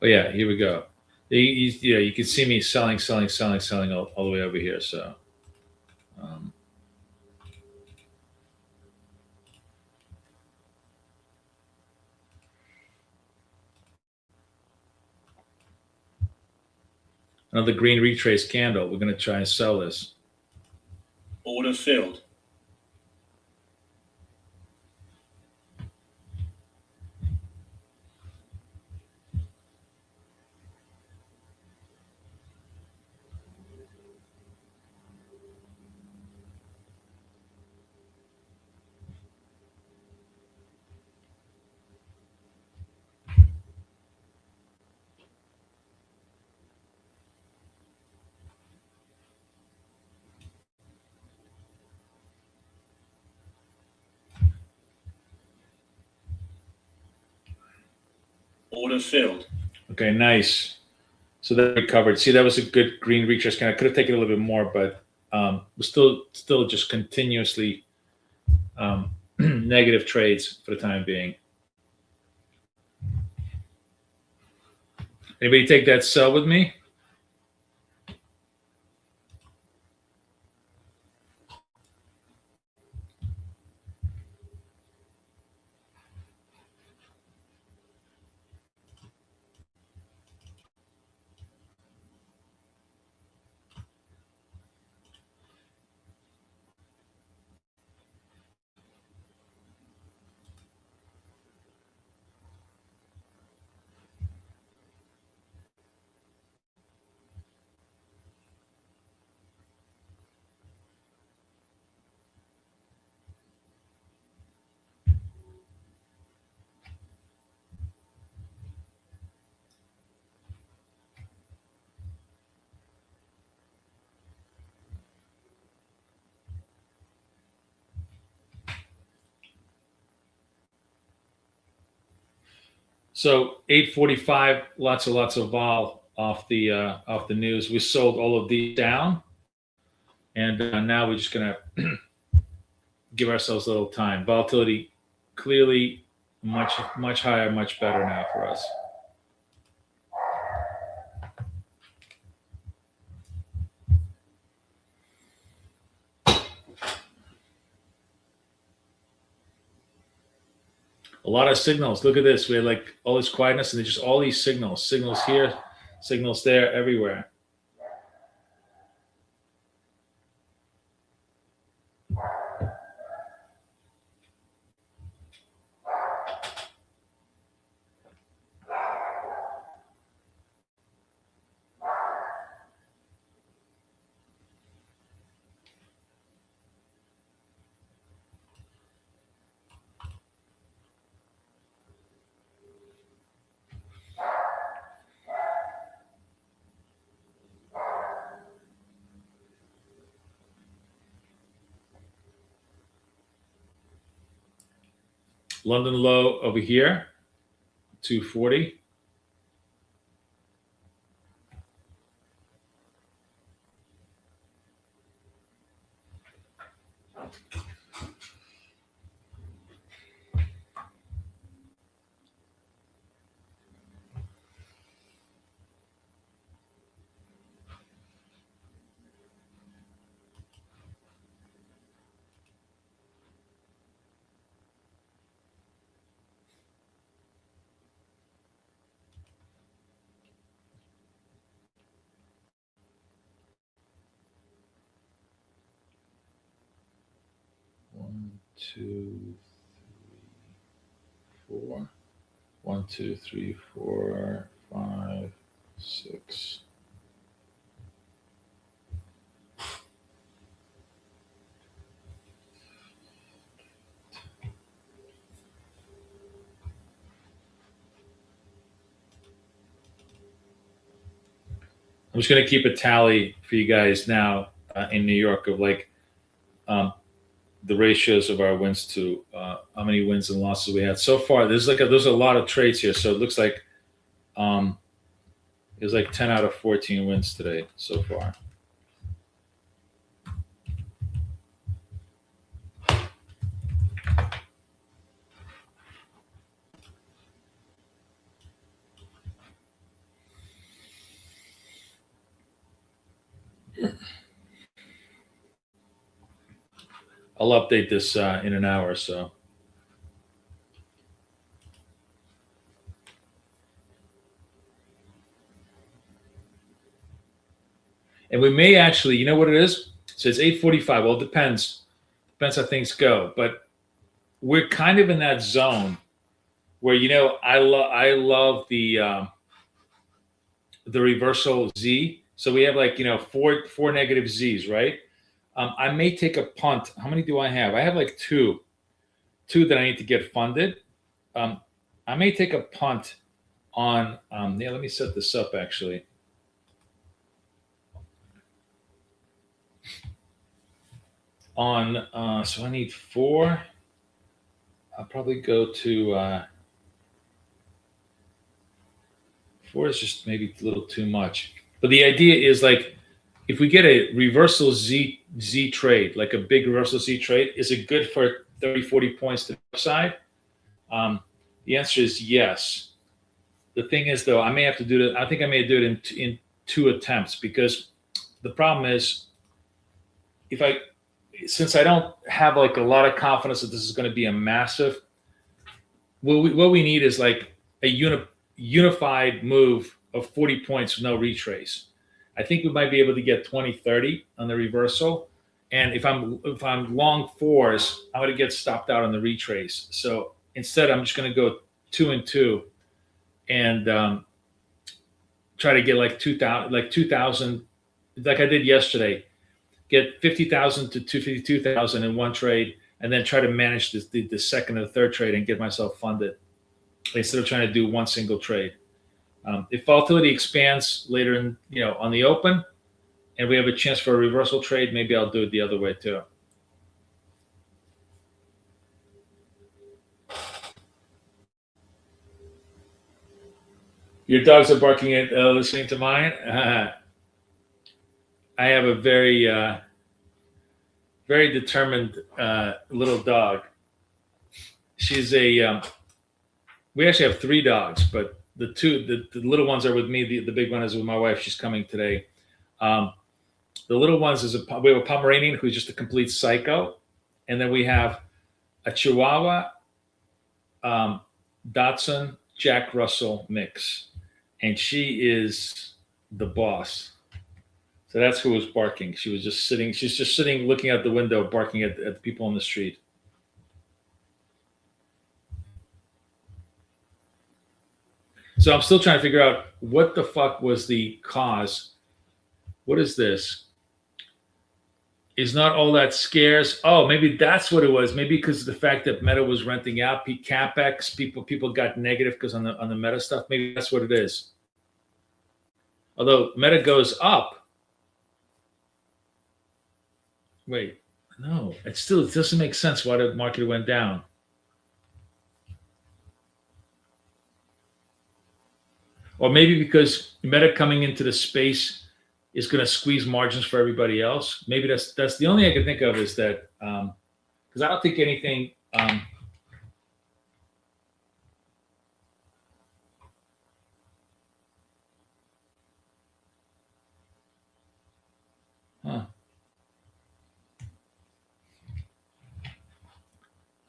Oh yeah, here we go. You can see me selling all the way over here. So, another green retrace candle. We're going to try and sell this. Order filled. Order filled. Okay, nice. So that recovered. See, that was a good green retrace. Kind of could have taken a little bit more, but was still just continuously negative trades for the time being. Anybody take that sell with me? So 8:45, lots of vol off the news. We sold all of these down, and now we're just gonna give ourselves a little time. Volatility clearly much higher, much better now for us. A lot of signals. Look at this. We had like all this quietness, and there's just all these signals here, signals there, everywhere. London low over here, 240. One, two, three, four. 1, 2, 3, 4, 5, 6. I'm just going to keep a tally for you guys now in New York of like the ratios of our wins to how many wins and losses we had so far. There's a lot of trades here, so it looks like there's like 10 out of 14 wins today so far. I'll update this in an hour or so. And we may actually, you know what it is? So it's 8:45. Well, it depends how things go. But we're kind of in that zone where, you know, I love the reversal Z. So we have like, you know, four negative Z's, right? I may take a punt. How many do I have? I have like two that I need to get funded. I may take a punt on, let me set this up actually. So I need 4. I'll probably go to 4 is just maybe a little too much. But the idea is like, if we get a reversal Z trade, like a big reversal Z trade, is it good for 30, 40 points to the upside? The answer is yes. The thing is, though, I may have to do it. I think I may do it in 2 attempts, because the problem is, since I don't have like a lot of confidence that this is going to be a massive, what we need is like a unified move of 40 points with no retrace. I think we might be able to get 20, 30 on the reversal. And if I'm long 4s, I'm going to get stopped out on the retrace. So instead, I'm just going to go 2 and 2 and try to get like 2,000, like I did yesterday, get 50,000 to 252,000 in one trade, and then try to manage the second or third trade and get myself funded instead of trying to do one single trade. If volatility expands later in, on the open, and we have a chance for a reversal trade, maybe I'll do it the other way too. Your dogs are barking at listening to mine. I have a very, very determined little dog. She's we actually have 3 dogs, but the little ones are with me. The big one is with my wife. She's coming today. The little ones we have a Pomeranian who's just a complete psycho, and then we have a Chihuahua, Dachshund, Jack Russell mix, and she is the boss. So that's who was barking. She's just sitting, looking out the window, barking at the people on the street. So I'm still trying to figure out what the fuck was the cause. What is this? Is not all that scarce. Oh, maybe that's what it was. Maybe because of the fact that Meta was renting out CapEx, people got negative because on the Meta stuff. Maybe that's what it is. Although Meta goes up. Wait, no, it doesn't make sense why the market went down. Or maybe because Meta coming into the space is going to squeeze margins for everybody else. Maybe that's the only thing I can think of, is that because I don't think anything.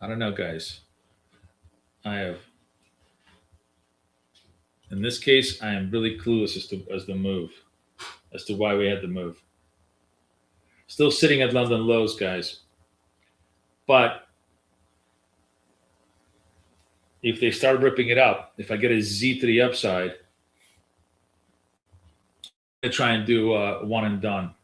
I don't know, guys. In this case, I am really clueless as to why we had the move. Still sitting at London lows, guys. But if they start ripping it up, if I get a Z to the upside, I'm going to try and do one and done.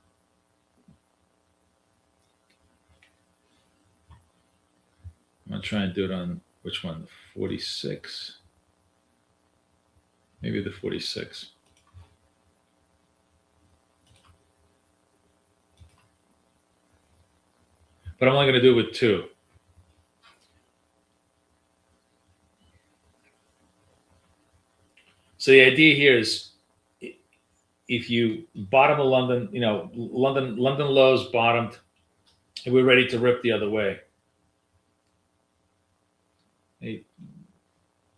I'm going to try and do it on which one? The 46? Maybe the 46. But I'm only going to do it with 2. So the idea here is, if you bottom of London, London lows bottomed, and we're ready to rip the other way.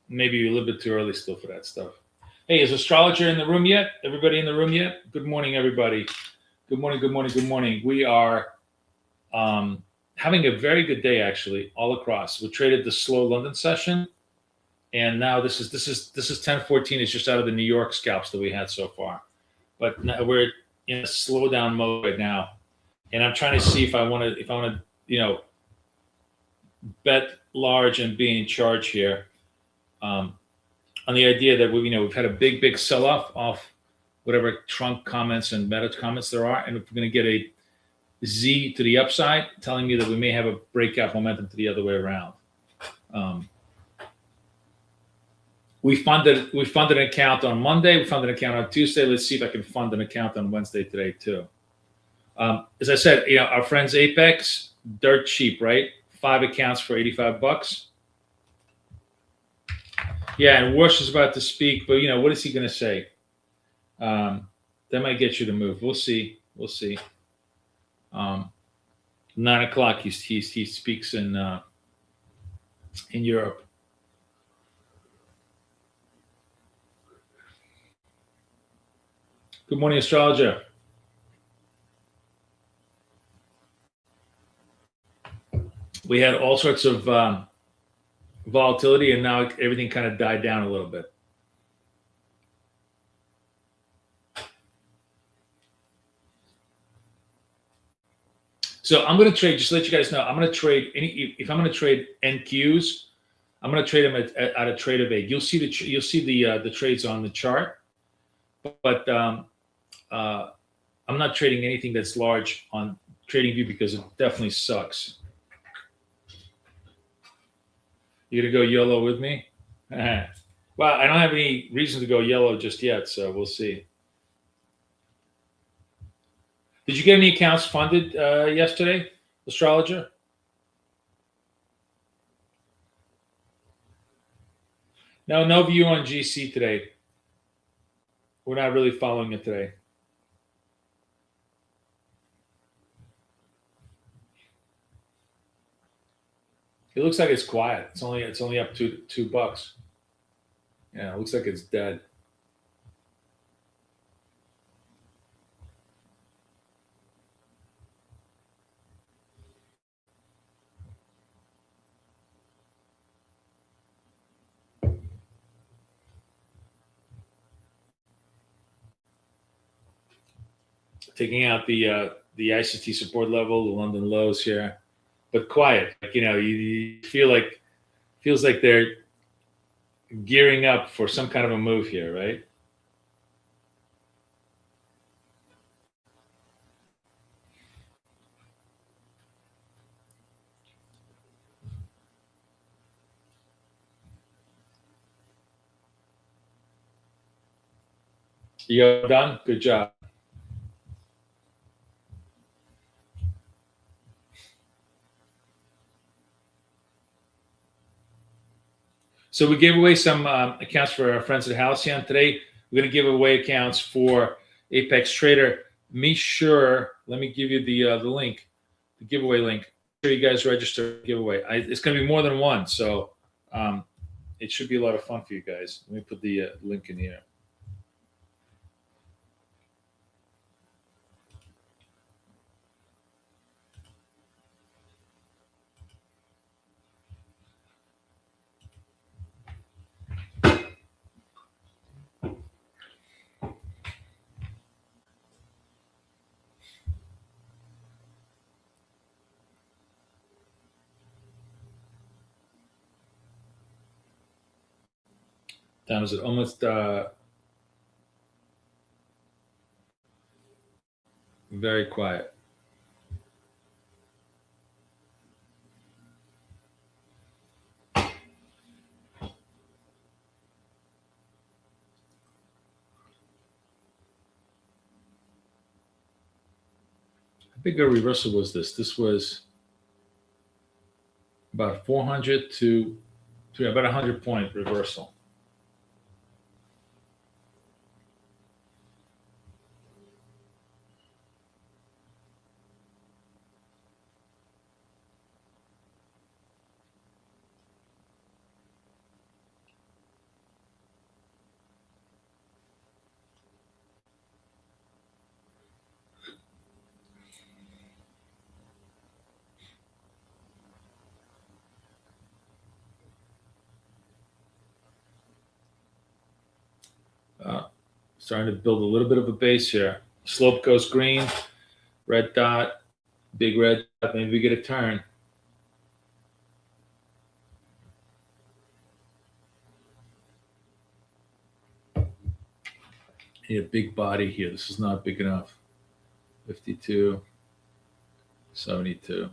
Maybe a little bit too early still for that stuff. Hey, is Astrologer in the room yet? Everybody in the room yet? Good morning, everybody. Good morning, good morning, good morning. We are having a very good day, actually, all across. We traded the slow London session, and now this is 10:14. It's just out of the New York scalps that we had so far, but now we're in a slow down mode right now, and I'm trying to see if I want to bet large and be in charge here, on the idea that we've had a big sell off whatever trunk comments and Meta comments there are, and if we're going to get a Z to the upside, telling me that we may have a breakout momentum to the other way around. We funded an account on Monday. We funded an account on Tuesday. Let's see if I can fund an account on Wednesday today too. As I said, our friends Apex, dirt cheap, right? 5 accounts for $85. Yeah, and Warsh is about to speak, but what is he going to say? That might get you to move. We'll see. We'll see. 9 o'clock. He speaks in Europe. Good morning, astrologer. We had all sorts of volatility, and now everything kind of died down a little bit. So I'm going to trade. Just to let you guys know, I'm going to trade if I'm going to trade NQs, I'm going to trade them at a trade of 8. You'll see the trades on the chart, but I'm not trading anything that's large on TradingView because it definitely sucks. You gonna go yellow with me? Well, I don't have any reason to go yellow just yet, so we'll see. Did you get any accounts funded yesterday, astrologer? No view on GC today. We're not really following it today. It looks like it's quiet. It's only up to $2. Yeah, it looks like it's dead. Taking out the ICT support level, the London lows here, but quiet. Like, you feels like they're gearing up for some kind of a move here, right? You done? Good job. So we gave away some accounts for our friends at Halcyon today. We're going to give away accounts for Apex Trader. Let me give you the link, the giveaway link. Make sure you guys register for the giveaway. It's going to be more than one, so it should be a lot of fun for you guys. Let me put the link in here. Time is almost very quiet. How big a reversal was this? This was about 400 to about 100-point reversal. Starting to build a little bit of a base here. Slope goes green, red dot, big red dot. Maybe we get a turn. Need a big body here. This is not big enough. 52, 72.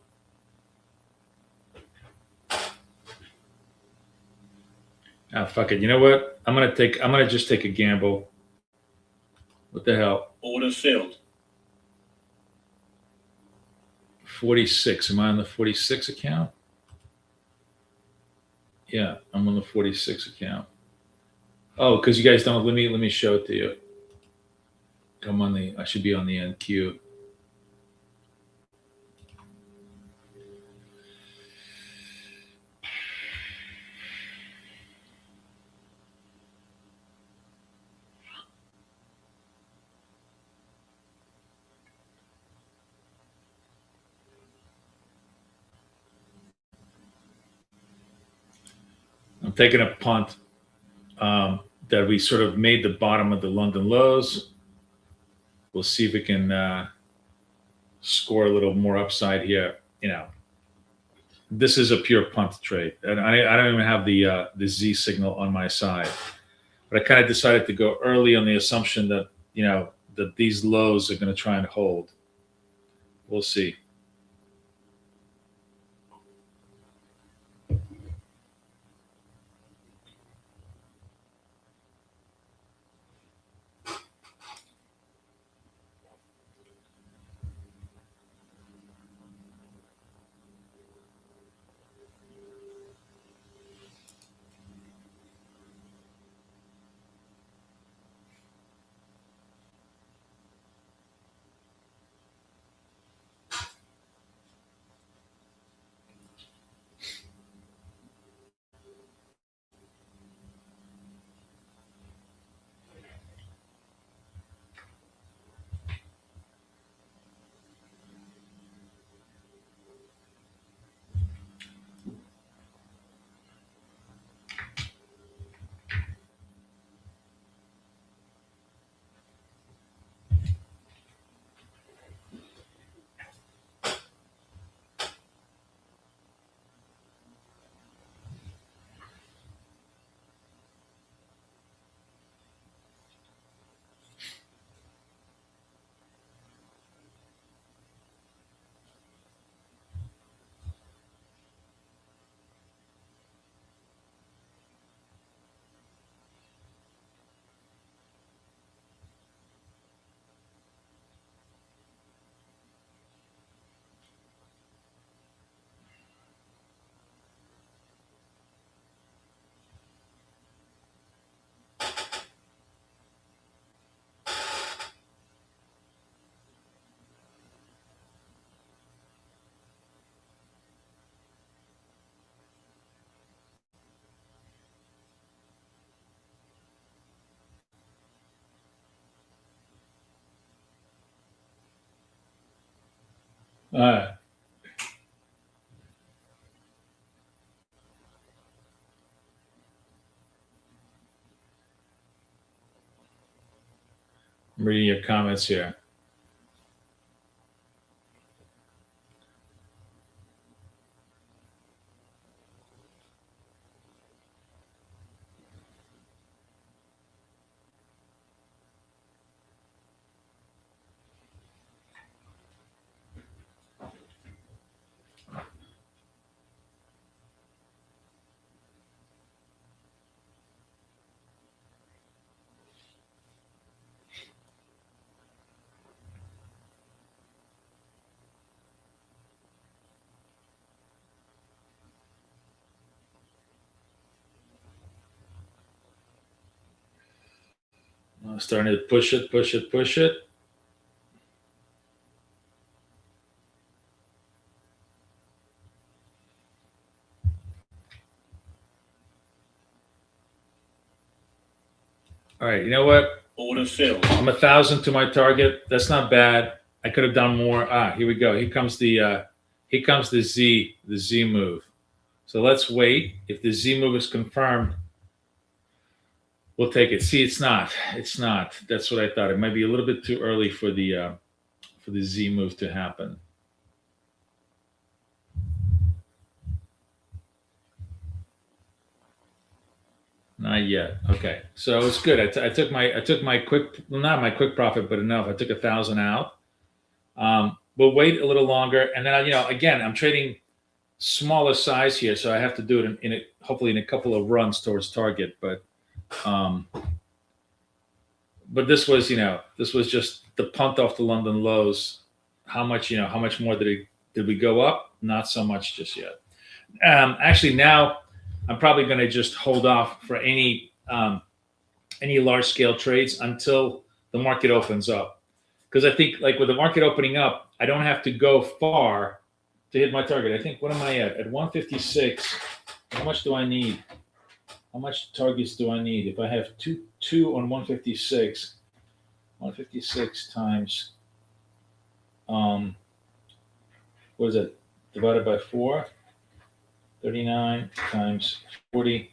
Ah, fuck it. You know what? I'm gonna just take a gamble. What the hell? Order filled. 46. Am I on the 46 account? Yeah, I'm on the 46 account. Oh, because you guys don't. Let me show it to you. Come on the. I should be on the NQ. I'm taking a punt that we sort of made the bottom of the London lows. We'll see if we can score a little more upside here. This is a pure punt trade, and I don't even have the Z signal on my side. But I kind of decided to go early on the assumption that that these lows are going to try and hold. We'll see. All right. I'm reading your comments here. Starting to push it, push it, push it. All right, you know what? Order filled. I'm 1,000 to my target. That's not bad. I could have done more. Here we go. Here comes the Z move. So let's wait. If the Z move is confirmed, we'll take it. See, it's not. It's not. That's what I thought. It might be a little bit too early for the Z move to happen. Not yet. Okay, so it's good. I took my quick, well, not my quick profit, but enough. I took 1,000 out. We'll wait a little longer, and then again, I'm trading smaller size here, so I have to do it hopefully in a couple of runs towards target. But this was just the punt off the London lows. How much more did we go up? Not so much just yet. Actually, now I'm probably going to just hold off for any any large scale trades until the market opens up. Because I think like with the market opening up, I don't have to go far to hit my target. I think, what am I at? At 156, how much do I need? How much targets do I need? If I have two on 156, 156 times, what is it? Divided by 4, 39 times 40,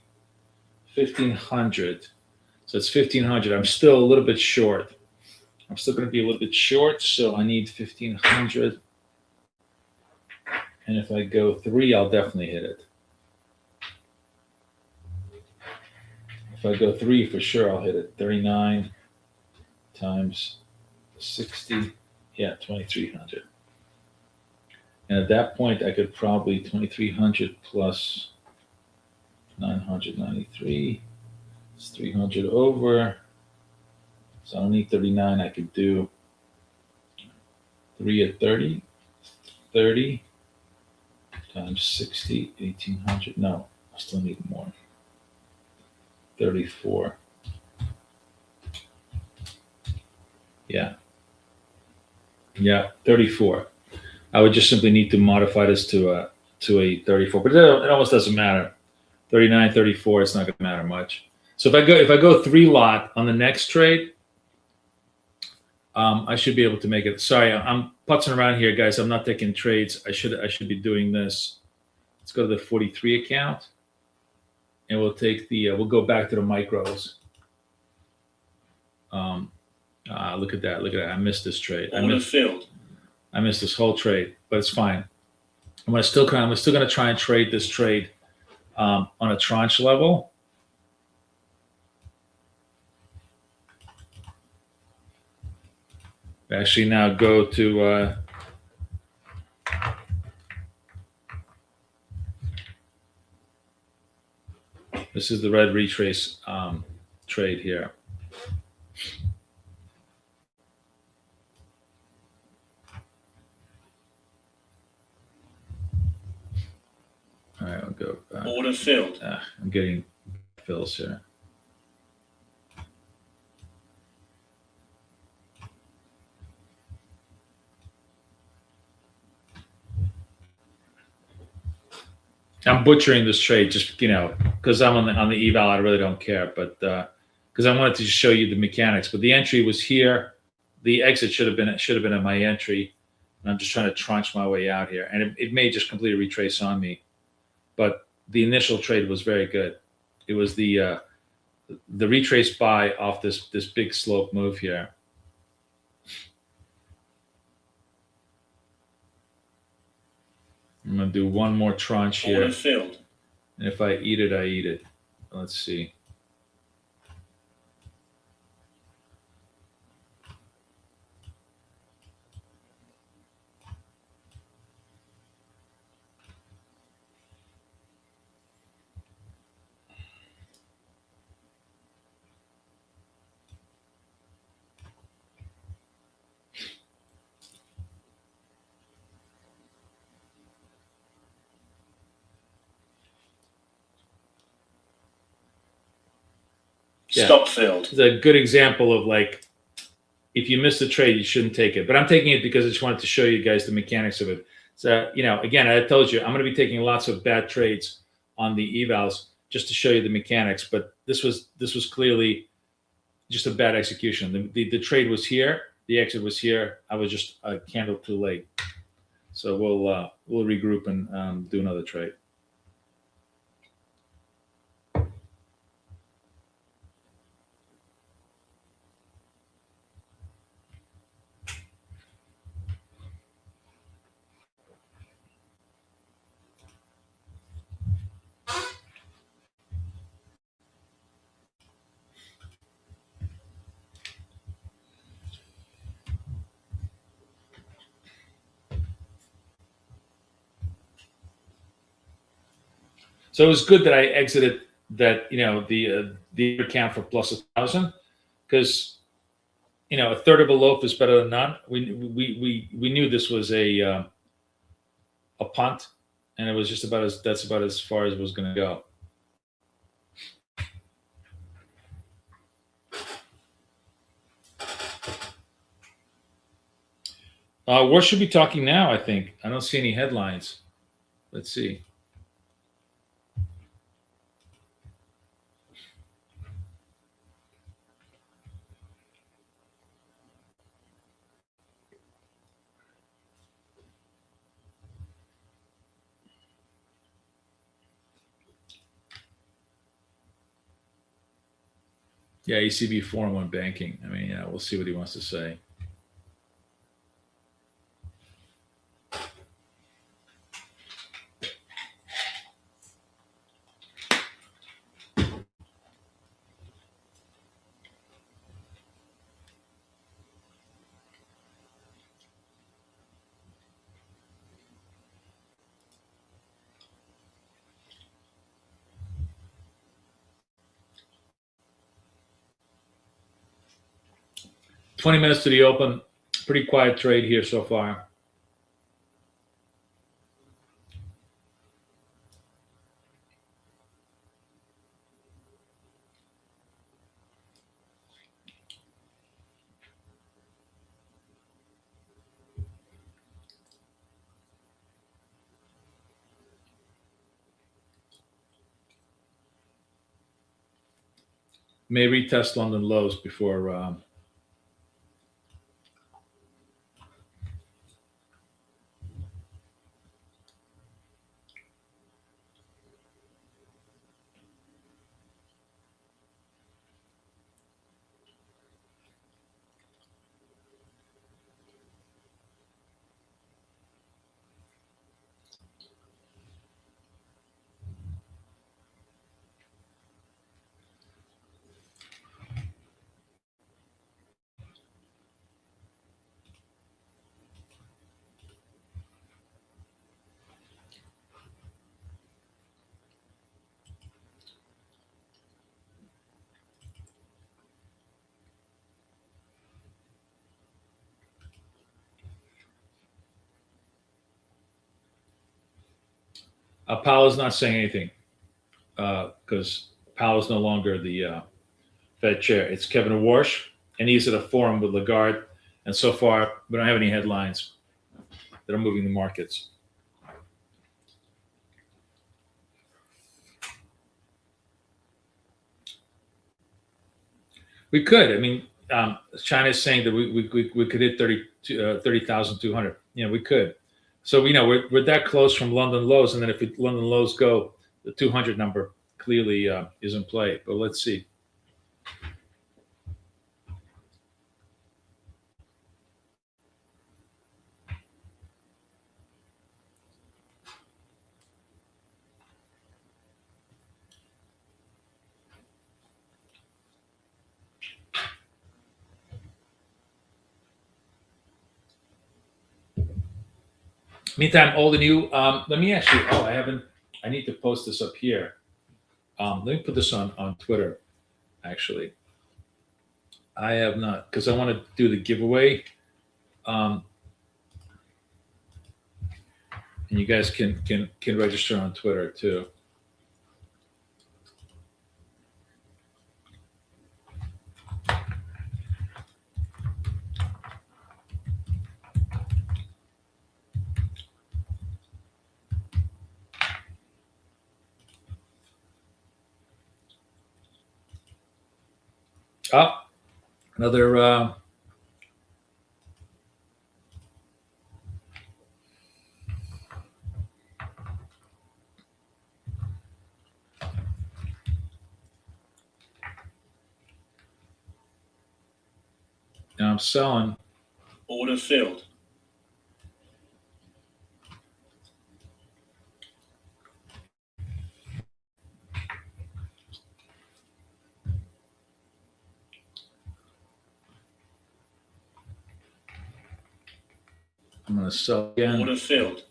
1,500. So it's 1,500. I'm still a little bit short. I'm still going to be a little bit short, so I need 1,500. And if I go 3, I'll definitely hit it. If I go 3, for sure I'll hit it. 39 times 60, yeah, 2,300. And at that point, I could probably 2,300 plus 993. It's 300 over. So I don't need 39. I could do 3 at 30. 30 times 60, 1,800. No, I still need more. 34. Yeah. Yeah, 34. I would just simply need to modify this to a 34, but it almost doesn't matter. 39, 34, it's not going to matter much. So if I go 3 lot on the next trade, I should be able to make it. Sorry, I'm putzing around here, guys. I'm not taking trades. I should be doing this. Let's go to the 43 account, and we'll take the we'll go back to the micros. Look at that! Look at that! I missed this trade. I missed this whole trade, but it's fine. I'm still going to try and trade this trade on a tranche level. Actually, now go to this is the red retrace trade here. All right, I'll go back. Order filled. I'm getting fills here. I'm butchering this trade just because I'm on the eval. I really don't care, but because I wanted to just show you the mechanics. But the entry was here. The exit should have been at my entry, and I'm just trying to tranche my way out here. And it may just completely retrace on me, but the initial trade was very good. It was the retrace buy off this big slope move here. I'm going to do one more tranche here. Order filled. And if I eat it, I eat it. Let's see. Yeah. Stop filled. It's a good example of like, if you miss the trade, you shouldn't take it. But I'm taking it because I just wanted to show you guys the mechanics of it. So, again, I told you, I'm going to be taking lots of bad trades on the evals just to show you the mechanics. But this was clearly just a bad execution. The trade was here. The exit was here. I was just a candle too late. So we'll regroup and do another trade. So it was good that I exited that, the account for plus 1,000, because, a third of a loaf is better than none. We knew this was a punt, and it was just that's about as far as it was going to go. What should be talking now? I think I don't see any headlines. Let's see. Yeah, ECB forum on banking. I mean, yeah, we'll see what he wants to say. $20 to the open. Pretty quiet trade here so far. May retest London lows before. Powell is not saying anything because Powell is no longer the Fed chair. It's Kevin Warsh, and he's at a forum with Lagarde. And so far, we don't have any headlines that are moving the markets. We could. I mean, China is saying that we could hit 30,200. Yeah, we could. So we're that close from London lows, and then if London lows go, the 200 number clearly is in play. But let's see. Meantime, all the new. Let me actually. Oh, I haven't. I need to post this up here. Let me put this on Twitter. Actually, I have not because I want to do the giveaway. And you guys can register on Twitter too. Oh, another. I'm selling. Order filled. I'm going to sell again. Order filled.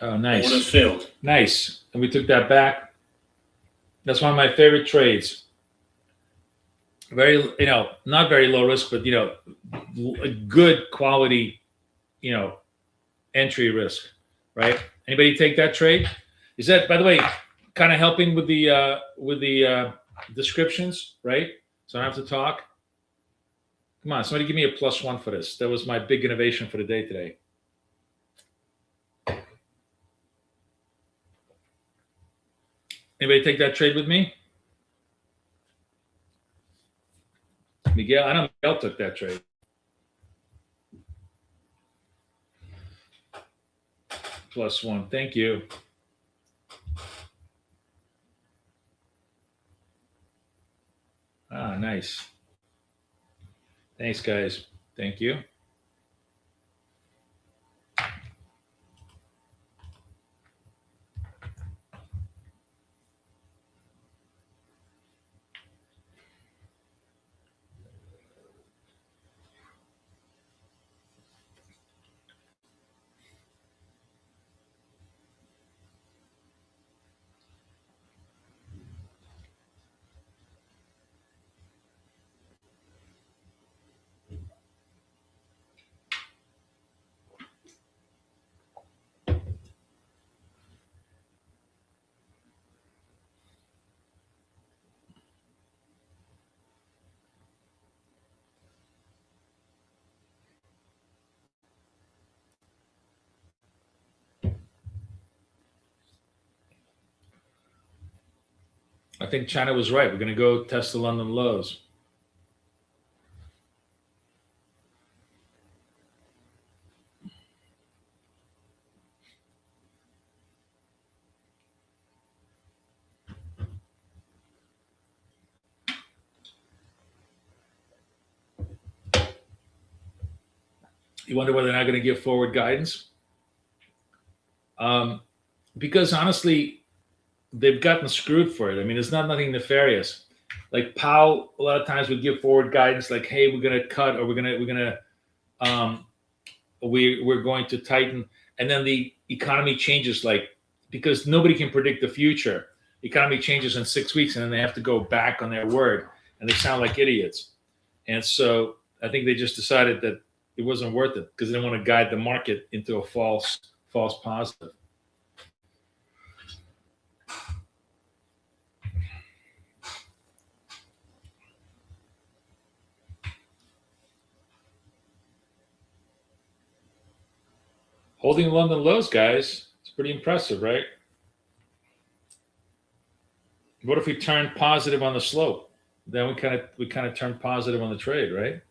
Oh, nice. Order filled. Nice. And we took that back. That's one of my favorite trades. Very, not very low risk, but a good quality, entry risk, right? Anybody take that trade? Is that, by the way, kind of helping with the descriptions, right? So I don't have to talk. Come on, somebody give me a +1 for this. That was my big innovation for the day today. Anybody take that trade with me? Miguel, I know Miguel took that trade. +1, thank you. Ah, nice. Thanks, guys. Thank you. I think China was right. We're going to go test the London lows. You wonder whether they're not going to give forward guidance? Because honestly, they've gotten screwed for it. I mean, it's not nothing nefarious. Like Powell, a lot of times would give forward guidance, like, "Hey, we're going to cut, or we're going to tighten," and then the economy changes, like, because nobody can predict the future. The economy changes in 6 weeks, and then they have to go back on their word, and they sound like idiots. And so I think they just decided that it wasn't worth it because they didn't want to guide the market into a false positive. Holding London lows, guys. It's pretty impressive, right? What if we turn positive on the slope? Then we kind of turn positive on the trade, right?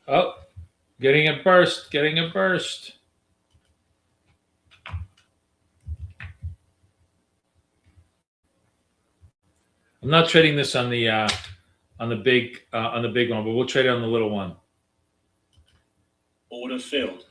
Oh, getting a burst. I'm not trading this on the big one, but we'll trade it on the little one. Order filled.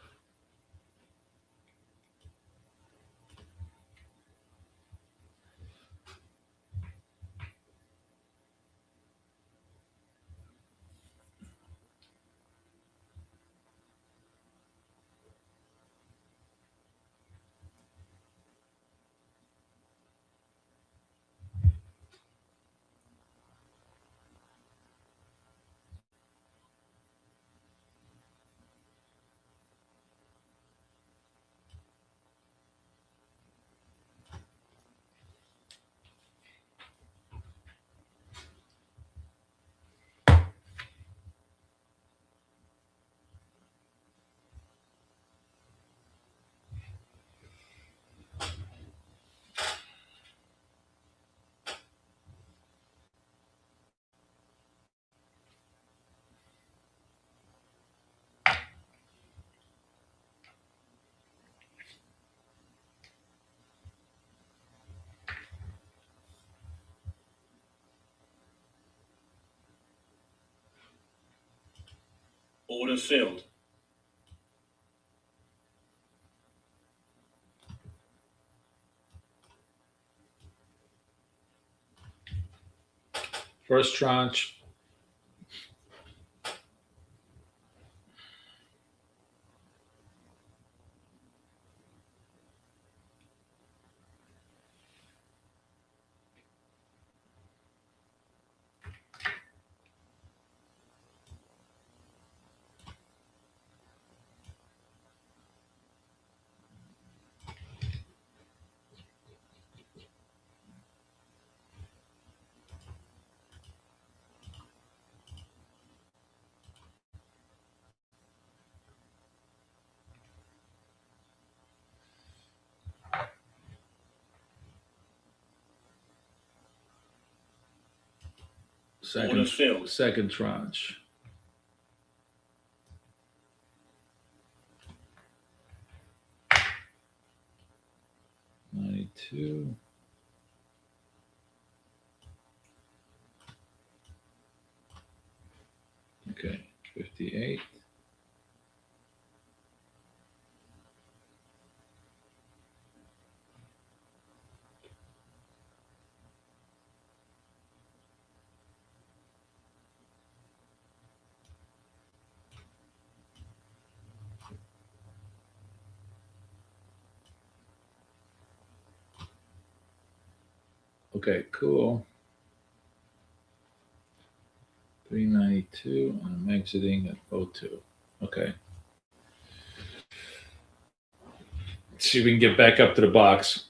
Order filled. First tranche. Order filled. Second tranche. $92. Okay, 58. Okay, cool. 392. I'm exiting at 02. Okay. Let's see if we can get back up to the box.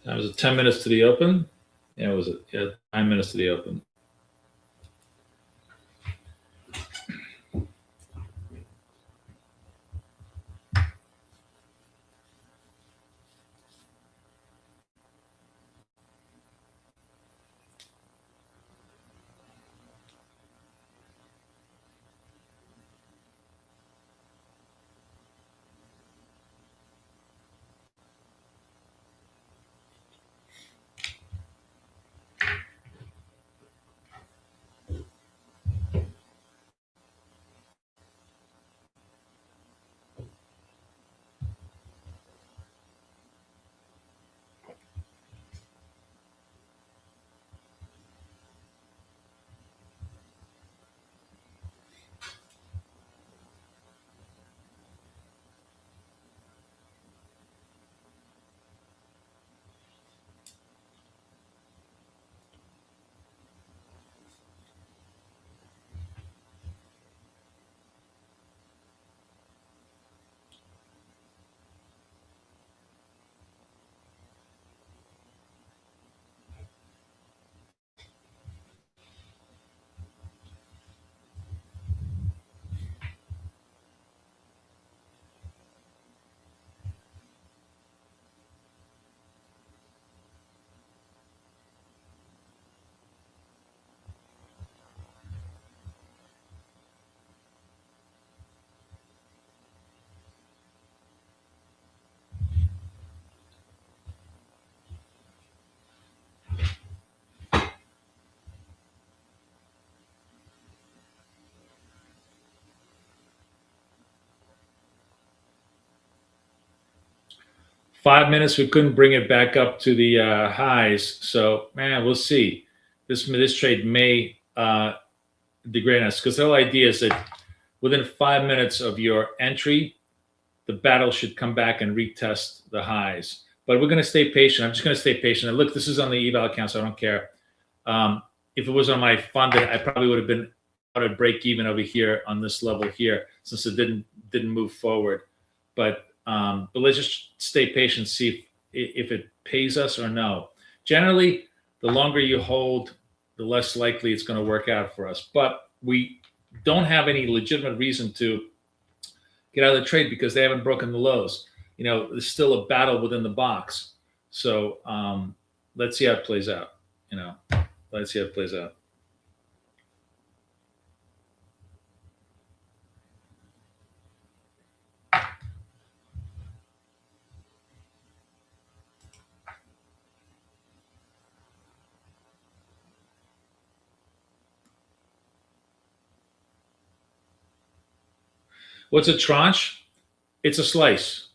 That was 10 minutes to the open. Yeah, it was 9 minutes to the open. Five minutes, we couldn't bring it back up to the highs. So, man, we'll see. This trade may degrade us because the whole idea is that within 5 minutes of your entry, the battle should come back and retest the highs. But we're going to stay patient. I'm just going to stay patient. And look, this is on the eval account, so I don't care. If it was on my funded, I probably would have been out at break even over here on this level here, since it didn't move forward. but let's just stay patient, see if it pays us or no. Generally, the longer you hold, the less likely it's going to work out for us. But we don't have any legitimate reason to get out of the trade because they haven't broken the lows. There's still a battle within the box. So let's see how it plays out. Let's see how it plays out. What's a tranche? It's a slice.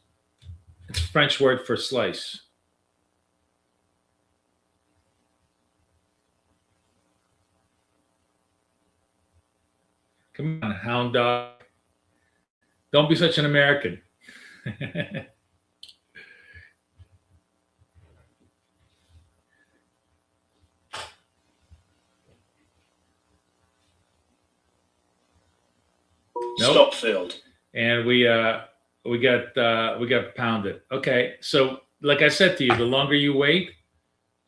It's a French word for slice. Come on, hound dog. Don't be such an American. Nope. Stop filled. And we got pounded. Okay, so like I said to you, the longer you wait,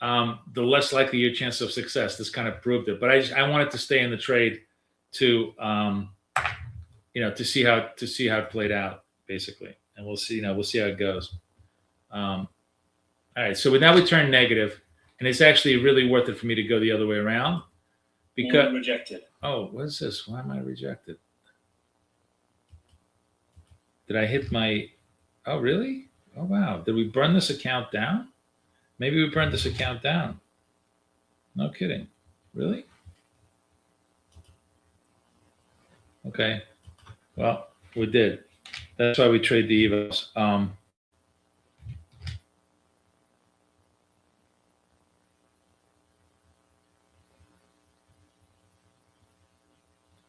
the less likely your chance of success. This kind of proved it. But I wanted to stay in the trade to to see how it played out, basically, and we'll see. We'll see how it goes. All right, so now we turn negative, and it's actually really worth it for me to go the other way around because rejected. Oh, what is this? Why am I rejected? Did I hit my? Oh, really? Oh, wow. Did we burn this account down? Maybe we burned this account down. No kidding. Really? Okay. Well, we did. That's why we trade the evos.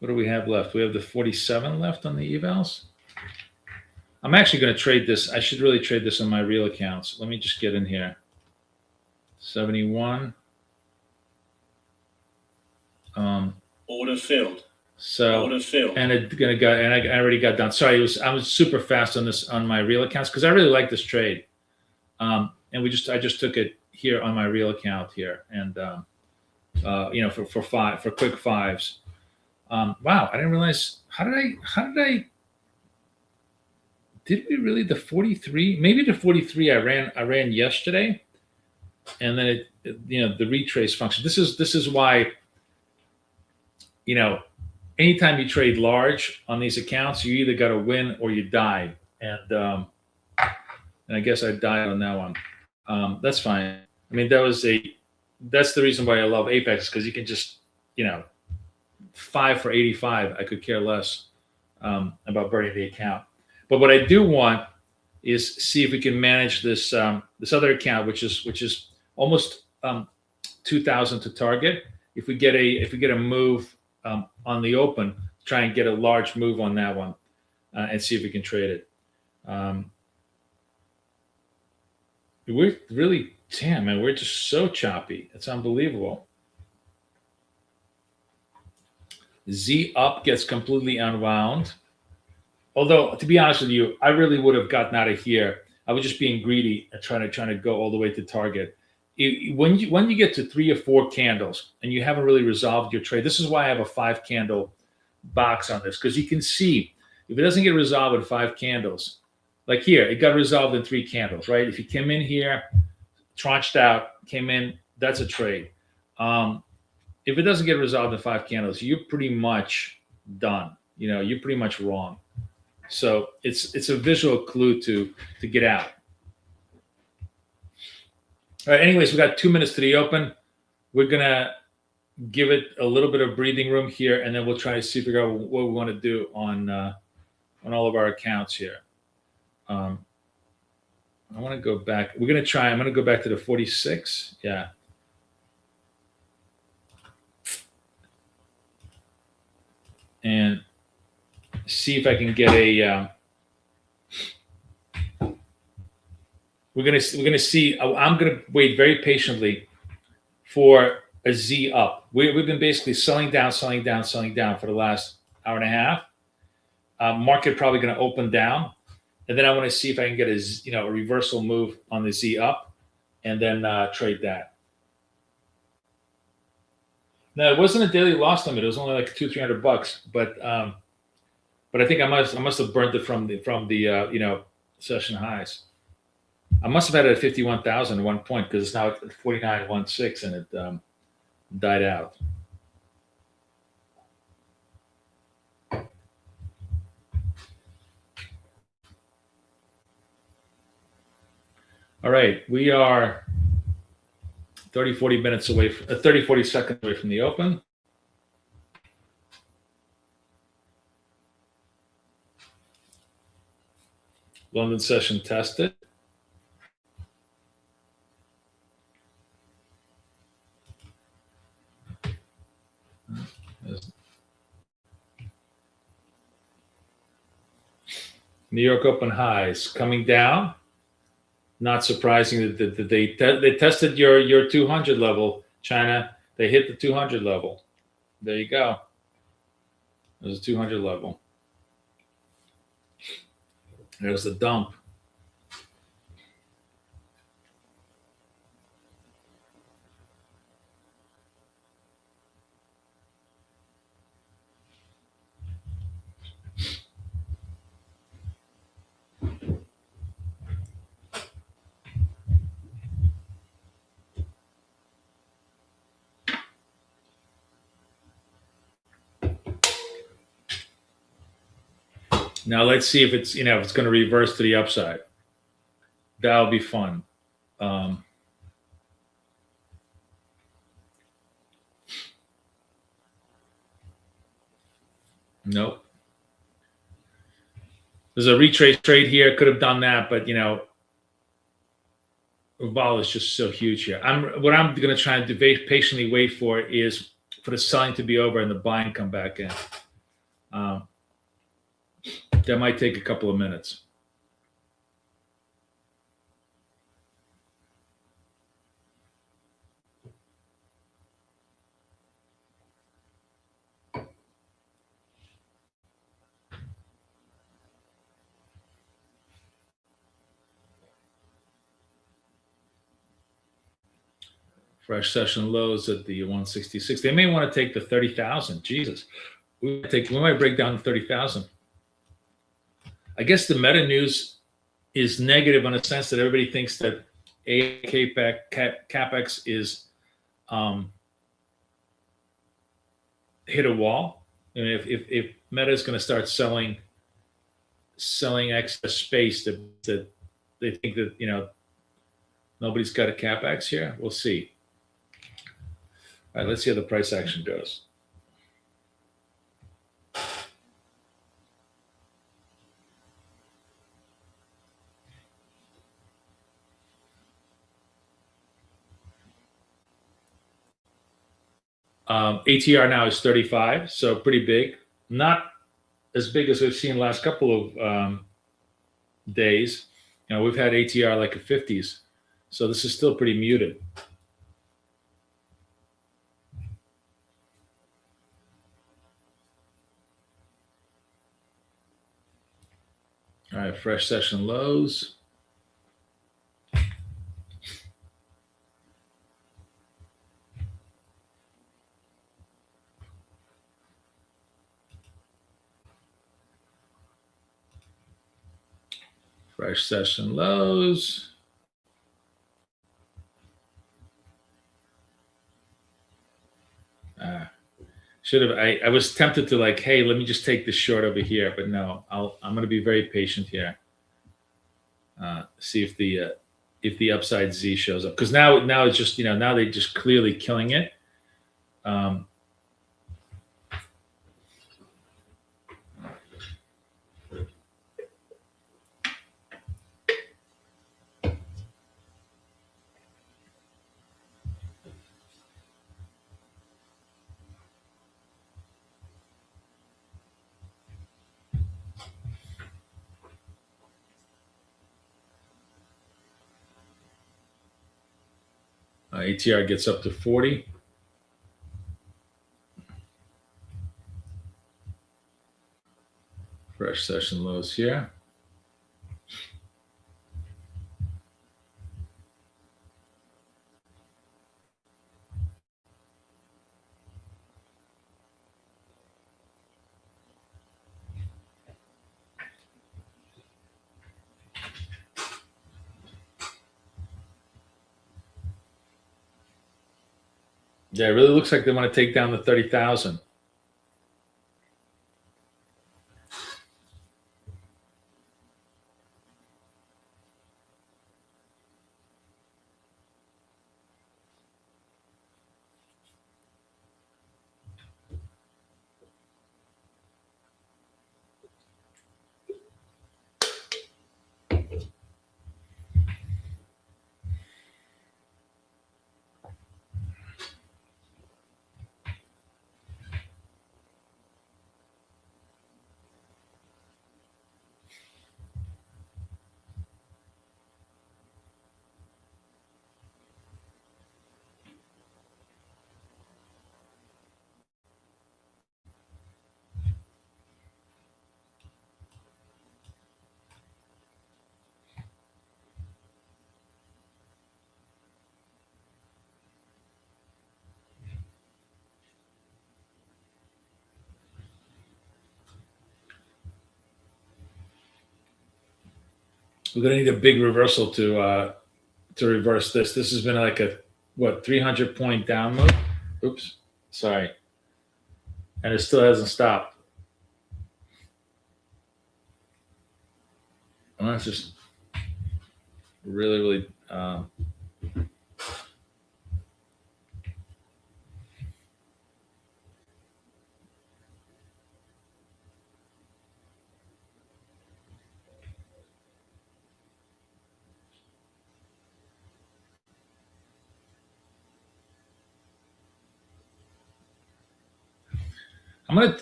What do we have left? We have the 47 left on the evals. I'm actually going to trade this. I should really trade this on my real accounts. Let me just get in here. 71. Order filled. So order filled. And I already got done. Sorry, I was super fast on this on my real accounts because I really like this trade. And I just took it here on my real account here, and for quick fives. Wow, I didn't realize. How did we really the 43? Maybe the 43 I ran yesterday, and then the retrace function. This is why anytime you trade large on these accounts, you either got to win or you die, and I guess I died on that one. That's fine. I mean, that's the reason why I love Apex, because you can just 5 for 85. I could care less about burning the account. But what I do want is see if we can manage this this other account, which is almost 2,000 to target. If we get a move on the open, try and get a large move on that one, and see if we can trade it. We're really, damn man, we're just so choppy. It's unbelievable. Z up gets completely unwound. Although, to be honest with you, I really would have gotten out of here. I was just being greedy and trying to go all the way to target. When you get to 3 or 4 candles and you haven't really resolved your trade, this is why I have a 5 candle box on this, because you can see if it doesn't get resolved in 5 candles, like here, it got resolved in 3 candles, right? If you came in here, tranched out, came in, that's a trade. If it doesn't get resolved in 5 candles, you're pretty much done. You're pretty much wrong. So it's a visual clue to get out. All right. Anyways, we got 2 minutes to the open. We're gonna give it a little bit of breathing room here, and then we'll try to figure out what we want to do on all of our accounts here. I want to go back. I'm going to go back to the 46. Yeah. And see if I can get a. We're gonna see. I'm gonna wait very patiently for a Z up. We've been basically selling down for the last hour and a half. Market probably going to open down, and then I want to see if I can get a reversal move on the Z up, and then trade that. No, it wasn't a daily loss limit. It was only like $200-300, but I think I must have burned it from the session highs. I must have had it at 51,000 at one point because it's now at 49.16 and it died out. All right, we are 30-40 minutes away, 30-40 seconds away from the open. London session tested. New York Open highs coming down. Not surprising that they tested your 200 level, China. They hit the 200 level. There you go. There's a 200 level. There's the dump. Now let's see if it's it's going to reverse to the upside. That'll be fun. Nope. There's a retrace trade here. Could have done that, but vol is just so huge here. What I'm going to try and patiently wait for is for the selling to be over and the buying come back in. That might take a couple of minutes. Fresh session lows at the 166. They may want to take the 30,000. Jesus, we might break down to 30,000. I guess the meta news is negative in a sense that everybody thinks that capex is hit a wall. And if Meta is going to start selling excess space that they think that nobody's got a capex here, we'll see. All right, let's see how the price action goes. ATR now is 35, so pretty big. Not as big as we've seen the last couple of days. We've had ATR like a 50s, so this is still pretty muted. All right, fresh session lows. Fresh session lows. Should have. I was tempted to hey, let me just take this short over here, but no. I'm going to be very patient here. See if the upside Z shows up, because now it's just now they're just clearly killing it. ATR gets up to 40. Fresh session lows here. Yeah, it really looks like they want to take down the 30,000. We're gonna need a big reversal to reverse this. This has been like a 300 point down move. Oops, sorry, and it still hasn't stopped. Well, that's just really.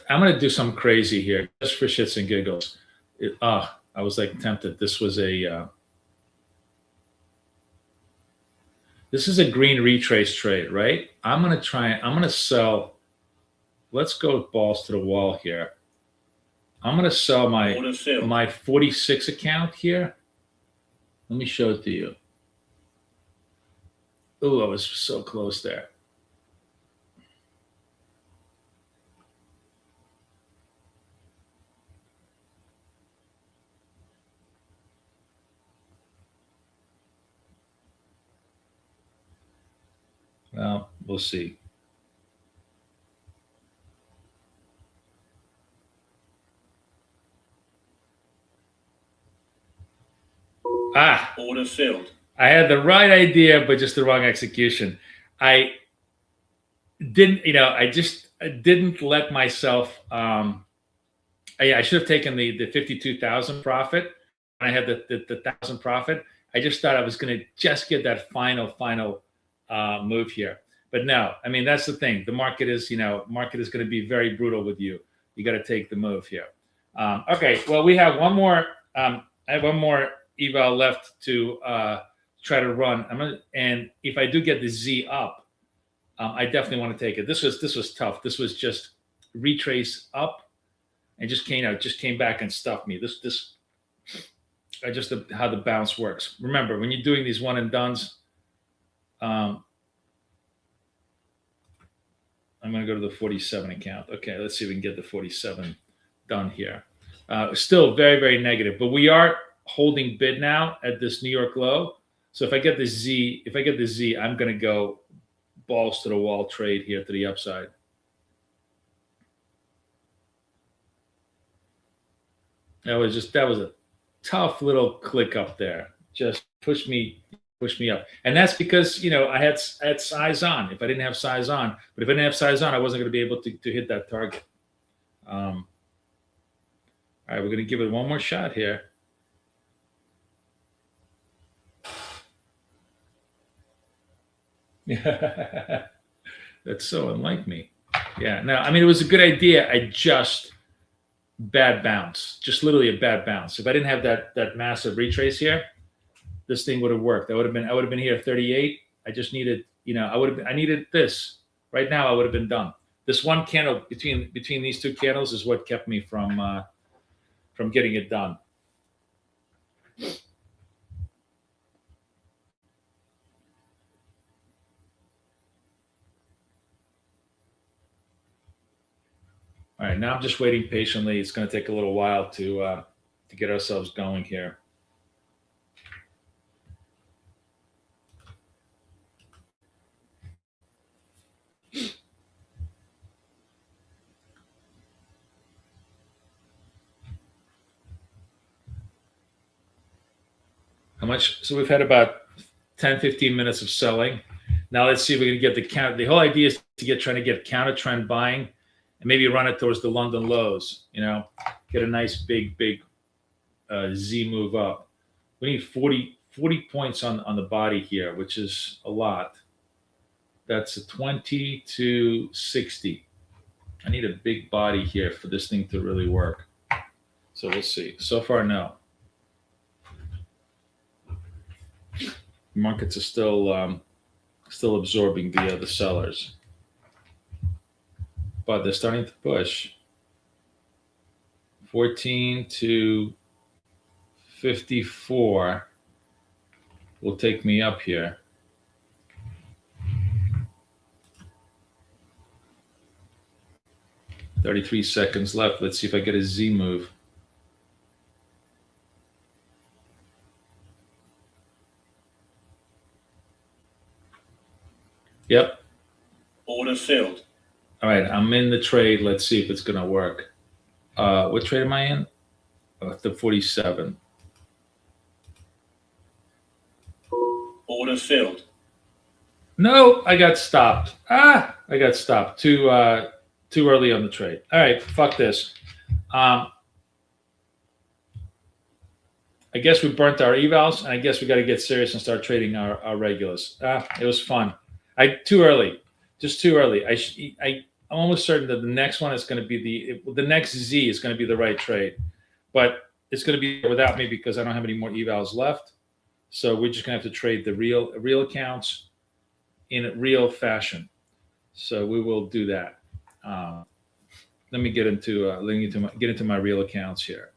I'm gonna do something crazy here just for shits and giggles. I was like tempted. This was a this is a green retrace trade, right? I'm gonna sell. Let's go balls to the wall here. I'm gonna sell Order filled. my 46 account here. Let me show it to you. Oh, I was so close there. Well, we'll see. Order filled. I had the right idea, but just the wrong execution. I didn't, I didn't let myself. I should have taken the 52,000 profit. I had the 1,000 profit. I just thought I was going to just get that final move here. But no, I mean, that's the thing. The market is going to be very brutal with you. You got to take the move here. Okay, well, we have one more. I have one more eval left to try to run. And if I do get the Z up, I definitely want to take it. This was tough. This was just retrace up and just came back and stuffed me. This just how the bounce works. Remember, when you're doing these one and dones, I'm going to go to the 47 account. Okay, let's see if we can get the 47 done here. Still very, very negative, but we are holding bid now at this New York low. So if I get the Z, I'm going to go balls to the wall trade here to the upside. That was a tough little click up there. Just push me up. And that's because, I had size on. If I didn't have size on, but if I didn't have size on, I wasn't going to be able to hit that target. All right, we're going to give it one more shot here. That's so unlike me. Yeah, no, I mean, it was a good idea. Bad bounce, just literally a bad bounce. If I didn't have that massive retrace here, this thing would have worked. I would have been here at 38. I just needed, I needed this. Right now I would have been done. This one candle between these two candles is what kept me from getting it done. All right, now I'm just waiting patiently. It's going to take a little while to get ourselves going here. How much? So we've had about 10, 15 minutes of selling. Now let's see if we can get the count. The whole idea is to trying to get counter trend buying and maybe run it towards the London lows, get a nice big Z move up. We need 40 points on the body here, which is a lot. That's a 20 to 60. I need a big body here for this thing to really work. So we'll see. So far, no. Markets are still absorbing the sellers, but they're starting to push. 14 to 54 will take me up here. $33 seconds left. Let's see if I get a Z move. Yep. Order filled. All right, I'm in the trade. Let's see if it's going to work. What trade am I in? The 47. Order filled. No, I got stopped. I got stopped. Too early on the trade. All right, fuck this. I guess we burnt our evals, and I guess we got to get serious and start trading our regulars. It was fun. Too early, just too early. I'm almost certain that the next one is going to be the next Z is going to be the right trade, but it's going to be without me because I don't have any more evals left. So we're just going to have to trade the real accounts in a real fashion. So we will do that. Let me get into my real accounts here.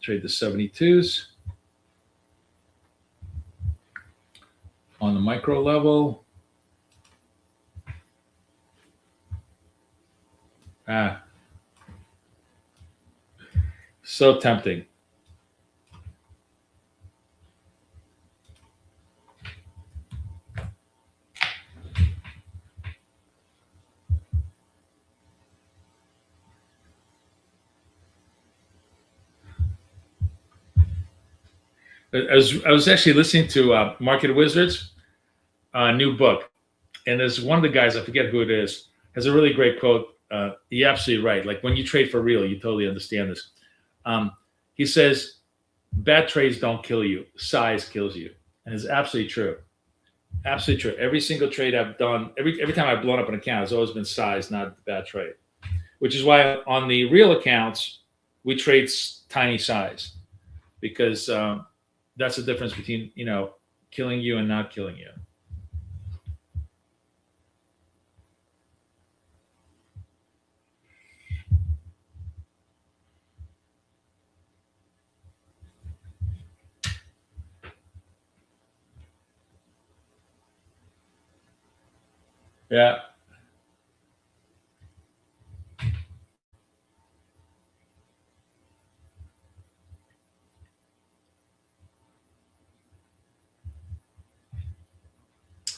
Trade the 72s on the micro level. So tempting. I was actually listening to Market Wizards, new book, and there's one of the guys, I forget who it is, has a really great quote. You're absolutely right. Like when you trade for real, you totally understand this. He says, bad trades don't kill you. Size kills you. And it's absolutely true. Absolutely true. Every single trade I've done, every time I've blown up an account, it's always been size, not a bad trade. Which is why on the real accounts, we trade tiny size. Because that's the difference between, killing you and not killing you. Yeah.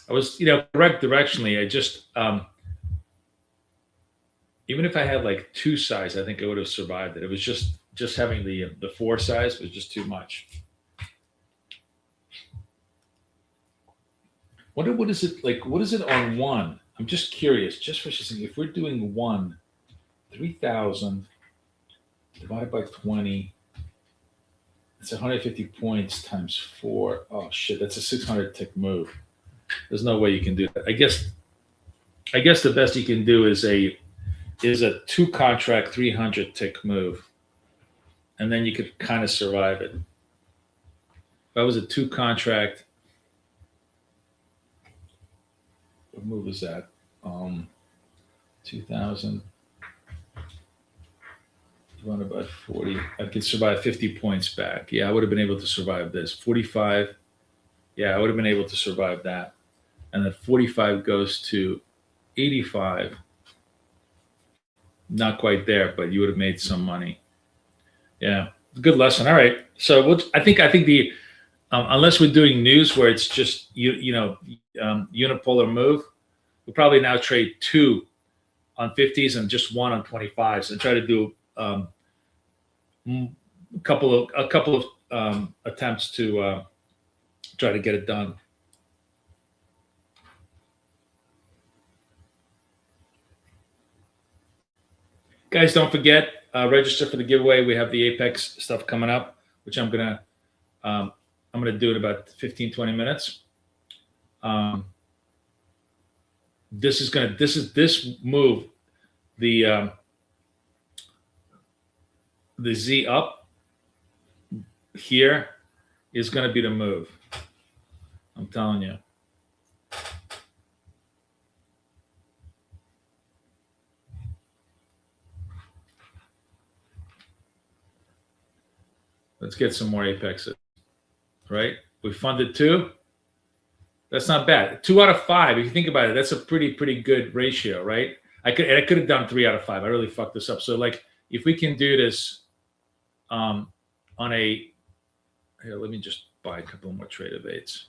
I was, correct directionally. I just, even if I had like 2 size, I think I would have survived it. It was just having the 4 size was just too much. Wonder what is it like? What is it on 1? I'm just curious, just for something. If we're doing 1, 3,000 divided by 20, it's 150 points times 4. Oh shit, that's a 600 tick move. There's no way you can do that. I guess the best you can do is a 2 contract 300 tick move, and then you could kind of survive it. If I was a 2 contract, what move is that? 2,000 divided by 40. I could survive 50 points back. Yeah, I would have been able to survive this. 45. Yeah, I would have been able to survive that. And then 45 goes to 85. Not quite there, but you would have made some money. Yeah, good lesson. All right. So I think the unless we're doing news where it's just unipolar move, we'll probably now trade 2 on 50s and just 1 on 25s and try to do a couple of attempts to try to get it done. Guys, don't forget, register for the giveaway. We have the Apex stuff coming up, which I'm gonna do in about 15, 20 minutes. This move, the Z up here is gonna be the move. I'm telling you. Let's get some more Apexes, right? We funded 2. That's not bad. 2 out of 5. If you think about it, that's a pretty good ratio, right? I could have done 3 out of 5. I really fucked this up. So like, if we can do this, on a here, let me just buy a couple more trade of 8s.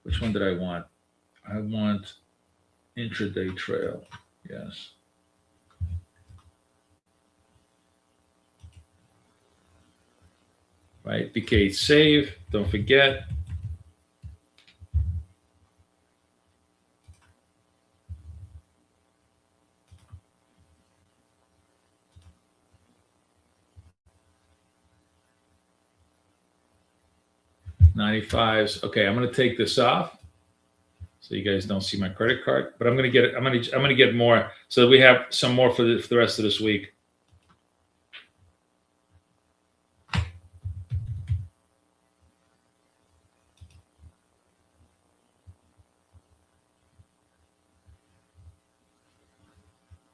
Which one did I want? I want intraday trail. Yes. Right, BK save. Don't forget. $95s. Okay, I'm gonna take this off so you guys don't see my credit card. But I'm gonna get it. I'm gonna get more so that we have some more for the rest of this week.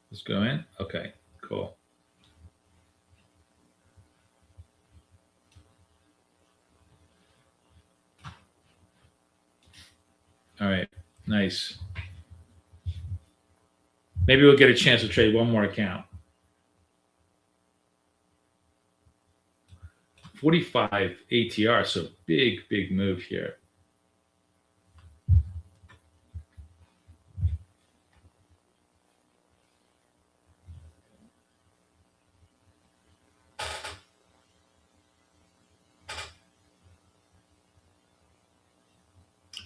Let's go in. Okay, cool. All right, nice. Maybe we'll get a chance to trade one more account. 45 ATR, so big move here.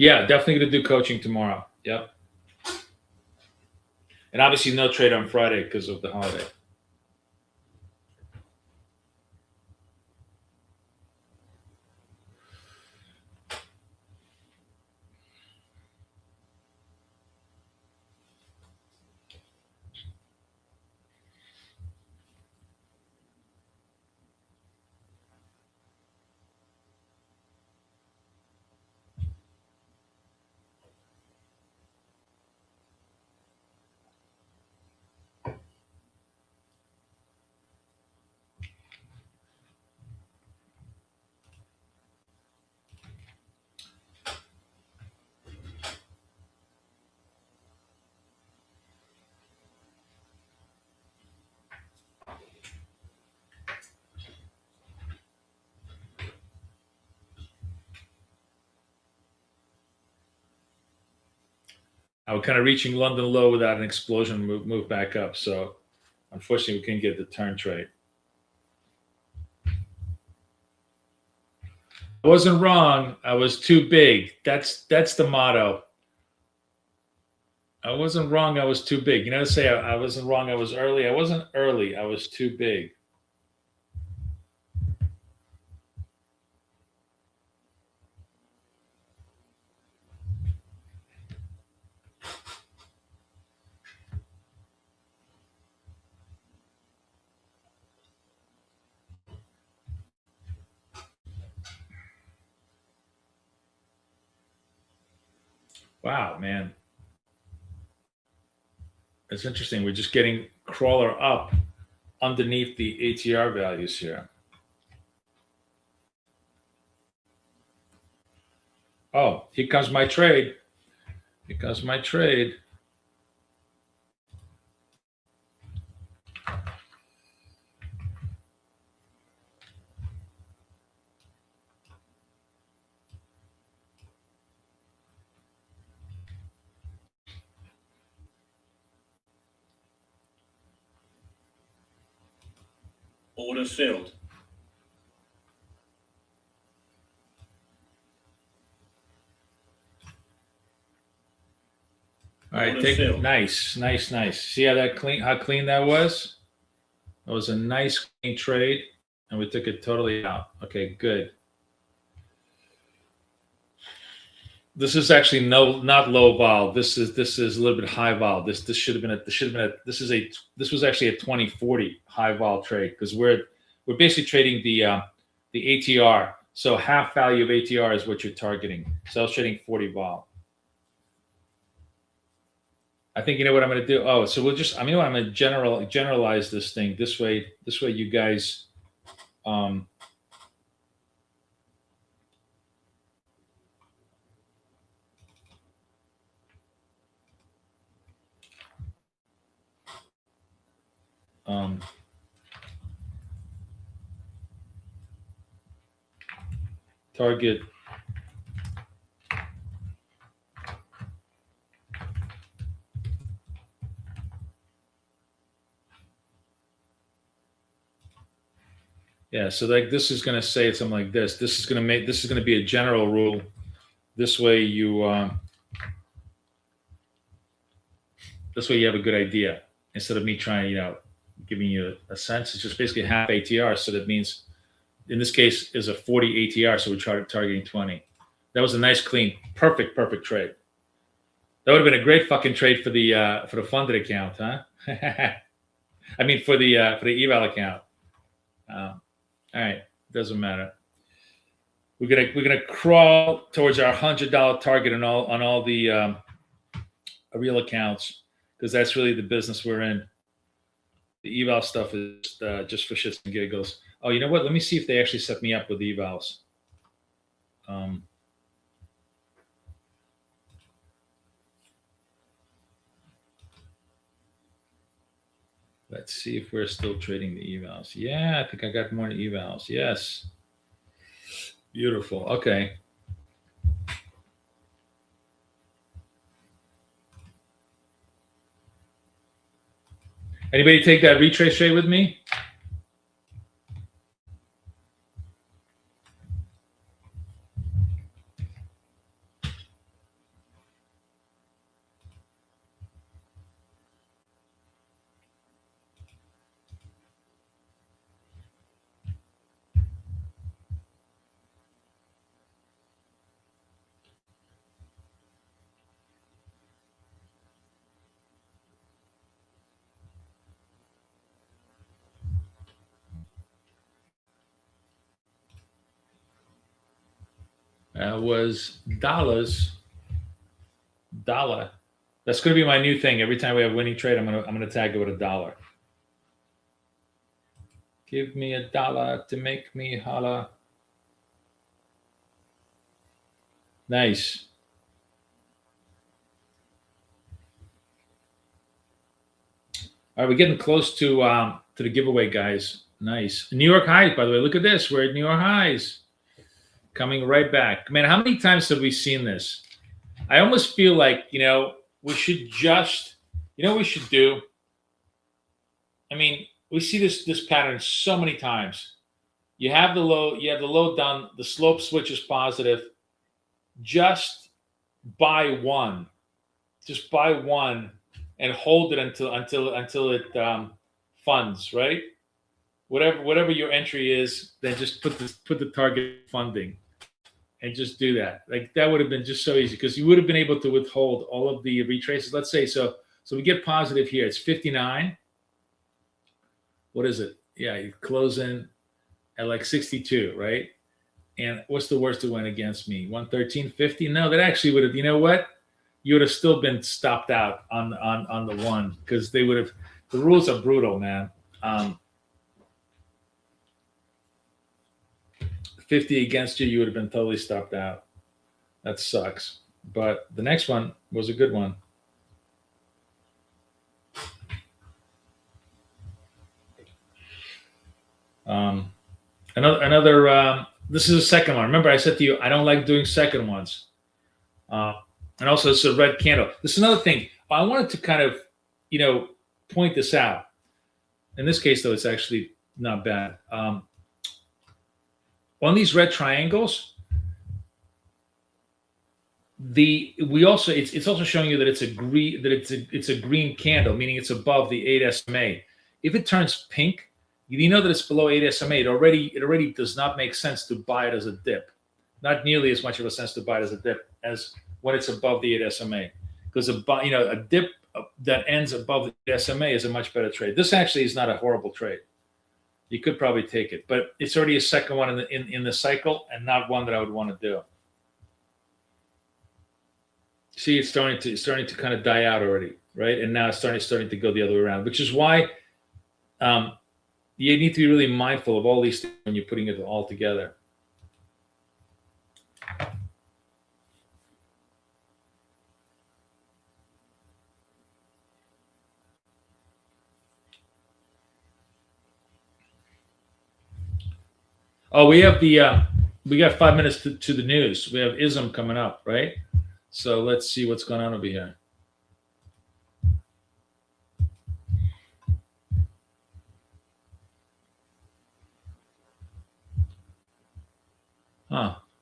Yeah, definitely going to do coaching tomorrow. Yep. And obviously no trade on Friday because of the holiday. I was kind of reaching London low without an explosion, move back up. So unfortunately, we couldn't get the turn trade. I wasn't wrong. I was too big. That's the motto. I wasn't wrong. I was too big. You know, say I wasn't wrong. I was early. I wasn't early. I was too big. Wow, man. It's interesting. We're just getting crawler up underneath the ATR values here. Oh, here comes my trade. Here comes my trade. Order filled. All right, Order take filled. nice. See how clean that was? That was a nice clean trade, and we took it totally out. Okay, good. This is actually not low vol. This is a little bit high vol. This was actually a 2040 high vol trade because we're basically trading the ATR. So half value of ATR is what you're targeting. So I was trading 40 vol. I think you know what I'm going to do. Oh, so we'll just. I mean, I'm going to generalize this thing this way. This way, you guys. Target. Yeah, so like this is going to say something like this. This is going to be a general rule. This way you have a good idea instead of me trying, giving you a sense. It's just basically half ATR. So that means in this case is a 40 ATR. So we're targeting 20. That was a nice, clean, perfect trade. That would have been a great fucking trade for the funded account, huh? I mean for the eval account. All right, doesn't matter. We're gonna crawl towards our $100 target on all the real accounts because that's really the business we're in. The eval stuff is just for shits and giggles. Oh, you know what? Let me see if they actually set me up with evals. Let's see if we're still trading the evals. Yeah, I think I got more evals. Yes. Beautiful. Okay. Anybody take that retrace trade with me? That was dollars. Dollar. That's going to be my new thing. Every time we have winning trade, I'm gonna tag it with $1. Give me $1 to make me holla. Nice. All right, we're getting close to the giveaway, guys. Nice. New York highs, by the way. Look at this. We're at New York highs. Coming right back. Man, how many times have we seen this? I almost feel like, we should just, what we should do? I mean, we see this pattern so many times. You have the low done, the slope switch is positive. Just buy one. Just buy one and hold it until it funds, right? Whatever your entry is, then just put the target funding and just do that. Like that would have been just so easy because you would have been able to withhold all of the retraces. Let's say so we get positive here. It's 59. What is it? Yeah, you close in at like 62, right? And what's the worst that went against me? 113.50? No, that actually would have, you know what? You would have still been stopped out on the one because they would have, the rules are brutal, man. 50 against you, you would have been totally stopped out. That sucks. But the next one was a good one. Another this is a second one. Remember I said to you, I don't like doing second ones. And also it's a red candle. This is another thing. I wanted to kind of, point this out. In this case, though, it's actually not bad. On these red triangles, we also it's also showing you that it's a green candle, meaning it's above the 8 SMA. If it turns pink, you know that it's below 8 SMA. It already does not make sense to buy it as a dip. Not nearly as much of a sense to buy it as a dip as when it's above the 8 SMA. Because a dip that ends above the SMA is a much better trade. This actually is not a horrible trade. You could probably take it, but it's already a second one in the cycle and not one that I would want to do. See, it's starting to kind of die out already, right? And now it's starting to go the other way around, which is why you need to be really mindful of all these things when you're putting it all together. Oh, we got 5 minutes to the news. We have ISM coming up, right? So let's see what's going on over here.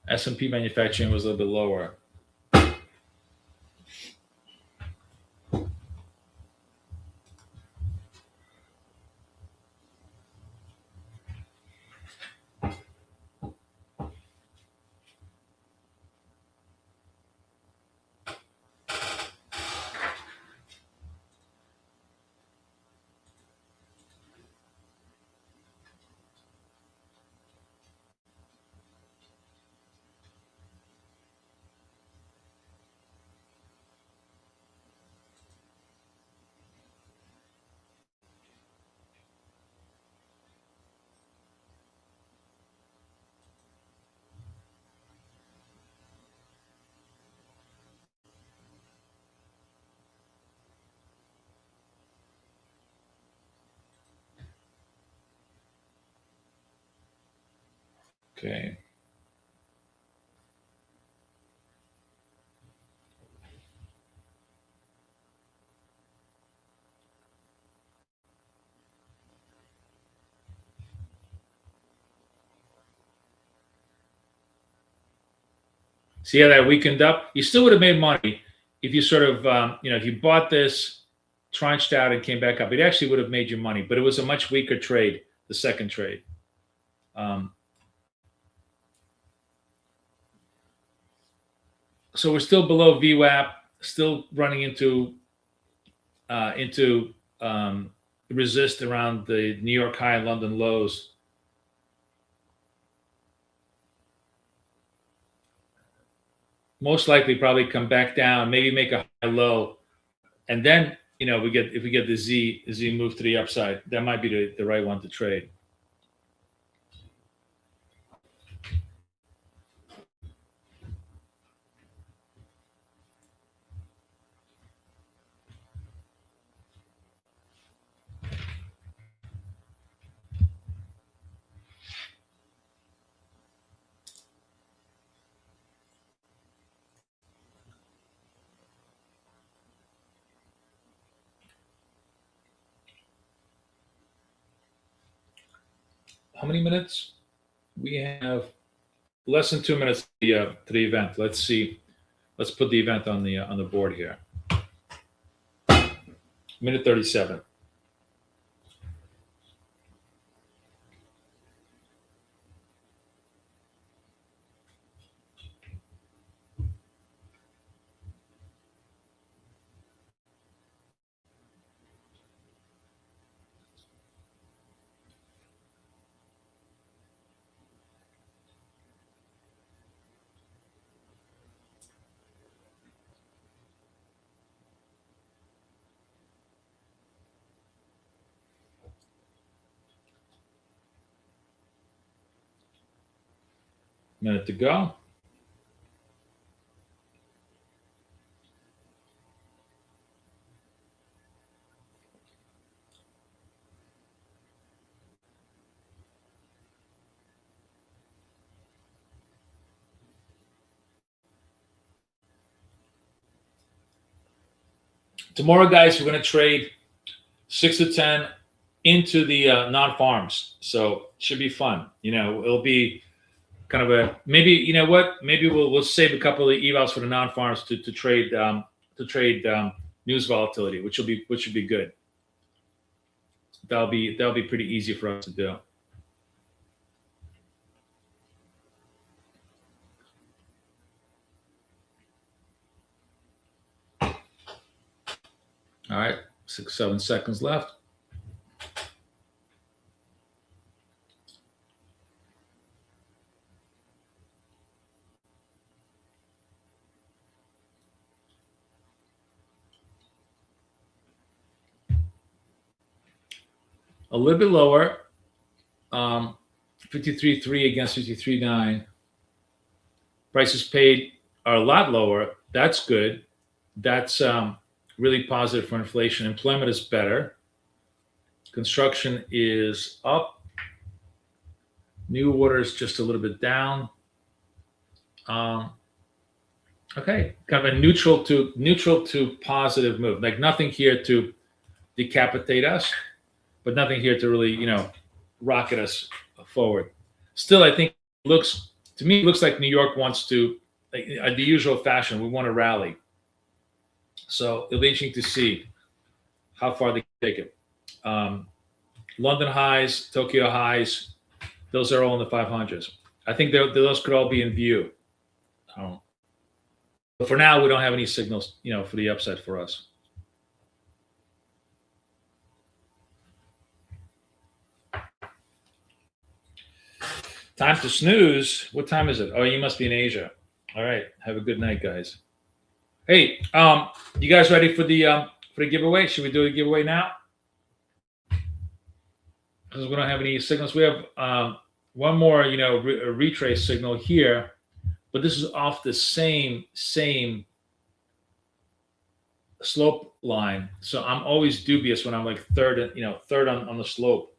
S&P manufacturing was a little bit lower. Okay. See how that weakened up? You still would have made money if you sort of, if you bought this, tranched out, and came back up. It actually would have made you money, but it was a much weaker trade, the second trade. So we're still below VWAP, still running into resist around the New York high and London lows. Most likely probably come back down, maybe make a high low, and then if we get the Z move to the upside, that might be the right one to trade. How many minutes? We have less than 2 minutes to the event. Let's see. Let's put the event on the board here. Minute 37. Minute to go. Tomorrow, guys, we're going to trade 6 to 10 into the non-farms. So it should be fun. It'll be kind of a maybe you know what? Maybe we'll save a couple of evals for the non-farms to trade news volatility, which should be good. That'll be pretty easy for us to do. All right, 6-7 seconds left. A little bit lower, 53.3 against 53.9. Prices paid are a lot lower. That's good. That's really positive for inflation. Employment is better. Construction is up. New orders just a little bit down. Okay, kind of a neutral to positive move. Like nothing here to decapitate us, but nothing here to really rocket us forward. Still, I think it looks like New York wants to, like, the usual fashion. We want to rally. So it'll be interesting to see how far they can take it. London highs, Tokyo highs, those are all in the 500s. I think those could all be in view. But for now, we don't have any signals, for the upside for us. Time to snooze. What time is it? Oh, you must be in Asia. All right. Have a good night, guys. Hey, you guys ready for the giveaway? Should we do a giveaway now? Because we don't have any signals. We have one more, a retrace signal here, but this is off the same slope line. So I'm always dubious when I'm like third on the slope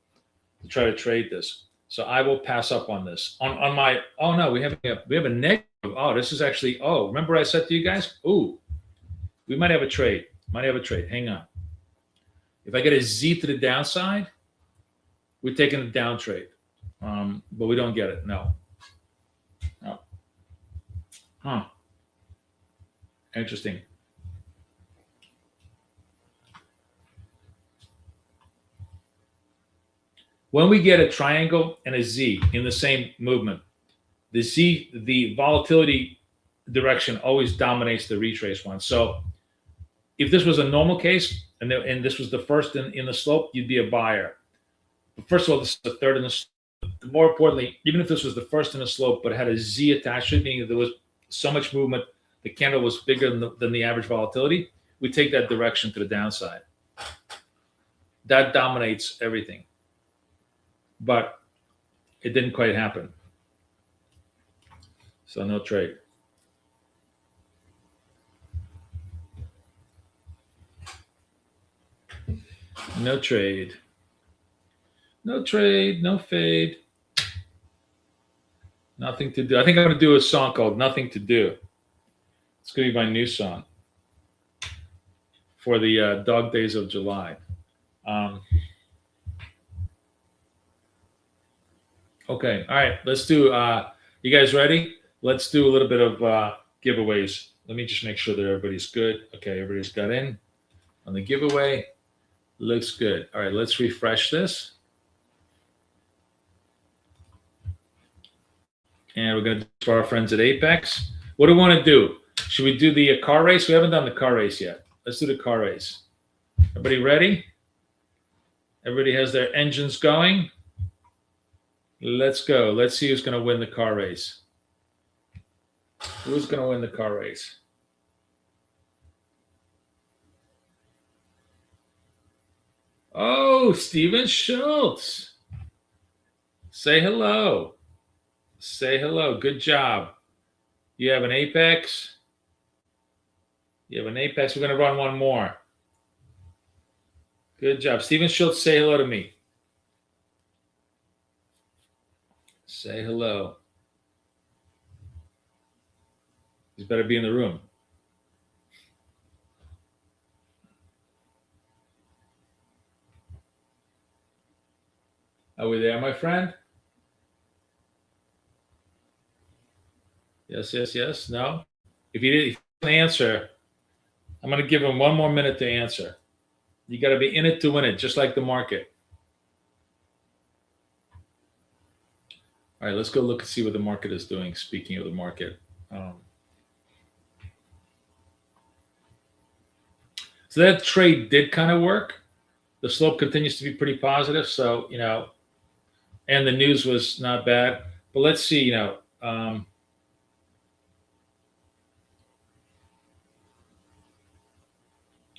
to try to trade this. So I will pass up on this. On my, oh no, we have a negative. Oh, this is actually, remember what I said to you guys? Ooh, we might have a trade. Hang on. If I get a Z to the downside, we're taking a down trade. But we don't get it. No. Huh. Interesting. When we get a triangle and a Z in the same movement, the volatility direction always dominates the retrace one. So if this was a normal case and this was the first in the slope, you'd be a buyer. But first of all, this is the third in the slope. More importantly, even if this was the first in the slope but had a Z attached to it, meaning there was so much movement, the candle was bigger than the average volatility, we take that direction to the downside. That dominates everything. But it didn't quite happen. So no trade. No trade. No trade, no fade. Nothing to do. I think I'm going to do a song called Nothing to Do. It's going to be my new song for the dog days of July. Okay. All right. Let's do, you guys ready? Let's do a little bit of giveaways. Let me just make sure that everybody's good. Okay. Everybody's got in on the giveaway. Looks good. All right. Let's refresh this. And we're going to do it for our friends at Apex. What do we want to do? Should we do the car race? We haven't done the car race yet. Let's do the car race. Everybody ready? Everybody has their engines going. Let's go. Let's see who's going to win the car race. Who's going to win the car race? Oh, Steven Schultz. Say hello. Say hello. Good job. You have an Apex. You have an Apex. We're going to run one more. Good job. Steven Schultz, say hello to me. Say hello. He's better be in the room. Are we there, my friend? Yes, yes, yes. No. If he didn't answer, I'm going to give him one more minute to answer. You got to be in it to win it, just like the market. All right, let's go look and see what the market is doing. Speaking of the market. So that trade did kind of work. The slope continues to be pretty positive. So, and the news was not bad. But let's see,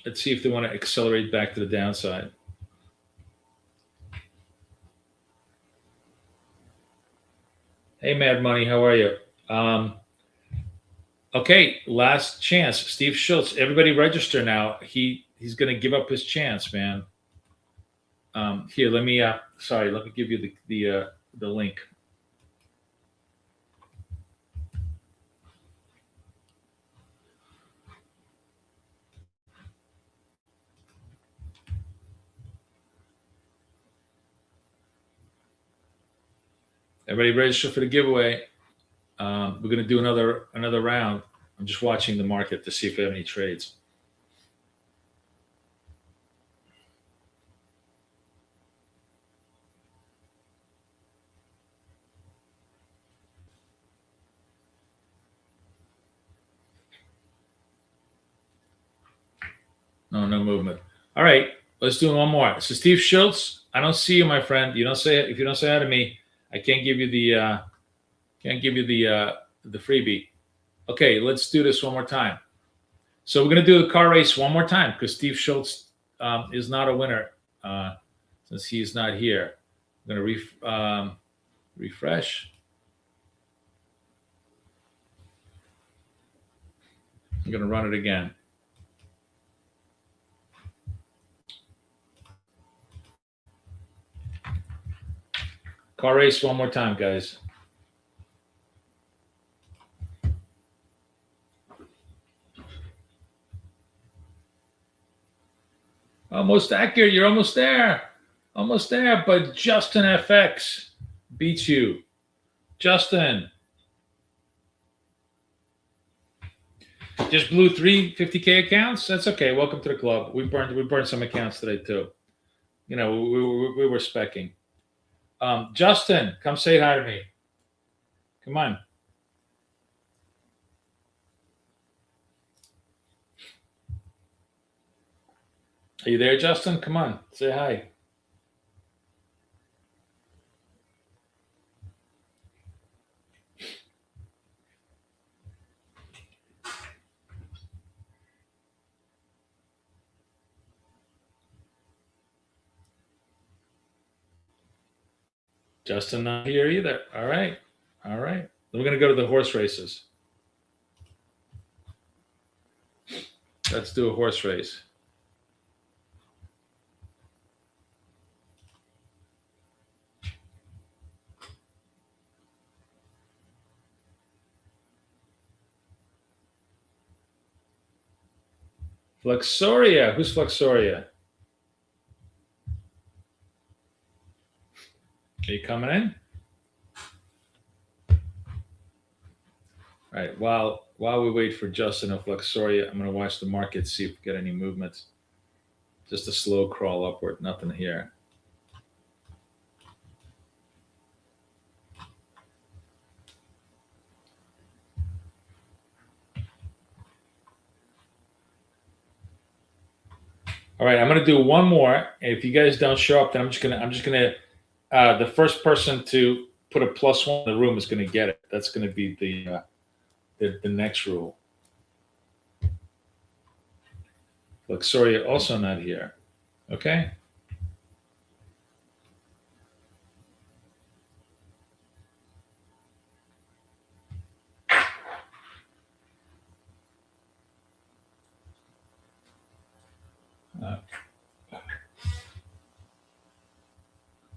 let's see if they want to accelerate back to the downside. Hey, Mad Money, how are you? Okay, last chance. Steve Schultz. Everybody register now. He's going to give up his chance, man. Here, let me give you the link. Everybody register for the giveaway. We're going to do another round. I'm just watching the market to see if we have any trades. No movement. All right, let's do one more. So Steve Schultz, I don't see you, my friend. If you don't say hi to me, I can't give you the freebie. Okay, let's do this one more time. So we're gonna do the car race one more time because Steve Schultz is not a winner since he's not here. I'm gonna refresh. I'm gonna run it again. Car race one more time, guys. Almost accurate. You're almost there. Almost there. But Justin FX beats you. Justin. Just blew 350K accounts. That's okay. Welcome to the club. We burned some accounts today too. We were specking. Justin, come say hi to me. Come on. Are you there, Justin? Come on, say hi. Justin not here either. All right. Then we're going to go to the horse races. Let's do a horse race. Flexoria. Who's Flexoria? Are you coming in? All right. While we wait for Justin and Flexoria, I'm going to watch the market, see if we get any movements. Just a slow crawl upward. Nothing here. All right, I'm going to do one more. If you guys don't show up, then I'm just gonna the first person to put a +1 in the room is going to get it. That's going to be the next rule. Luxoria also not here. Okay.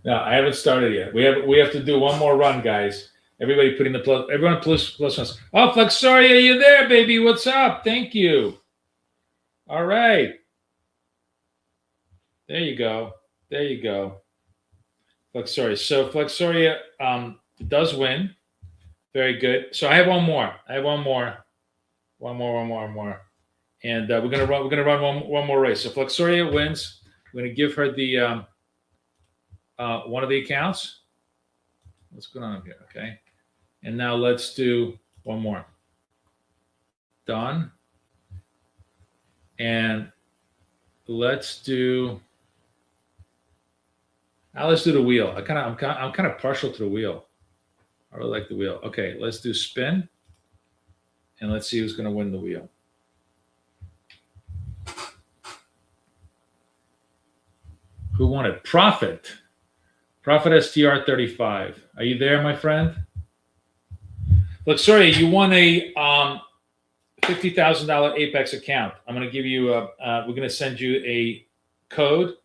No, I haven't started yet. We have to do one more run, guys. Everybody putting the plus. Everyone plus ones. Oh, Flexoria, you there, baby? What's up? Thank you. All right. There you go. Flexoria. So Flexoria does win. Very good. So I have one more. I have one more. And we're gonna run. We're gonna run one more race. So Flexoria wins. We're gonna give her the one of the accounts. What's going on here? Okay. And now let's do one more. Done. And let's do. Now let's do the wheel. I'm kind of partial to the wheel. I really like the wheel. Okay, let's do spin, and let's see who's going to win the wheel. Who won it? Profit. Profit STR 35. Are you there, my friend? Look, sorry, you won a $50,000 Apex account. I'm going to give you a. We're going to send you a code,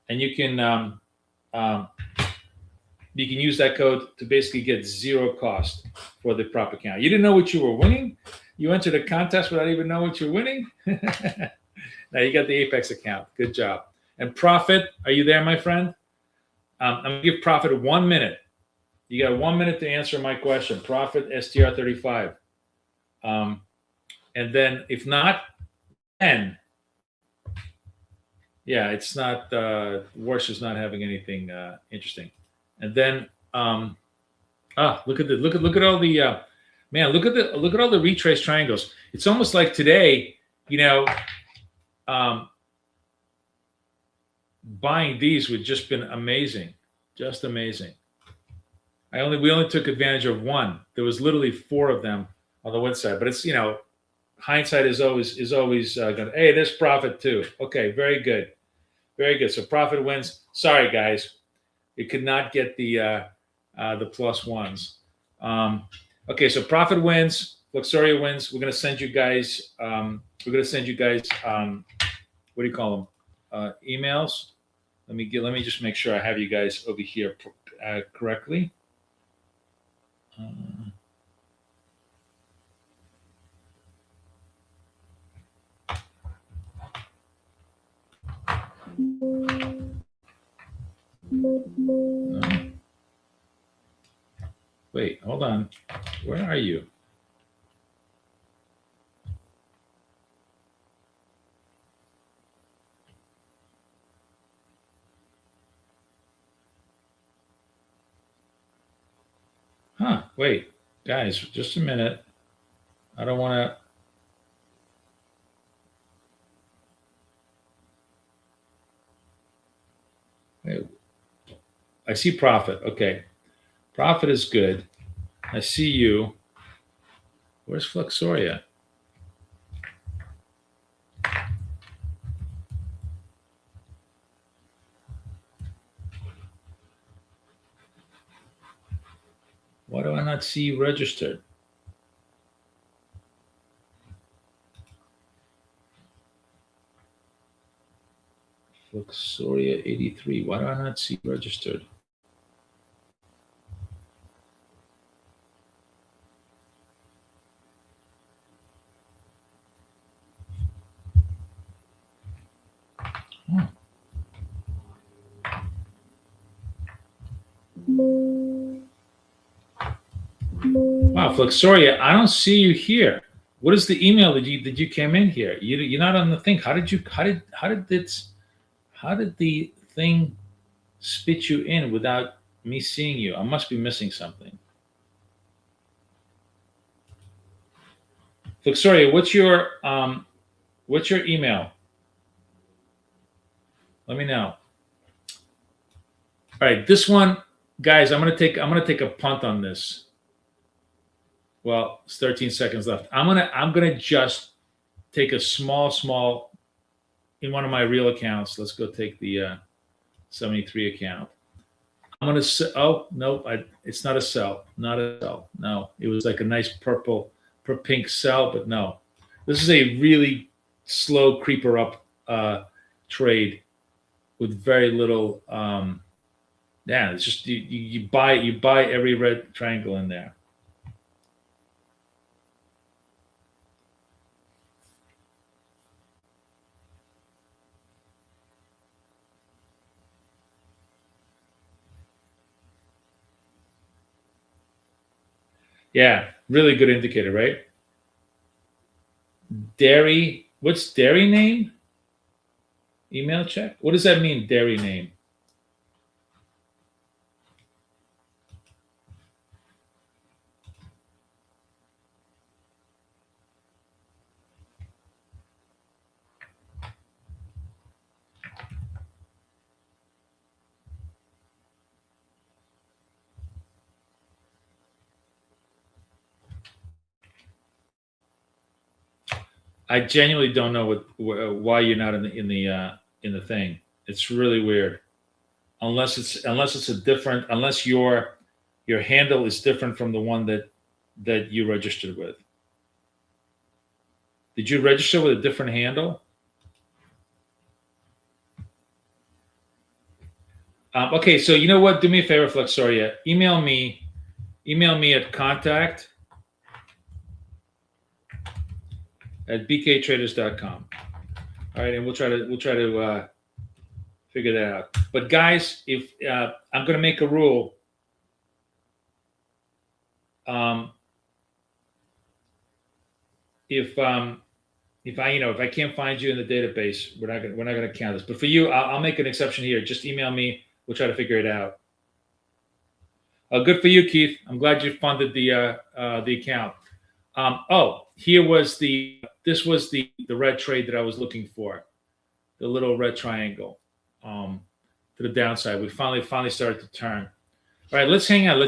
and you can use that code to basically get zero cost for the prop account. You didn't know what you were winning. You entered a contest without even knowing what you're winning. Now you got the Apex account. Good job. And Profit, are you there, my friend? I'm going to give Profit 1 minute. You got 1 minute to answer my question. Profit STR 35. And then if not, then yeah, it's not. Worse is not having anything interesting. And then look at all the man. Look at all the retrace triangles. It's almost like today, buying these would just been amazing, just amazing. We only took advantage of one. There was literally 4 of them on the website, but it's hindsight is always going. Hey, there's Profit too. Okay, very good, very good. So Profit wins. Sorry guys, you could not get the plus ones. Okay, so Profit wins. Luxuria wins. We're gonna send you guys. What do you call them? Emails. Let me just make sure I have you guys over here correctly. Wait, hold on. Where are you? Huh, wait. Guys, just a minute. I don't want to. I see Profit. Okay. Profit is good. I see you. Where's Flexoria? Why do I not see you registered? Flexoria 83. Why do I not see registered? Oh. Wow, Flexoria, I don't see you here. What is the email that you came in here? You're not on the thing. How did the thing spit you in without me seeing you? I must be missing something. Flexoria, what's your email? Let me know. All right, this one, guys, I'm gonna take a punt on this. Well, it's 13 seconds left. I'm gonna just take a small in one of my real accounts. Let's go take the 73 account. I'm gonna say, oh no, it's not a sell, not a sell. No, it was like a nice pink sell, but no, this is a really slow creeper up trade with very little. Yeah, it's just you buy every red triangle in there. Yeah, really good indicator, right? Dairy. What's dairy name? Email check. What does that mean? Dairy name. I genuinely don't know why you're not in the thing. It's really weird. Unless it's a different unless your handle is different from the one that you registered with. Did you register with a different handle? Okay, so you know what? Do me a favor, Flexoria. Email me at contact@bktraders.com. All right, and we'll try to figure that out. But guys, if I'm going to make a rule, if if I can't find you in the database, we're not gonna count this. But for you, I'll make an exception here. Just email me. We'll try to figure it out. Good for you, Keith. I'm glad you funded the account. This was the red trade that I was looking for, the little red triangle to the downside. We finally started to turn. All right, let's hang on.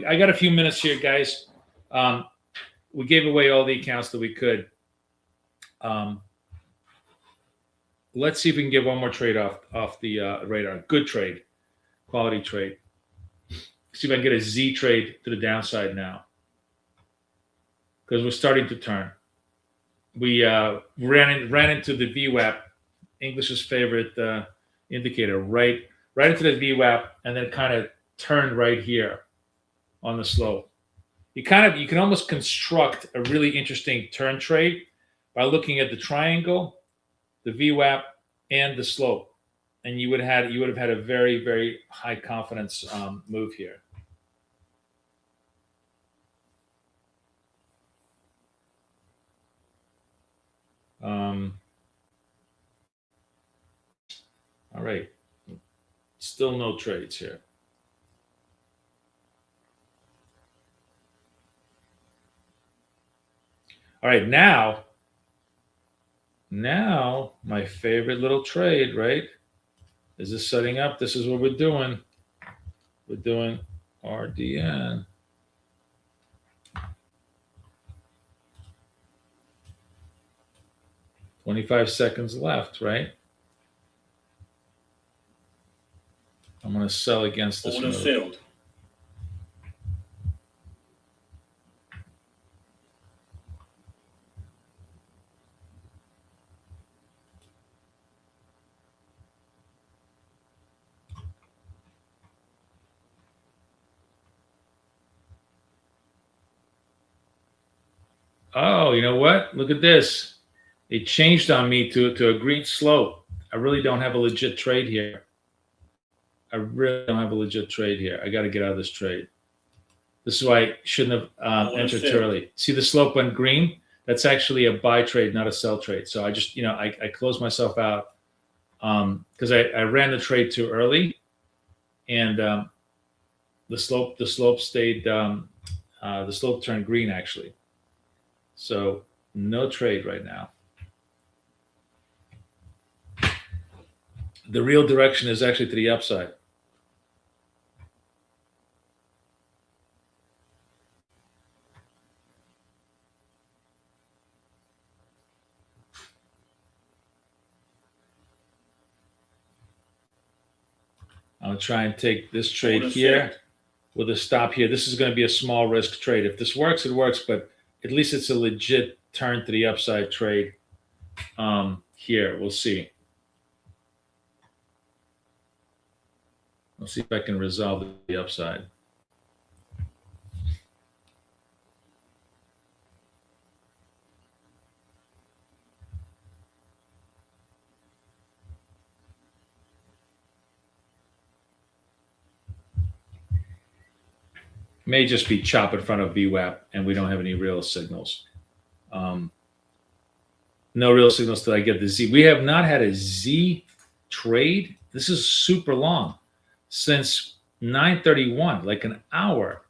I got a few minutes here, guys. We gave away all the accounts that we could. Let's see if we can get one more trade off the radar. Good trade, quality trade. See if I can get a Z trade to the downside now, because we're starting to turn. We ran into the VWAP, English's favorite indicator, right into the VWAP, and then kind of turned right here on the slope. You can almost construct a really interesting turn trade by looking at the triangle, the VWAP, and the slope, and you would have had a very, very high confidence move here. All right, still no trades here. All right, now my favorite little trade, right? Is this setting up? This is what we're doing. We're doing RDN. $25 seconds left, right? I'm going to sell against this Order move. filled. Oh, you know what? Look at this. It changed on me to a green slope. I really don't have a legit trade here. I got to get out of this trade. This is why I shouldn't have entered too early. See, the slope went green. That's actually a buy trade, not a sell trade. So I just, I closed myself out because I ran the trade too early, and the slope stayed. The slope turned green actually. So no trade right now. The real direction is actually to the upside. I'll try and take this trade here with a stop here. This is going to be a small risk trade. If this works, it works, but at least it's a legit turn to the upside trade here. We'll see. I'll see if I can resolve the upside. May just be chop in front of VWAP, and we don't have any real signals. Um, no real signals till I get the Z. We have not had a Z trade. This is super long, since 9:31, like an hour,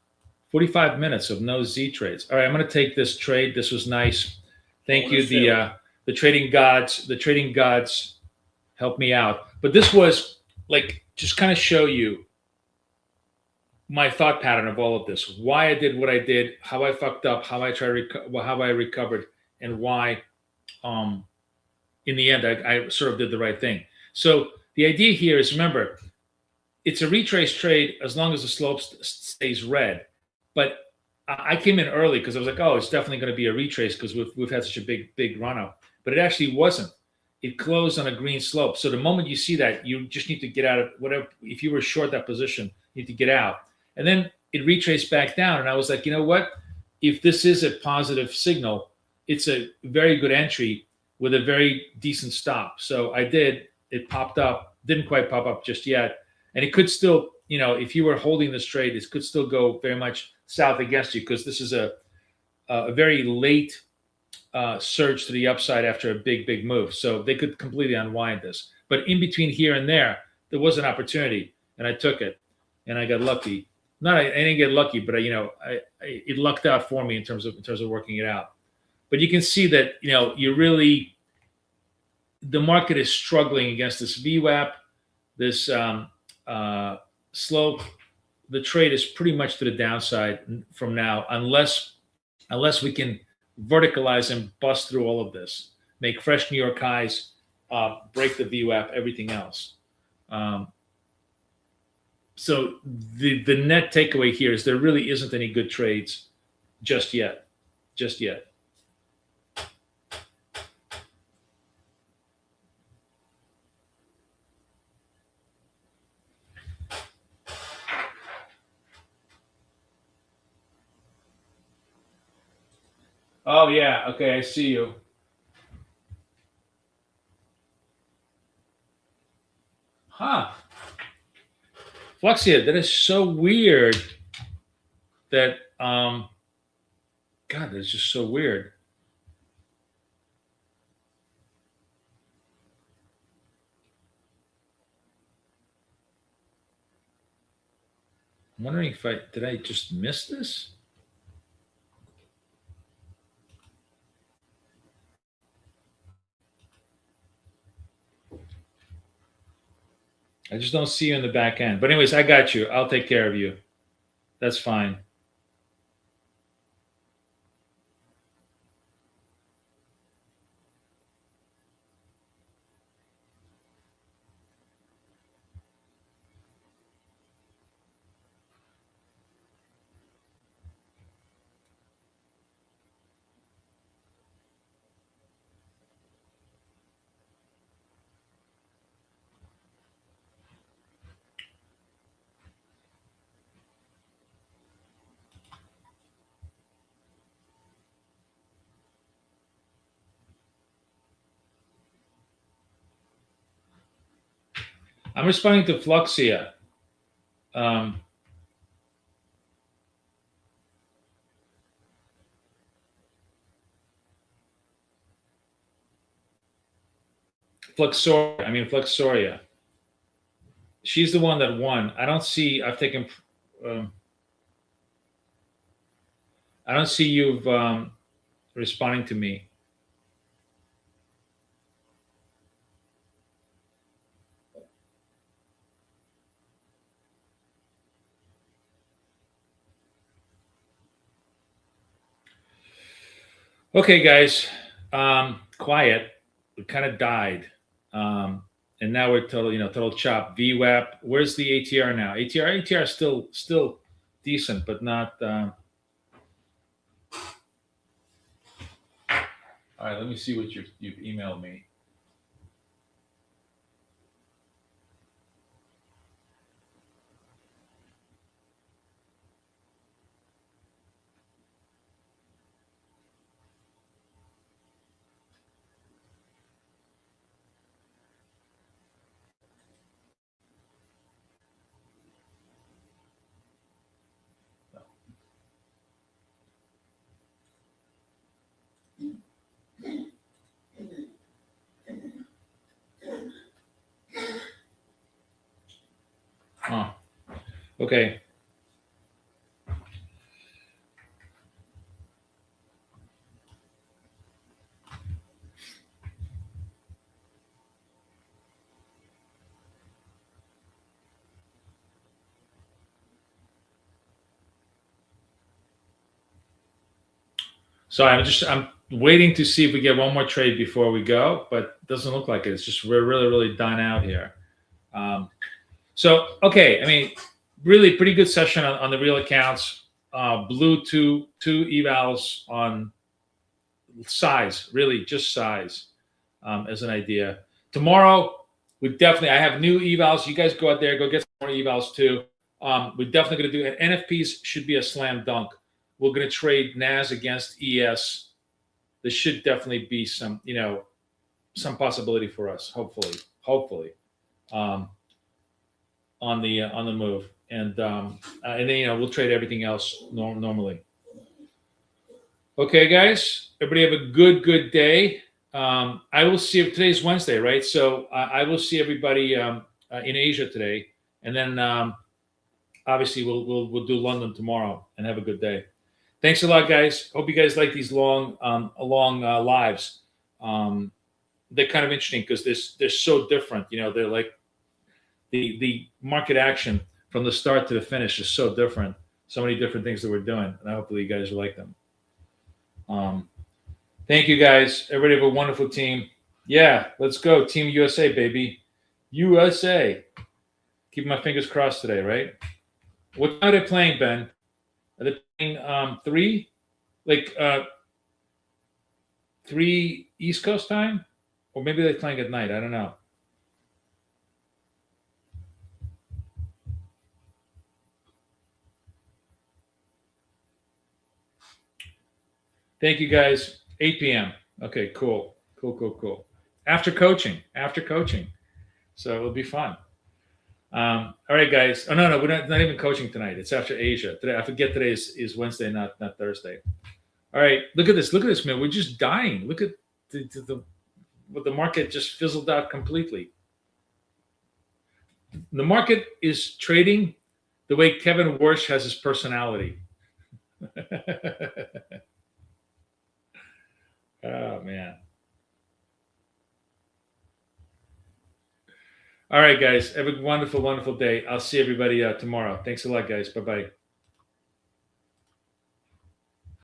45 minutes of no Z trades. All right, I'm going to take this trade. This was nice. Thank you. The trading gods. The trading gods helped me out. But this was like just kind of show you my thought pattern of all of this. Why I did what I did. How I fucked up. How I how I recovered, and why. In the end, I sort of did the right thing. So the idea here is, remember, it's a retrace trade as long as the slope stays red. But I came in early because I was like, oh, it's definitely going to be a retrace because we've had such a big run up. But it actually wasn't. It closed on a green slope. So the moment you see that, you just need to get out of whatever. If you were short that position, you need to get out. And then it retraced back down. And I was like, you know what? If this is a positive signal, it's a very good entry with a very decent stop. So I did. It popped up. Didn't quite pop up just yet. And it could still, if you were holding this trade, it could still go very much south against you, because this is a very late surge to the upside after a big move. So they could completely unwind this. But in between here and there was an opportunity, and I took it, and I got lucky. I didn't get lucky, but it lucked out for me in terms of working it out. But you can see that the market is struggling against this VWAP, this slope. The trade is pretty much to the downside from now, unless we can verticalize and bust through all of this, make fresh New York highs, break the VWAP, everything else. So the net takeaway here is there really isn't any good trades just yet. Oh yeah, okay, I see you. Huh. Fluxia, that is so weird that God, that's just so weird. I'm wondering if did I just miss this? I just don't see you in the back end. But anyways, I got you. I'll take care of you. That's fine. I'm responding to Fluxia. Fluxoria. She's the one that won. I don't see. I've taken. I don't see you responding to me. Okay, guys, quiet. We kind of died, and now we're total chop. VWAP. Where's the ATR now? ATR is still decent, but not. All right, let me see what you've emailed me. Okay. So I'm waiting to see if we get one more trade before we go, but it doesn't look like it. It's just we're really done out here. So okay, I mean, really pretty good session on the real accounts. Blew two evals on size, really just size, as an idea. Tomorrow we definitely I have new evals. You guys go out there, go get some more evals too. We're definitely going to do it. NFPs should be a slam dunk. We're going to trade NAS against ES. There should definitely be some, some possibility for us. Hopefully, on the move, and then we'll trade everything else normally. Okay, guys, everybody have a good day. I will see if today's Wednesday, right? So I will see everybody in Asia today, and then obviously we'll do London tomorrow. And have a good day. Thanks a lot, guys. Hope you guys like these long lives. They're kind of interesting because they're so different. They're like the market action from the start to the finish is so different. So many different things that we're doing, and hopefully you guys will like them. Thank you, guys. Everybody have a wonderful team. Yeah, let's go. Team USA, baby. USA. Keep my fingers crossed today, right? What time are they playing, Ben? Are they playing 3? Like 3 East Coast time? Or maybe they're playing at night. I don't know. Thank you, guys. 8 p.m. Okay, cool. After coaching. So it'll be fun. All right, guys. Oh, no, we're not even coaching tonight. It's after Asia. Today, I forget today is Wednesday, not Thursday. All right, look at this, man. We're just dying. Look at the market just fizzled out completely. The market is trading the way Kevin Warsh has his personality. Oh, man. All right, guys. Have a wonderful day. I'll see everybody tomorrow. Thanks a lot, guys. Bye-bye.